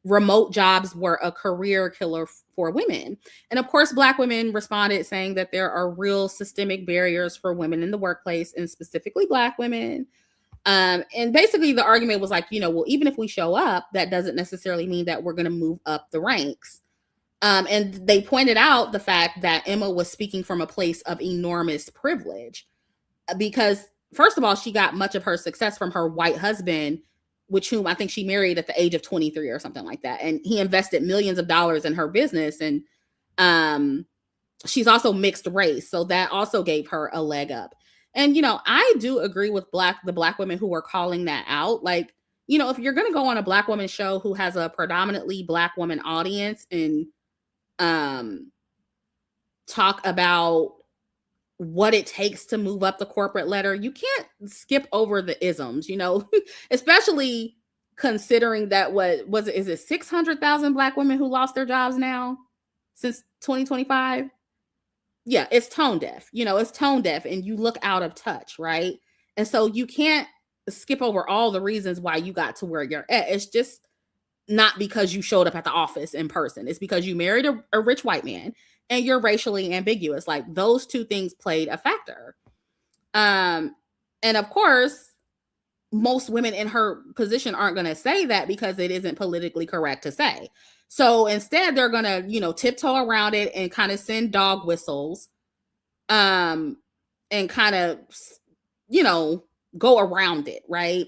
remote jobs were a career killer for women. And of course, Black women responded saying that there are real systemic barriers for women in the workplace and specifically Black women. And basically the argument was like, well, even if we show up, that doesn't necessarily mean that we're going to move up the ranks. And they pointed out the fact that Emma was speaking from a place of enormous privilege because, first of all, she got much of her success from her white husband, whom I think she married at the age of 23 or something like that. And he invested millions of dollars in her business. And she's also mixed race. So that also gave her a leg up. And, I do agree with the black women who were calling that out. Like, if you're going to go on a black woman show who has a predominantly black woman audience and talk about what it takes to move up the corporate ladder, you can't skip over the isms, especially considering that is it 600,000 black women who lost their jobs now since 2025? Yeah, it's tone deaf. It's tone deaf and you look out of touch, right? And so you can't skip over all the reasons why you got to where you're at. It's just not because you showed up at the office in person. It's because you married a rich white man and you're racially ambiguous. Like those two things played a factor. And of course, most women in her position aren't going to say that because it isn't politically correct to say. So instead, they're going to, tiptoe around it and kind of send dog whistles and kind of, go around it, right?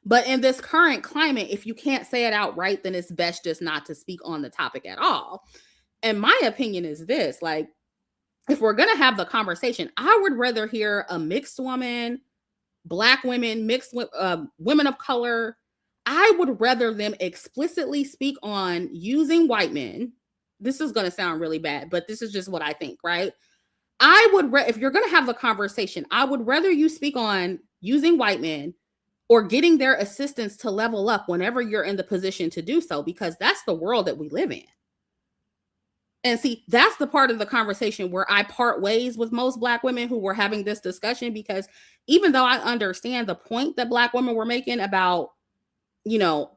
But in this current climate, if you can't say it outright, then it's best just not to speak on the topic at all. And my opinion is this, like, if we're going to have the conversation, I would rather hear a mixed woman, black women, mixed with women of color. I would rather them explicitly speak on using white men. This is going to sound really bad, but this is just what I think, right? If you're going to have the conversation, I would rather you speak on using white men or getting their assistance to level up whenever you're in the position to do so, because that's the world that we live in. And see, that's the part of the conversation where I part ways with most black women who were having this discussion, because even though I understand the point that black women were making about,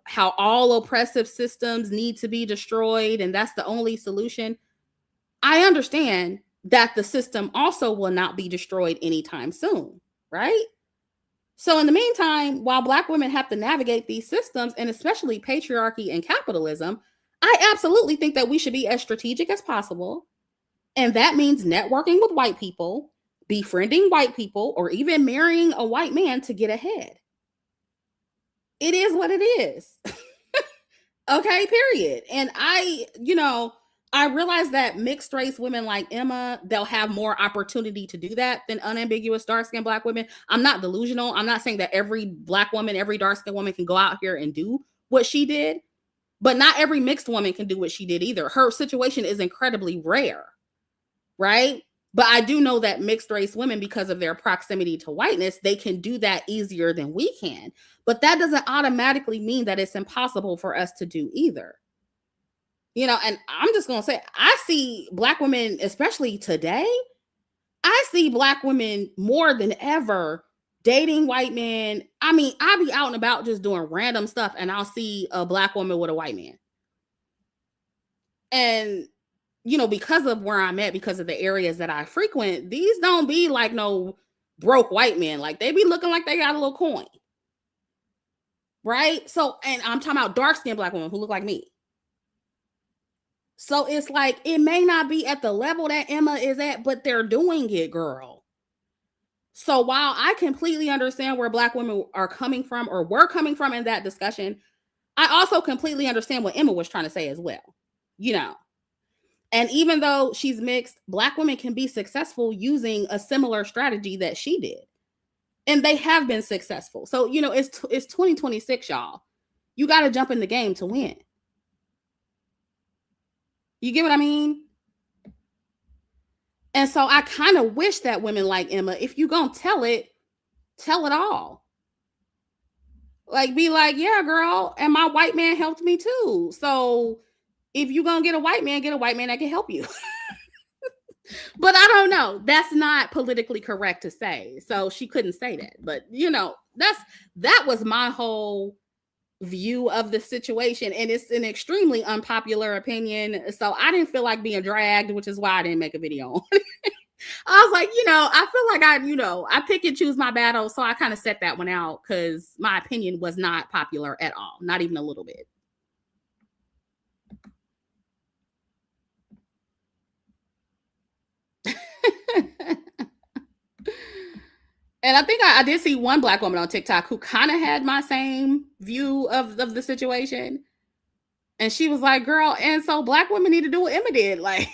how all oppressive systems need to be destroyed and that's the only solution, I understand that the system also will not be destroyed anytime soon, right? So in the meantime, while black women have to navigate these systems, and especially patriarchy and capitalism, I absolutely think that we should be as strategic as possible. And that means networking with white people, befriending white people, or even marrying a white man to get ahead. It is what it is. Okay, period. And I realize that mixed race women like Emma, they'll have more opportunity to do that than unambiguous dark-skinned black women. I'm not delusional. I'm not saying that every black woman, every dark-skinned woman can go out here and do what she did, but not every mixed woman can do what she did either. Her situation is incredibly rare, right? But I do know that mixed race women, because of their proximity to whiteness, they can do that easier than we can. But that doesn't automatically mean that it's impossible for us to do either. And I'm just going to say, I see black women, especially today, I see black women more than ever dating white men. I mean, I'll be out and about just doing random stuff and I'll see a black woman with a white man. And, because of where I'm at, because of the areas that I frequent, these don't be like no broke white men. Like they be looking like they got a little coin. Right? So, and I'm talking about dark-skinned black women who look like me. So it's like, it may not be at the level that Emma is at, but they're doing it, girl. So while I completely understand where black women are coming from or were coming from in that discussion, I also completely understand what Emma was trying to say as well, And even though she's mixed, black women can be successful using a similar strategy that she did. And they have been successful. So, it's 2026, y'all. You got to jump in the game to win. You get what I mean? And so I kind of wish that women like Emma, if you gonna tell it all. Like, be like, yeah, girl, and my white man helped me too. So if you gonna get a white man that can help you. But I don't know. That's not politically correct to say. So she couldn't say that. But, that was my whole view of the situation. And it's an extremely unpopular opinion. So I didn't feel like being dragged, which is why I didn't make a video on it. I was like, I feel like I pick and choose my battles. So I kind of set that one out because my opinion was not popular at all, not even a little bit. And I think I did see one Black woman on TikTok who kind of had my same view of the situation. And she was like, girl, and so Black women need to do what Emma did. Like,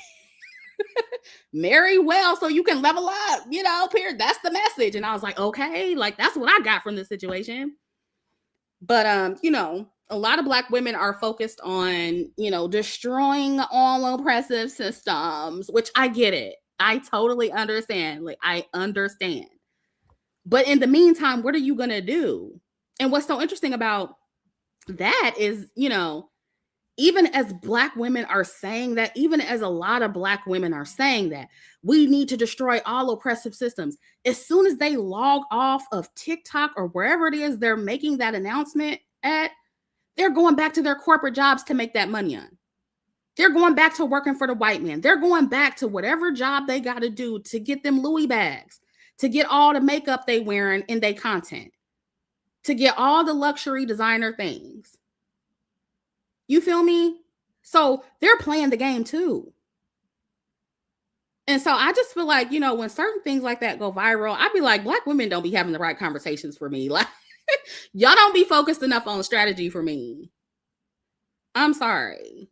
marry well so you can level up, period. That's the message. And I was like, okay, like that's what I got from this situation. But a lot of Black women are focused on, destroying all oppressive systems, which I get it. I totally understand. Like, I understand. But in the meantime, what are you going to do? And what's so interesting about that is, even as Black women are saying that, even as a lot of Black women are saying that, we need to destroy all oppressive systems. As soon as they log off of TikTok or wherever it is they're making that announcement at, they're going back to their corporate jobs to make that money on. They're going back to working for the white man. They're going back to whatever job they got to do to get them Louis bags, to get all the makeup they wearing in their content, to get all the luxury designer things. You feel me? So they're playing the game too. And so I just feel like, when certain things like that go viral, I'd be like, Black women don't be having the right conversations for me. Like, y'all don't be focused enough on strategy for me. I'm sorry.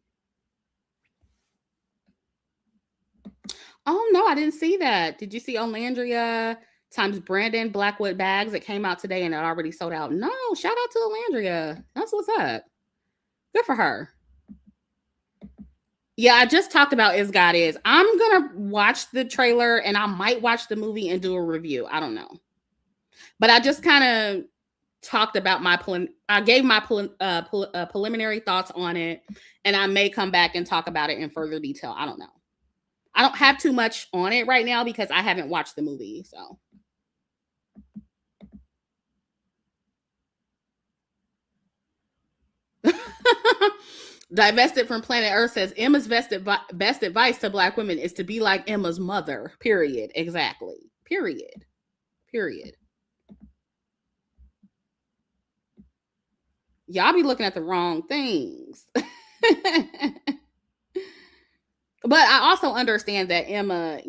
Oh, no, I didn't see that. Did you see Olandria times Brandon Blackwood bags? It came out today and it already sold out. No, shout out to Olandria. That's what's up. Good for her. Yeah, I just talked about Is God Is. I'm going to watch the trailer and I might watch the movie and do a review. I don't know. But I just kind of talked about I gave my preliminary thoughts on it, and I may come back and talk about it in further detail. I don't know. I don't have too much on it right now because I haven't watched the movie, so. Divested from Planet Earth says Emma's best advice to Black women is to be like Emma's mother. Period. Exactly. Period. Y'all be looking at the wrong things. But I also understand that Emma,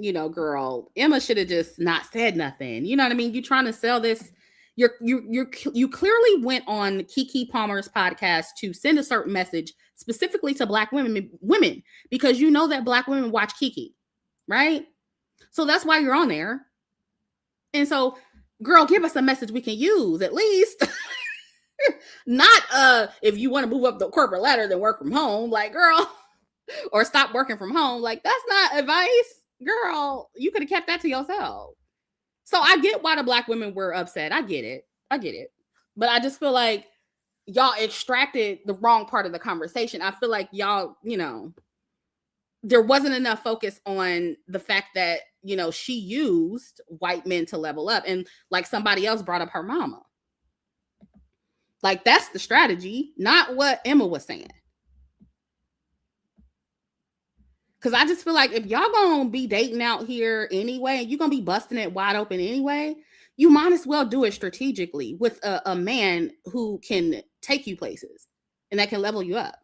Emma should have just not said nothing. You know what I mean? You're trying to sell this. You clearly went on Keke Palmer's podcast to send a certain message specifically to Black women because you know that Black women watch Keke, right? So that's why you're on there. And so, girl, give us a message we can use at least. Not if you want to move up the corporate ladder, then work from home. Like, girl, or stop working from home. Like, that's not advice, girl. You could have kept that to yourself. So I get why the Black women were upset. I get it. But I just feel like y'all extracted the wrong part of the conversation. I feel like y'all, there wasn't enough focus on the fact that, she used white men to level up. And like somebody else brought up her mama. Like, that's the strategy, not what Emma was saying. Because I just feel like if y'all gonna be dating out here anyway, you're gonna be busting it wide open anyway, you might as well do it strategically with a man who can take you places and that can level you up.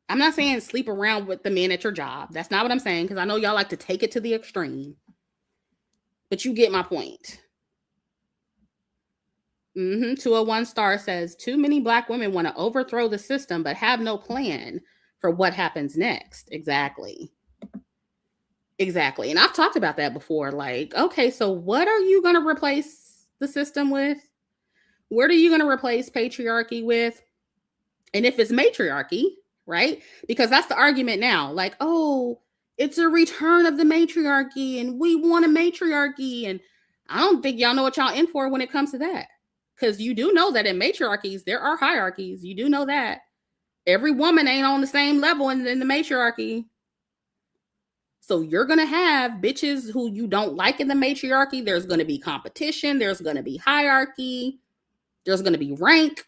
I'm not saying sleep around with the men at your job. That's not what I'm saying, because I know y'all like to take it to the extreme. But you get my point. 201 Star says, too many Black women want to overthrow the system, but have no plan for what happens next. Exactly. And I've talked about that before. Like, okay, so what are you going to replace the system with? What are you going to replace patriarchy with? And if it's matriarchy, right? Because that's the argument now. Like, oh, it's a return of the matriarchy and we want a matriarchy. And I don't think y'all know what y'all in for when it comes to that. Because you do know that in matriarchies, there are hierarchies. You do know that. Every woman ain't on the same level in the matriarchy. So you're going to have bitches who you don't like in the matriarchy. There's going to be competition. There's going to be hierarchy. There's going to be rank.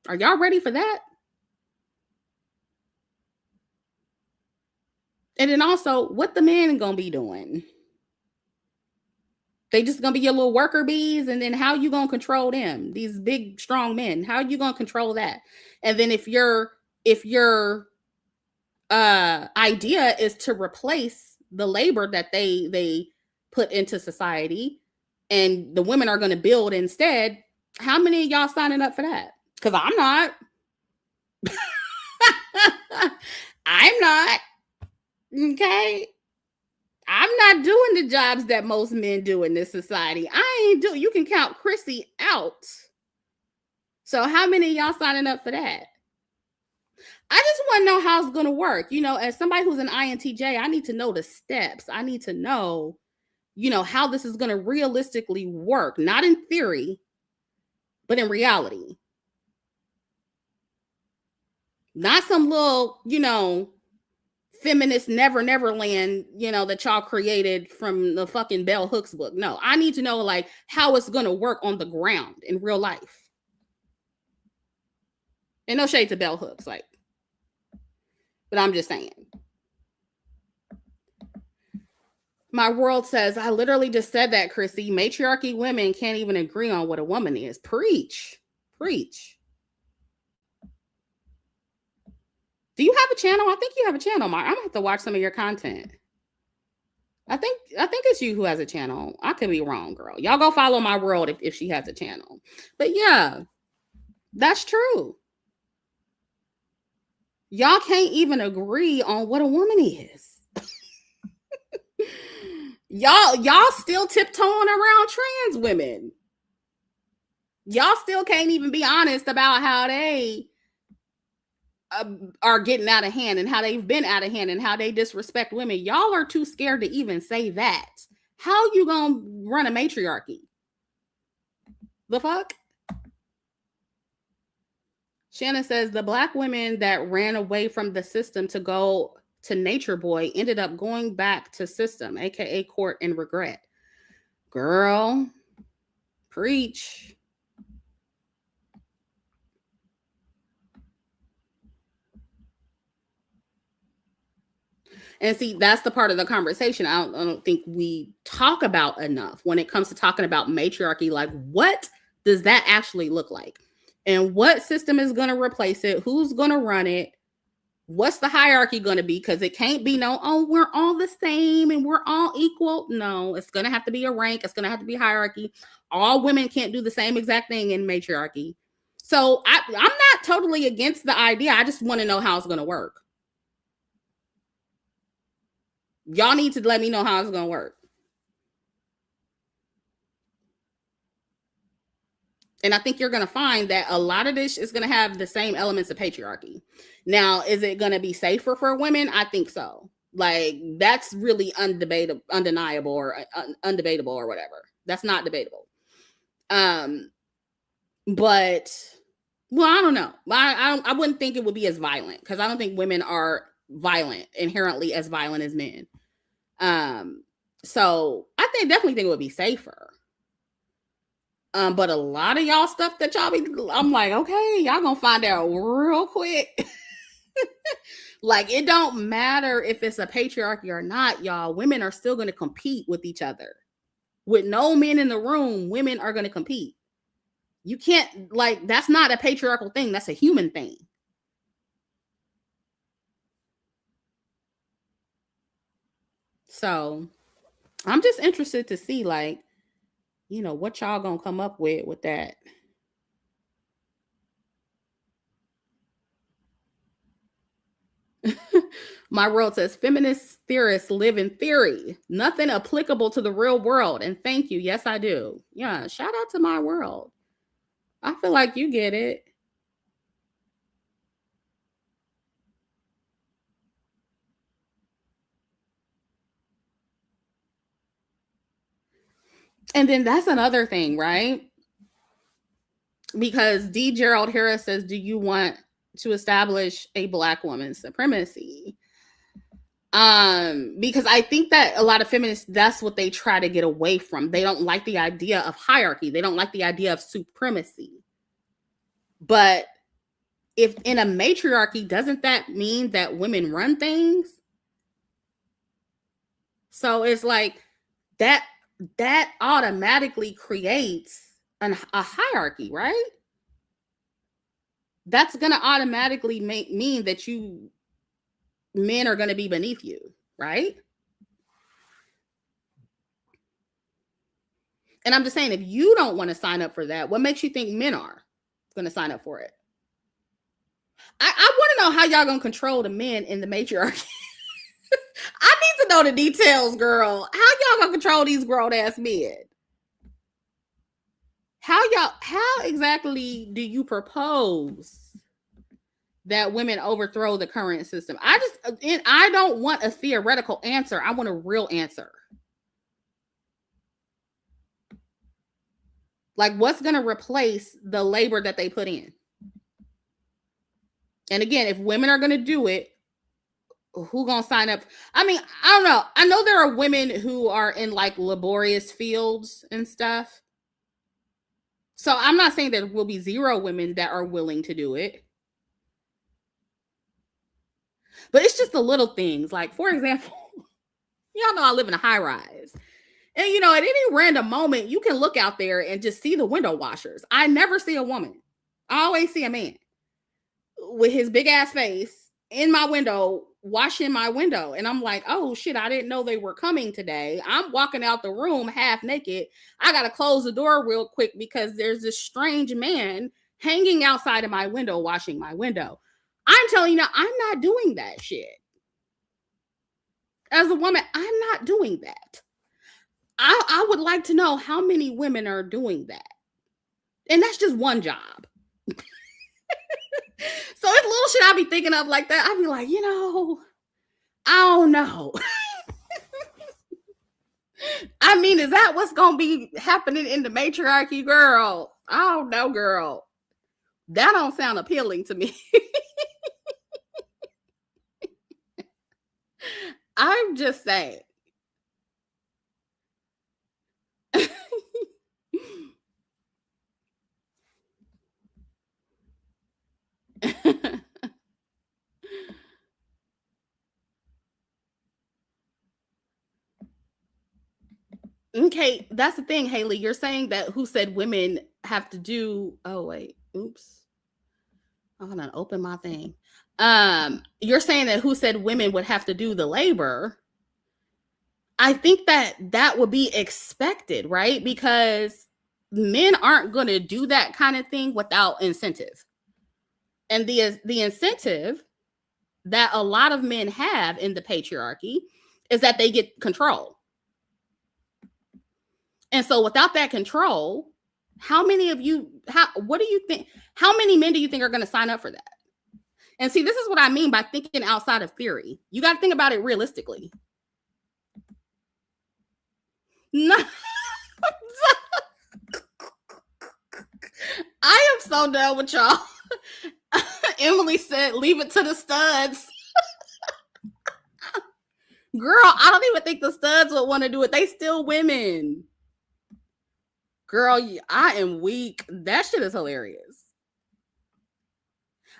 Are y'all ready for that? And then also, what the men gonna be doing? They just gonna be your little worker bees, and then how you gonna control them? These big, strong men. How you gonna control that? And then if your idea is to replace the labor that they put into society, and the women are gonna build instead, how many of y'all signing up for that? Because I'm not. I'm not. Okay. I'm not doing the jobs that most men do in this society. I ain't do. You can count Chrissy out. So how many of y'all signing up for that? I just want to know how it's going to work. You know, as somebody who's an INTJ, I need to know the steps. I need to know, how this is going to realistically work, not in theory, but in reality. Not some little, feminist never land, that y'all created from the fucking Bell Hooks book. No, I need to know like how it's going to work on the ground in real life. And no shade to Bell Hooks, like, but I'm just saying. My world says, I literally just said that, Chrissy. Matriarchy women can't even agree on what a woman is. Preach. Preach. Do you have a channel? I think you have a channel, Mark. I'm gonna have to watch some of your content. I think it's you who has a channel. I could be wrong, girl. Y'all go follow my world if she has a channel. But yeah, that's true. Y'all can't even agree on what a woman is. y'all still tiptoeing around trans women. Y'all still can't even be honest about how they are getting out of hand and how they've been out of hand and how they disrespect women. Y'all are too scared to even say that. How you gonna run a matriarchy? The fuck? Shannon says the black women that ran away from the system to go to Nature Boy ended up going back to system, aka court, and regret. Girl, preach. And see, that's the part of the conversation I don't think we talk about enough when it comes to talking about matriarchy. Like, what does that actually look like? And what system is going to replace it? Who's going to run it? What's the hierarchy going to be? Because it can't be we're all the same and we're all equal. No, it's going to have to be a rank. It's going to have to be hierarchy. All women can't do the same exact thing in matriarchy. So I'm not totally against the idea. I just want to know how it's going to work. Y'all need to let me know how it's going to work. And I think you're going to find that a lot of this is going to have the same elements of patriarchy. Now, is it going to be safer for women? I think so. Like, that's really undeniable or undebatable or whatever. That's not debatable. But, well, I don't know. I wouldn't think it would be as violent because I don't think women are inherently as violent as men. So I definitely think it would be safer. But a lot of y'all stuff that y'all be, I'm like, okay, y'all gonna find out real quick. Like, it don't matter if it's a patriarchy or not, y'all. Women are still gonna compete with each other. With no men in the room, women are gonna compete. You can't, like, that's not a patriarchal thing. That's a human thing. So I'm just interested to see, like, what y'all gonna come up with that. My world says feminist theorists live in theory, nothing applicable to the real world. And thank you. Yes, I do. Yeah. Shout out to my world. I feel like you get it. And then that's another thing, right? Because D. Gerald Harris says, do you want to establish a black woman's supremacy? Because I think that a lot of feminists, that's what they try to get away from. They don't like the idea of hierarchy. They don't like the idea of supremacy. But if in a matriarchy, doesn't that mean that women run things? So it's like that automatically creates a hierarchy, right? That's going to automatically mean that men are going to be beneath you, right? And I'm just saying, if you don't want to sign up for that, what makes you think men are going to sign up for it? I want to know how y'all going to control the men in the matriarchy. I need to know the details, girl. How y'all going to control these grown ass men? How exactly do you propose that women overthrow the current system? I don't want a theoretical answer. I want a real answer. Like, what's going to replace the labor that they put in? And again, if women are going to do it, who going to sign up? I mean, I don't know. I know there are women who are in like laborious fields and stuff. So I'm not saying there will be zero women that are willing to do it. But it's just the little things. Like, for example, y'all know I live in a high rise. And, you know, at any random moment, you can look out there and just see the window washers. I never see a woman. I always see a man with his big ass face in my window, washing my window. And I'm like, oh shit, I didn't know they were coming today. I'm walking out the room half naked. I got to close the door real quick because there's this strange man hanging outside of my window, washing my window. I'm telling you now, I'm not doing that shit. As a woman, I'm not doing that. I would like to know how many women are doing that. And that's just one job. So it's little shit I be thinking of like that. I'd be like, you know, I don't know. I mean, is that what's going to be happening in the matriarchy, girl? I don't know, girl. That don't sound appealing to me. I'm just saying. Okay, that's the thing, Haley. You're saying that who said women have to do. Oh wait, oops. Hold on, open my thing. You're saying that who said women would have to do the labor. I think that would be expected, right? Because men aren't going to do that kind of thing without incentive. And the incentive that a lot of men have in the patriarchy is that they get control. And so without that control, what do you think? How many men do you think are going to sign up for that? And see, this is what I mean by thinking outside of theory. You got to think about it realistically. No. I am so done with y'all. Emily said, leave it to the studs. Girl, I don't even think the studs would want to do it. They still women. Girl, I am weak. That shit is hilarious.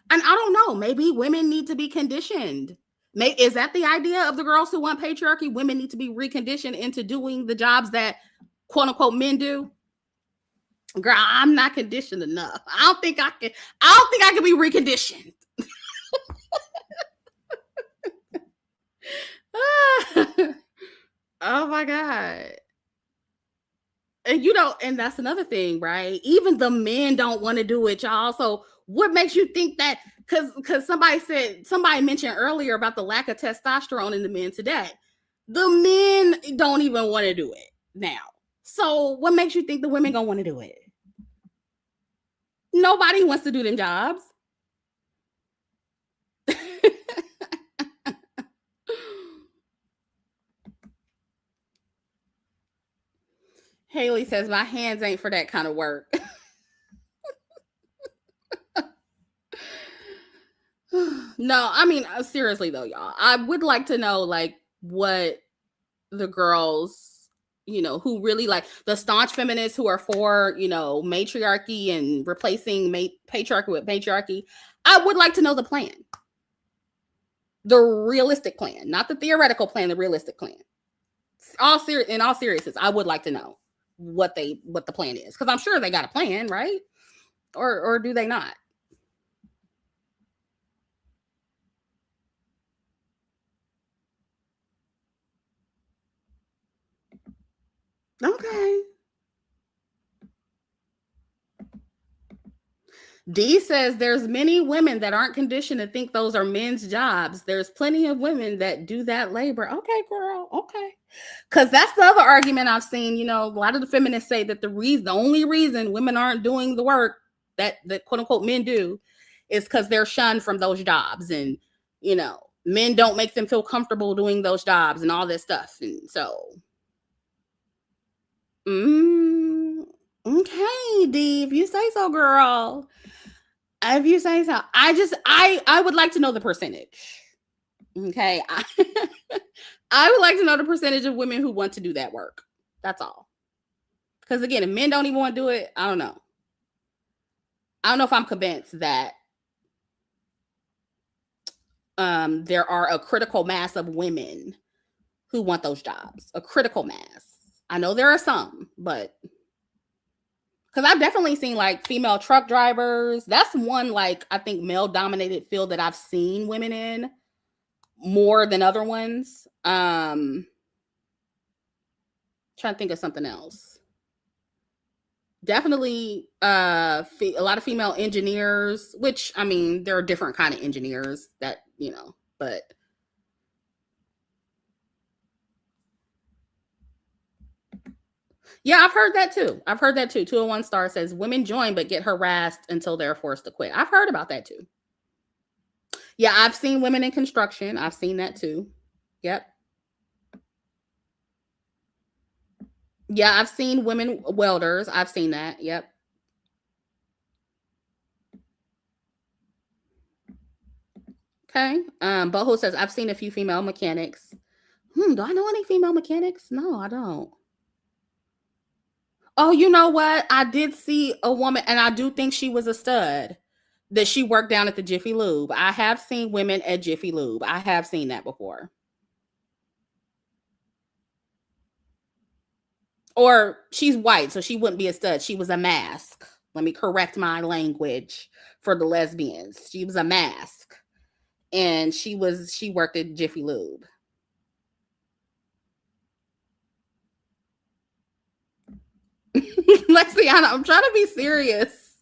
And I don't know. Maybe women need to be conditioned. Is that the idea of the girls who want patriarchy? Women need to be reconditioned into doing the jobs that quote unquote men do. Girl, I'm not conditioned enough. I don't think I can be reconditioned. Oh my God. And that's another thing, right? Even the men don't want to do it, y'all. So what makes you think that? Because somebody mentioned earlier about the lack of testosterone in the men today. The men don't even want to do it now. So what makes you think the women gonna want to do it? Nobody wants to do them jobs. Haley says, my hands ain't for that kind of work. No, I mean, seriously though, y'all, I would like to know like what the girls, who really like the staunch feminists who are for, matriarchy and replacing patriarchy with patriarchy. I would like to know the plan. The realistic plan, not the theoretical plan, the realistic plan. In all seriousness, I would like to know what the plan is, because I'm sure they got a plan, right? Or do they not? Okay. D says there's many women that aren't conditioned to think those are men's jobs. There's plenty of women that do that labor. Okay, girl. Okay. Because that's the other argument I've seen. You know, a lot of the feminists say that the only reason women aren't doing the work that the quote unquote men do is because they're shunned from those jobs. And, you know, men don't make them feel comfortable doing those jobs and all this stuff. And so, okay, D, if you say so, girl. If you say so, I would like to know the percentage. Okay, I would like to know the percentage of women who want to do that work. That's all. Because again, if men don't even want to do it, I don't know. I don't know if I'm convinced that there are a critical mass of women who want those jobs. A critical mass. I know there are some, but because I've definitely seen like female truck drivers. That's one, like, I think male dominated field that I've seen women in more than other ones. Trying to think of something else. Definitely a lot of female engineers, which, I mean, there are different kind of engineers that, you know, but yeah, I've heard that too. 201 Star says women join but get harassed until they're forced to quit. I've heard about that too. Yeah, I've seen women in construction. I've seen that too. Yep. Yeah, I've seen women welders. I've seen that. Yep. Okay. Boho says I've seen a few female mechanics. Do I know any female mechanics? No, I don't. Oh, you know what? I did see a woman, and I do think she was a stud, that she worked down at the Jiffy Lube. I have seen women at Jiffy Lube. I have seen that before. Or she's white, so she wouldn't be a stud. She was a mask. Let me correct my language for the lesbians. She was a mask. And she worked at Jiffy Lube. Lexiana, I'm trying to be serious.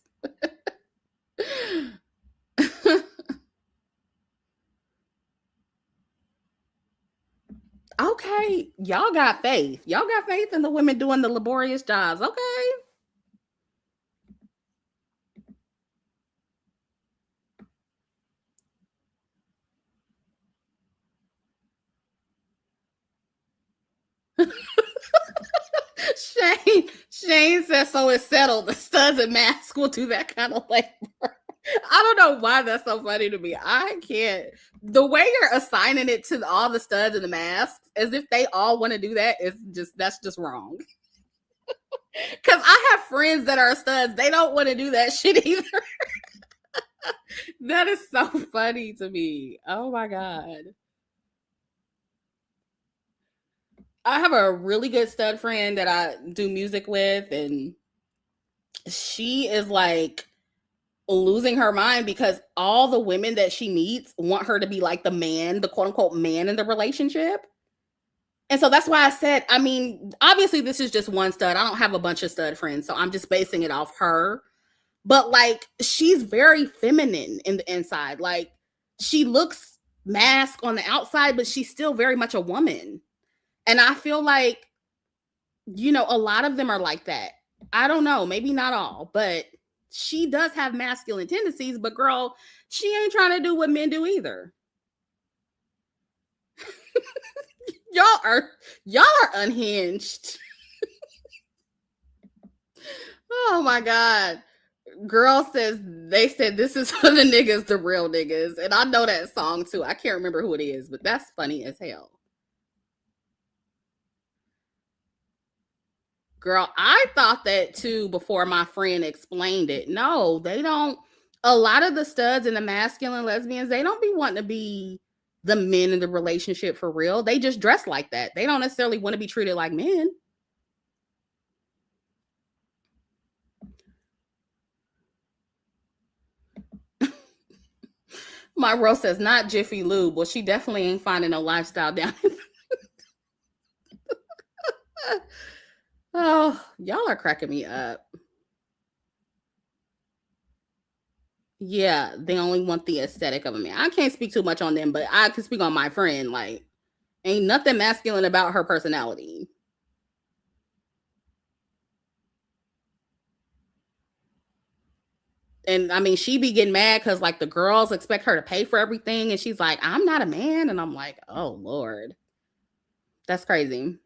Okay, y'all got faith. Y'all got faith in the women doing the laborious jobs. Okay. Shane says so it's settled. The studs and masks will do that kind of labor. I don't know why that's so funny to me. I can't. The way you're assigning it to all the studs and the masks, as if they all want to do that, is that's just wrong. Because I have friends that are studs. They don't want to do that shit either. That is so funny to me. Oh my God. I have a really good stud friend that I do music with, and she is like losing her mind because all the women that she meets want her to be like the man, the quote unquote man in the relationship. And so that's why I said, I mean, obviously this is just one stud. I don't have a bunch of stud friends, so I'm just basing it off her. But like, she's very feminine in the inside. Like, she looks mask on the outside, but she's still very much a woman. And I feel like, you know, a lot of them are like that. I don't know, maybe not all, but she does have masculine tendencies. But girl, she ain't trying to do what men do either. y'all are unhinged. Oh my God. Girl says they said this is for the niggas, the real niggas. And I know that song too. I can't remember who it is, but that's funny as hell. Girl, I thought that too before my friend explained it. No, they don't. A lot of the studs and the masculine lesbians, they don't be wanting to be the men in the relationship for real. They just dress like that. They don't necessarily want to be treated like men. My Rose says not Jiffy Lube. Well, she definitely ain't finding no lifestyle down. Oh, y'all are cracking me up. Yeah, they only want the aesthetic of a man. I can't speak too much on them, but I can speak on my friend. Like, ain't nothing masculine about her personality. And I mean, she be getting mad because like the girls expect her to pay for everything, and she's like, "I'm not a man," and I'm like, "Oh Lord, that's crazy."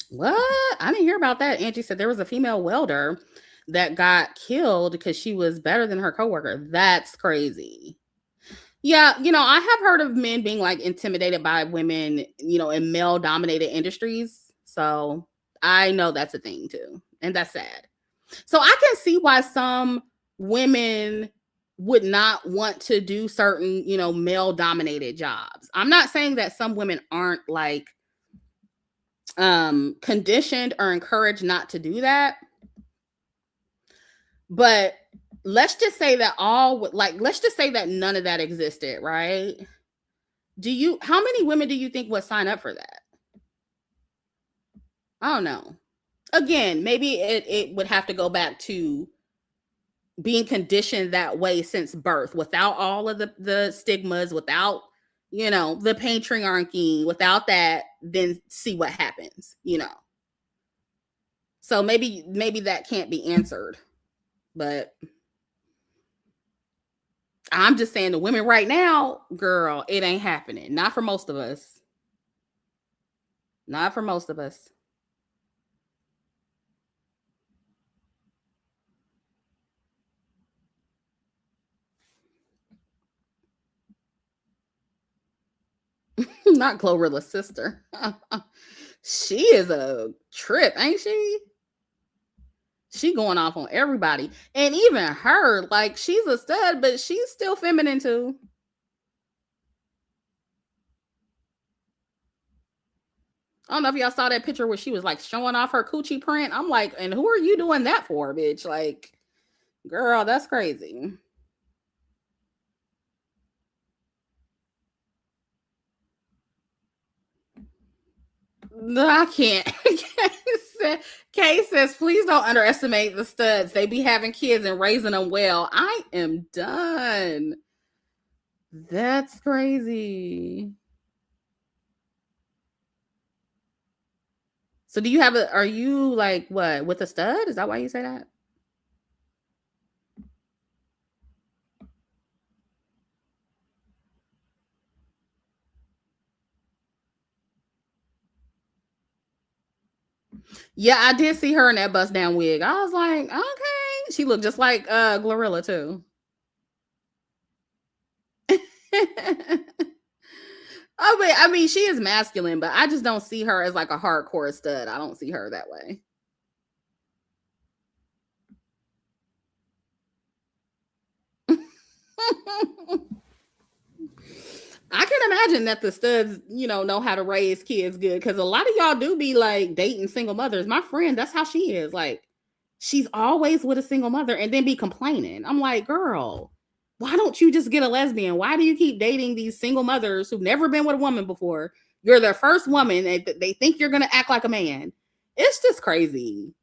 What? I didn't hear about that. Angie said there was a female welder that got killed because she was better than her coworker. That's crazy. Yeah, I have heard of men being like intimidated by women, in male dominated industries. So I know that's a thing too. And that's sad. So I can see why some women would not want to do certain, male dominated jobs. I'm not saying that some women aren't like conditioned or encouraged not to do that, but let's just say that let's just say that none of that existed, right? How many women do you think would sign up for that? I don't know. Again, maybe it would have to go back to being conditioned that way since birth, without all of the stigmas, without the patriarchy, without that, then see what happens. So maybe that can't be answered, but I'm just saying the women right now, girl, it ain't happening. Not for most of us. Not for most of us. Not Glorilla's sister. She is a trip, ain't she? She going off on everybody. And even her, like, she's a stud, but she's still feminine too. I don't know if y'all saw that picture where she was like showing off her coochie print. I'm like, and who are you doing that for, bitch? Like, girl, that's crazy. No, I can't. Kay says, please don't underestimate the studs. They be having kids and raising them well. I am done. That's crazy. So are you like what, with a stud? Is that why you say that? Yeah, I did see her in that bust down wig. I was like, okay. She looked just like Glorilla too. I mean, she is masculine, but I just don't see her as like a hardcore stud. I don't see her that way. I can imagine that the studs, know how to raise kids good, because a lot of y'all do be like dating single mothers. My friend, that's how she is. Like, she's always with a single mother and then be complaining. I'm like, girl, why don't you just get a lesbian? Why do you keep dating these single mothers who've never been with a woman before? You're their first woman. They think you're going to act like a man. It's just crazy.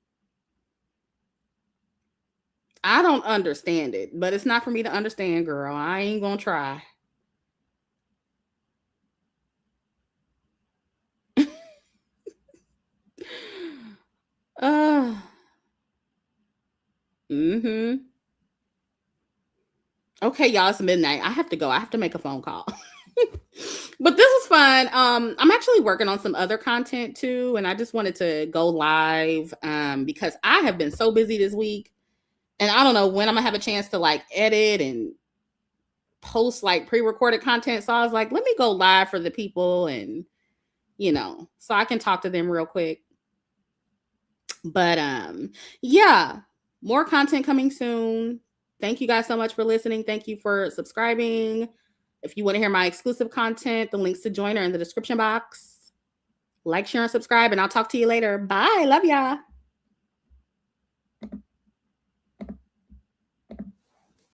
I don't understand it, but it's not for me to understand, girl. I ain't going to try. Uh, mm-hmm. Okay, y'all, it's midnight. I have to go. I have to make a phone call. But this was fun. I'm actually working on some other content too, and I just wanted to go live because I have been so busy this week, and I don't know when I'm gonna have a chance to like edit and post like pre-recorded content. So I was like, let me go live for the people, and so I can talk to them real quick. But yeah. More content coming soon. Thank you guys so much for listening. Thank you for subscribing. If you want to hear my exclusive content, the links to join are in the description box. Like, share, and subscribe, and I'll talk to you later. Bye. Love y'all.